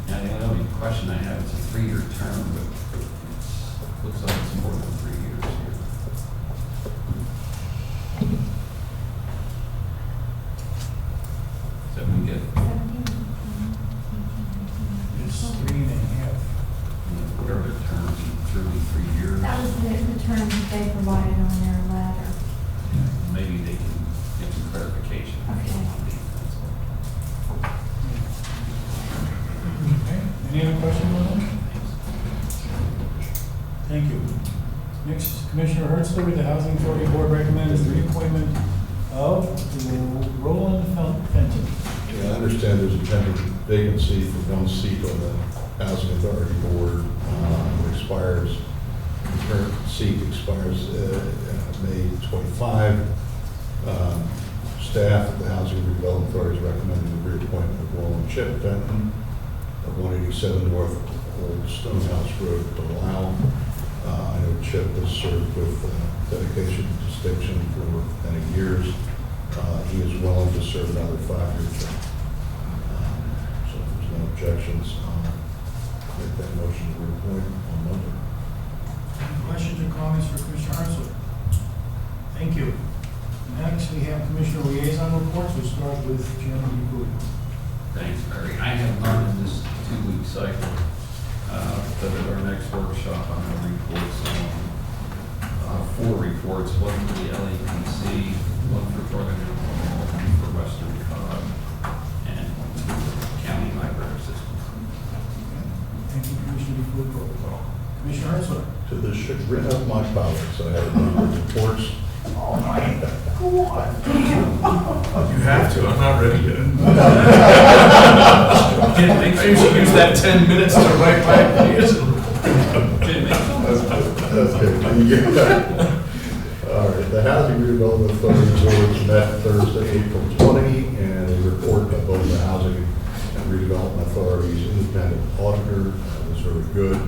Now, the only question I have is a 3-year term, but it looks like it's more than 3 years here. So we get 17, 18, 19. It's 3.5. whatever the terms, 33 years. That was the term that they provided on their letter. Maybe they can get some clarification. Okay. Okay, any other questions on that? Thank you. Next, Commissioner Hertzler with the Housing Authority Board recommends the reappointment of Roland Fenton. Yeah, I understand there's a pending vacancy for one seat on the Housing Authority Board. It expires, the current seat expires May 25. Staff at the Housing and Redevelopment Authority is recommending the reappointment of Roland Chip Fenton of 187 North Old Stonehouse Road, Delisle. I know Chip has served with dedication and distinction for many years. He is willing to serve another 5-year term. So if there's no objections, I'll make that motion to reappoint on Monday. Any questions or comments for Commissioner Hertzler? Thank you. Next, we have Commissioner Liaison Reports. We'll start with Chairman DePuy. Thanks, Barry. I have none in this 2-week cycle. But at our next workshop, I'm going to report on 4 reports, one for the LAPC, one for Northern Illinois, one for Western Cog, and one for the County Library System. Thank you, Commissioner DePuy. Commissioner Hertzler. To the chagrin of my colleagues, I have a number of reports. All right. Go on. You have to, I'm not ready yet. I usually use that 10 minutes to write my ideas. That's good. All right, the Housing Redevelopment Authority Board met Thursday, April 20, and a report by both the Housing and Redevelopment Authority's independent auditor was very good.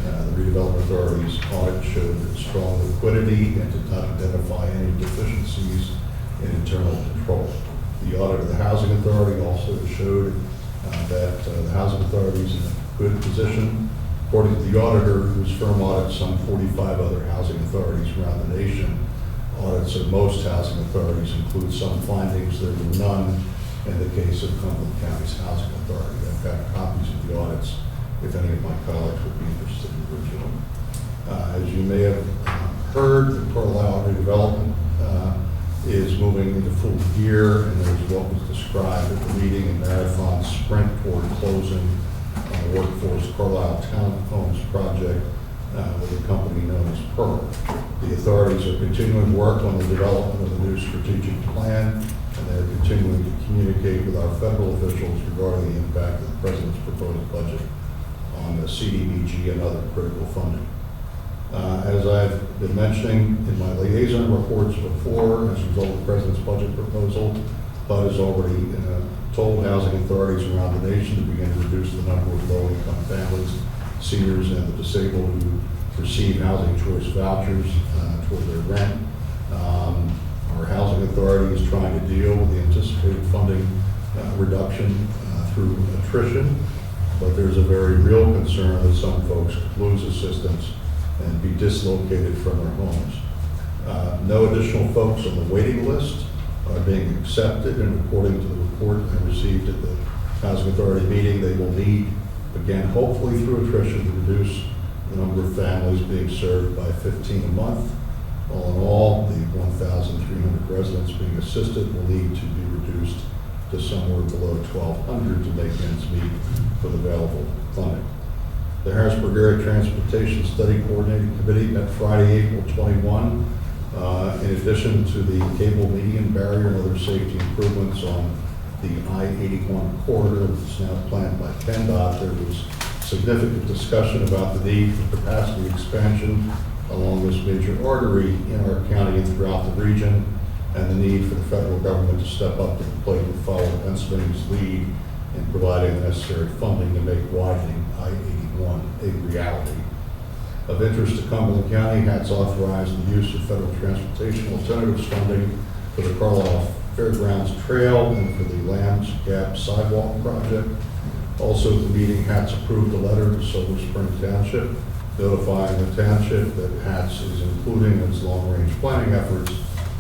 The Redevelopment Authority's audit showed strong liquidity and did not identify any deficiencies in internal control. The audit of the Housing Authority also showed that the Housing Authority is in a good position. According to the auditor, whose firm audits some 45 other housing authorities around the nation, audits of most housing authorities include some findings. There were none in the case of Cumberland County's Housing Authority. I've got copies of the audits if any of my colleagues would be interested in reviewing. As you may have heard, the Carlisle redevelopment is moving into full gear, and there's what was described at the meeting, a marathon sprint toward closing on the Workforce Carlisle Townhomes project with a company known as Pearl. The authorities are continuing work on the development of a new strategic plan, and they're continuing to communicate with our federal officials regarding the impact of the President's proposed budget on the CDBG and other critical funding. As I've been mentioning in my liaison reports before, as a result of the President's budget proposal, HUD has already told housing authorities around the nation to begin to reduce the number of low-income families, seniors, and the disabled who receive housing choice vouchers toward their rent. Our housing authority is trying to deal with the anticipated funding reduction through attrition, but there's a very real concern that some folks could lose assistance and be dislocated from their homes. No additional folks on the waiting list are being accepted, and according to the report I received at the Housing Authority meeting, they will need, again, hopefully through attrition, to reduce the number of families being served by 15 a month. All in all, the 1,300 residents being assisted will need to be reduced to somewhere below 1,200 to make ends meet with available funding. The Harrisburg Area Transportation Study Coordinating Committee met Friday, April 21, In addition to the cable median barrier and other safety improvements on the I-81 corridor that's now planned by PennDOT, there was significant discussion about the need for capacity expansion along this major artery in our county and throughout the region, and the need for the federal government to step up to the plate and follow Pennsylvania's lead in providing the necessary funding to make widening I-81 a reality. Of interest to Cumberland County, HATS authorized the use of federal transportation alternatives funding for the Carlisle Fairgrounds Trail and for the Lambs Gap Sidewalk Project. Also at the meeting, HATS approved a letter to Silver Spring Township notifying the township that HATS is including in its long-range planning efforts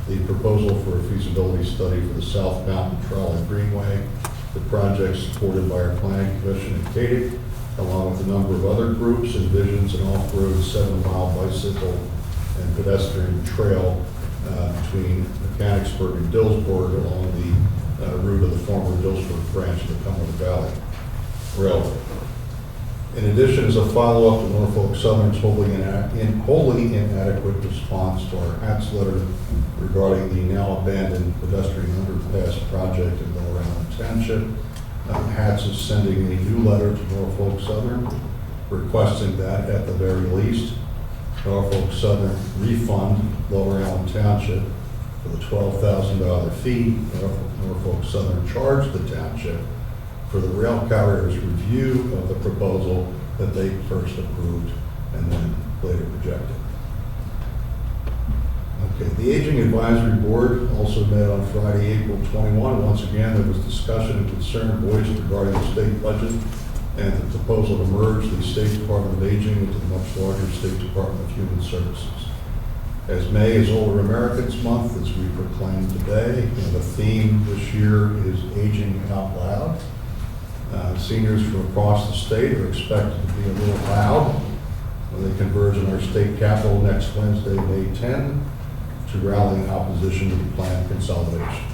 the proposal for a feasibility study for the South Mountain Trolley Greenway. The project supported by our Planning Commission in Katy, along with a number of other groups, envisions an off-road 7-mile bicycle and pedestrian trail between Mechanicsburg and Dillsburg along the route of the former Dillsburg branch of the Cumberland Valley Railroad. In addition, as a follow-up to Norfolk Southern's wholly inadequate response to our HATS letter regarding the now abandoned pedestrian underpass project in Lower Allen Township, HATS is sending a new letter to Norfolk Southern requesting that, at the very least, Norfolk Southern refund Lower Allen Township for the $12,000 fee Norfolk Southern charged the township for the rail carrier's review of the proposal that they first approved and then later rejected. Okay, the Aging Advisory Board also met on Friday, April 21. Once again, there was discussion and concern voiced regarding the state budget and the proposal to merge the State Department of Aging into the much larger State Department of Human Services. As May is Older Americans Month, as we proclaim today, and the theme this year is Aging Out Loud. Seniors from across the state are expected to be a little loud when they converge in our state capitol next Wednesday, May 10, to rally in opposition to the planned consolidation.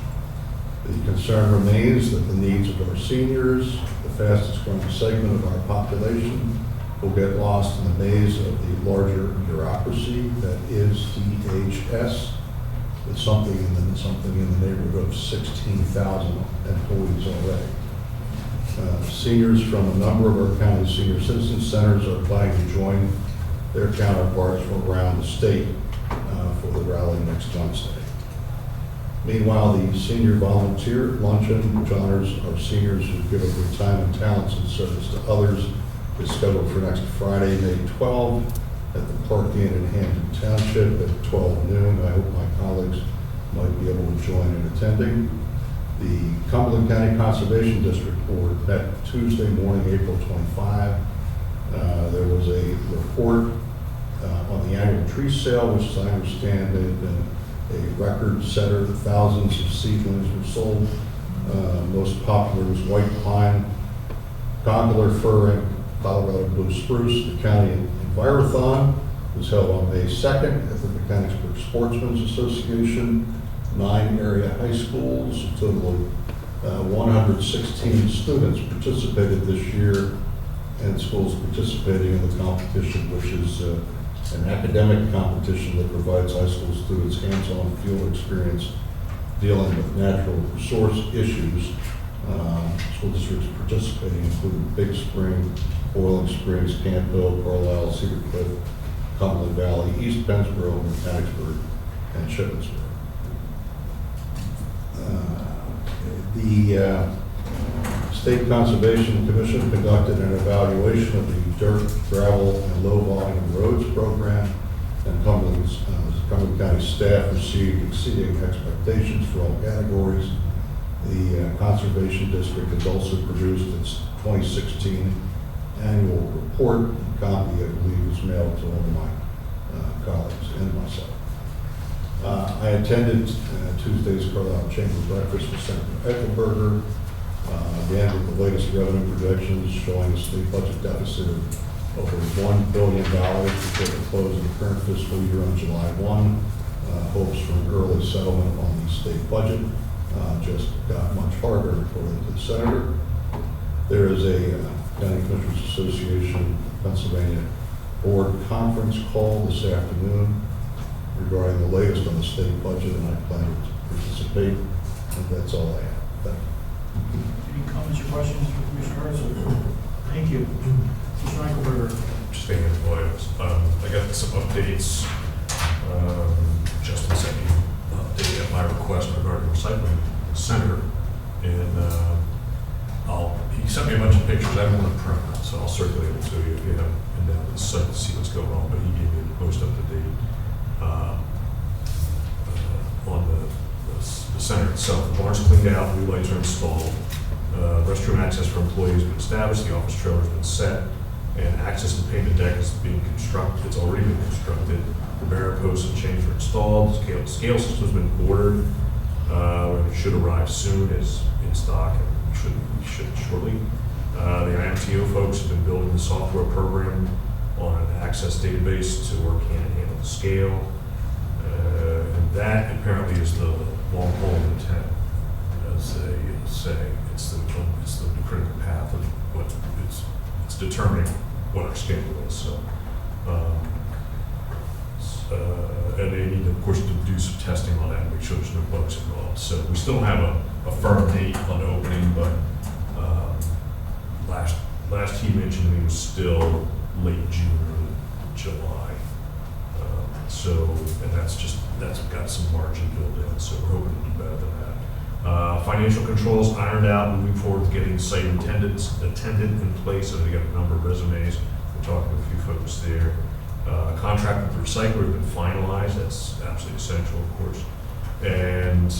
The concern remains that the needs of our seniors, the fastest growing segment of our population, will get lost in the maze of the larger bureaucracy that is DHS, with something in the neighborhood of 16,000 employees already. Seniors from a number of our county senior citizen centers are planning to join their counterparts from around the state for the rally next Wednesday. Meanwhile, the Senior Volunteer Luncheon, which honors our seniors who give up their time and talents in service to others, is scheduled for next Friday, May 12, at the Park Inn in Hampton Township at 12 noon. I hope my colleagues might be able to join in attending. The Cumberland County Conservation District Board met Tuesday morning, April 25. There was a report on the annual tree sale, which, as I understand, they've been a record setter. Thousands of seedlings were sold. Most popular was white pine, gondolar fir, and Colorado blue spruce. The county Envirothon was held on May 2nd at the Mechanicsburg Sportsmen's Association. 9 area high schools, a total of 116 students participated this year, and schools participating in the competition, which is an academic competition that provides high school students hands-on field experience dealing with natural resource issues. School districts participating include Big Spring, Boiling Springs, Campbell, Carlisle, Cedar Cliff, Cumberland Valley, East Pennsboro, Mechanicsburg, and Shippensburg. The State Conservation Commission conducted an evaluation of the dirt, gravel, and low volume roads program, and Cumberland County staff received exceeding expectations for all categories. The Conservation District has also produced its 2016 annual report. A copy, I believe, was mailed to all of my colleagues and myself. I attended Tuesday's Carlisle Chamber breakfast with Senator Eichelberger. Again, with the latest revenue projections showing a state budget deficit of over $1 billion before the close of the current fiscal year on July 1. Hopes for an early settlement on the state budget just got much harder, according to the senator. There is a County Commissioners Association Pennsylvania Board Conference call this afternoon. regarding the latest on the state budget, and I plan to participate. And that's all I have. Thank you. Any comments or questions for Commissioner Hesler? Thank you. Mr. Eichelberger. Just thinking of items. I got some updates. Justin sent me an update at my request regarding the recycling center, and he sent me a bunch of pictures. I don't want to print them, so I'll circulate it to you if you haven't been down to the site to see what's going on. But he gave me the most up to date on the center itself. The barn's cleaned out, new lights are installed. Restroom access for employees has been established. The office trailer has been set, and access to pavement deck is being constructed. It's already been constructed. The barrier posts and chains are installed. The scale system's been ordered. It should arrive soon. It's in stock and should be shipped shortly. The IMTO folks have been building the software program on an access database to work hand in hand with the scale. And that apparently is the long pole in the tent, as they say. It's the critical path of what it's determining what our schedule is. So, and they need, of course, to do some testing on that and make sure there's no bugs involved. So we still don't have a firm date on the opening, but last he mentioned to me was still late June or July. And that's got some margin built in, so we're hoping to do better than that. Financial controls ironed out, moving forward with getting site attendant in place, so they got a number of resumes. We're talking to a few folks there. Contract with the recycler has been finalized. That's absolutely essential, of course. And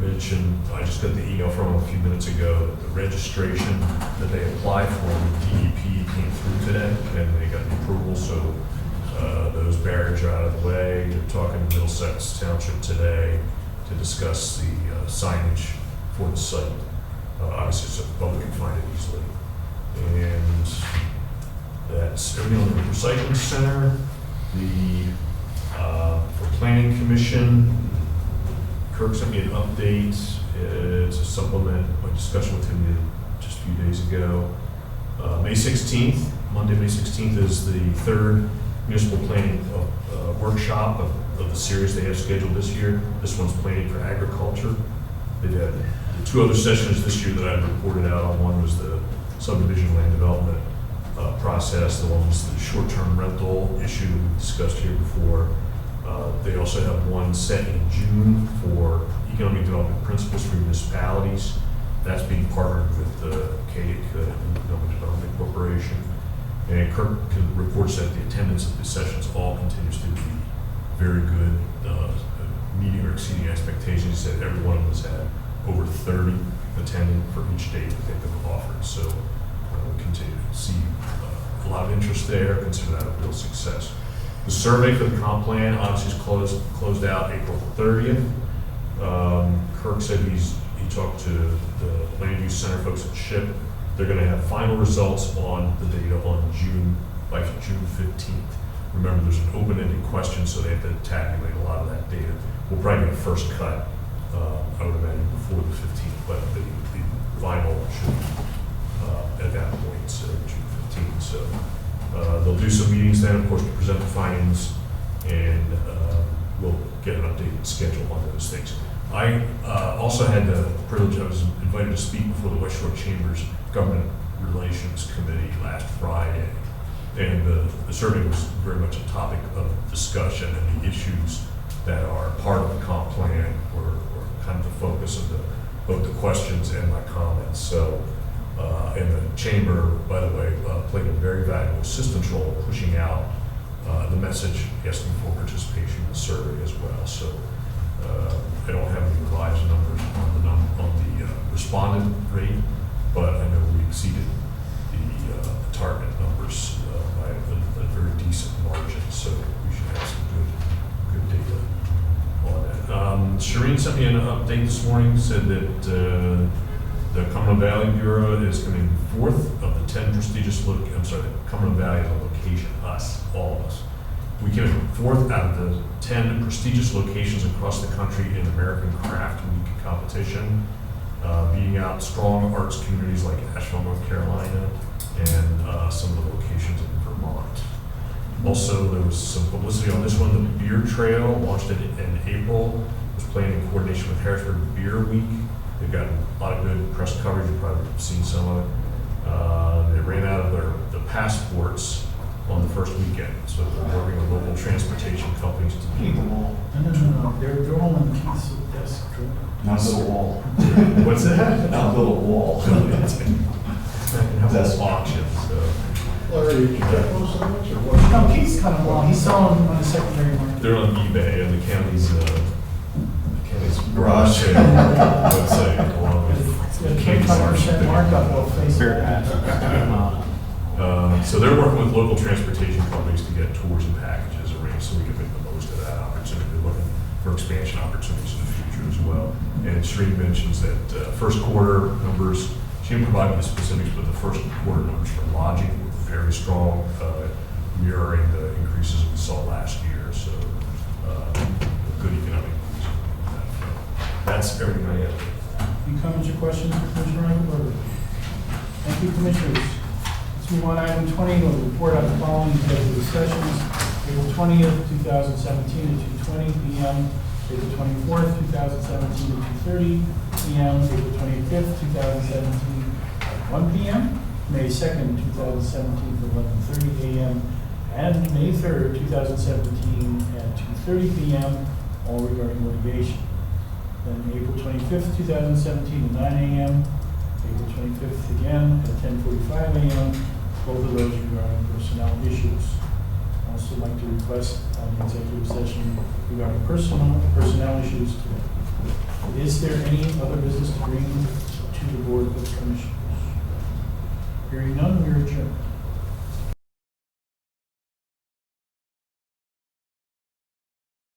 mentioned, I just got the email from them a few minutes ago, that the registration that they applied for with DEP came through today, and they got the approval, so those barriers are out of the way. They're talking to Middlesex Township today to discuss the signage for the site. Obviously, so the public can find it easily. And that's everything on the recycling center. For planning commission, Kirk sent me an update to supplement my discussion with him just a few days ago. May 16th, Monday, May 16th is the third municipal planning workshop of the series they have scheduled this year. This one's planning for agriculture. They've had the two other sessions this year that I've reported out on. One was the subdivision land development process. The one was the short-term rental issue we discussed here before. They also have one set in June for economic development principles for municipalities. That's being partnered with the CADIC, Economic Development Corporation. And Kirk reports that the attendance of the sessions all continues to be very good, meeting or exceeding expectations. He said every one of us had over 30 attending for each date that they've offered. So we continue to see a lot of interest there, consider that a real success. The survey for the comp plan obviously is closed out April 30th. Kirk said he talked to the land use center folks at SHIP. They're going to have final results on the data by June 15th. Remember, there's an open-ended question, so they have to tabulate a lot of that data. We'll probably get a first cut, I would imagine, before the 15th, but the final should be at that point, so June 15th. So they'll do some meetings then, of course, to present the findings, and we'll get an updated schedule on those things. I also had the privilege, I was invited to speak before the West Shore Chamber's Government Relations Committee last Friday, and the survey was very much a topic of discussion, and the issues that are part of the comp plan were kind of the focus of both the questions and my comments. So, and the chamber, by the way, played a very valuable assistance role pushing out the message, asking for participation in the survey as well. So I don't have any revised numbers on the respondent rate, but I know we exceeded the target numbers by a very decent margin, so we should have some good data on that. Shireen sent me an update this morning, said that the Cumberland Valley Bureau is coming fourth of the 10 prestigious Cumberland Valley is a location, all of us. We came in fourth out of the 10 prestigious locations across the country in American Craft Week competition, beating out strong arts communities like Asheville, North Carolina, and some of the locations in Vermont. Also, there was some publicity on this one. The beer trail launched in April, was planned in coordination with Harrisburg Beer Week. They've gotten a lot of good press coverage. You've probably seen some of it. They ran out of the passports on the first weekend, so they're working with local transportation companies to do. No. They're all on Keith's desk. Not build a wall. What's that? Not build a wall. That's auction, so. Larry, did you check most of those, or what? No, Keith's kind of long. He's selling them on the secondary market. They're on eBay and the county's garage sale website, along with. 25% markup on Facebook. So they're working with local transportation companies to get tours and packages arranged so we can make the most of that opportunity. They're looking for expansion opportunities in the future as well. And Shereen mentions that first quarter numbers, she didn't provide me the specifics, but the first quarter numbers for lodging were very strong, mirroring the increases we saw last year. So good economic news on that front. That's everything I have. Any comments or questions for Commissioner Eichelberger? Thank you, Commissioners. Let's move on to item 20, we'll report on the following executive sessions. April 20th, 2017 at 2:20 p.m. April 24th, 2017 at 2:30 p.m. April 25th, 2017 at 1 p.m. May 2nd, 2017 for 11:30 a.m. and May 3rd, 2017 at 2:30 p.m., all regarding litigation. Then April 25th, 2017 at 9 a.m., April 25th again at 10:45 a.m., both of those regarding personnel issues. I'd also like to request an executive session regarding personnel issues today. Is there any other business to bring to the Board of Commissioners? Hearing none, we are adjourned.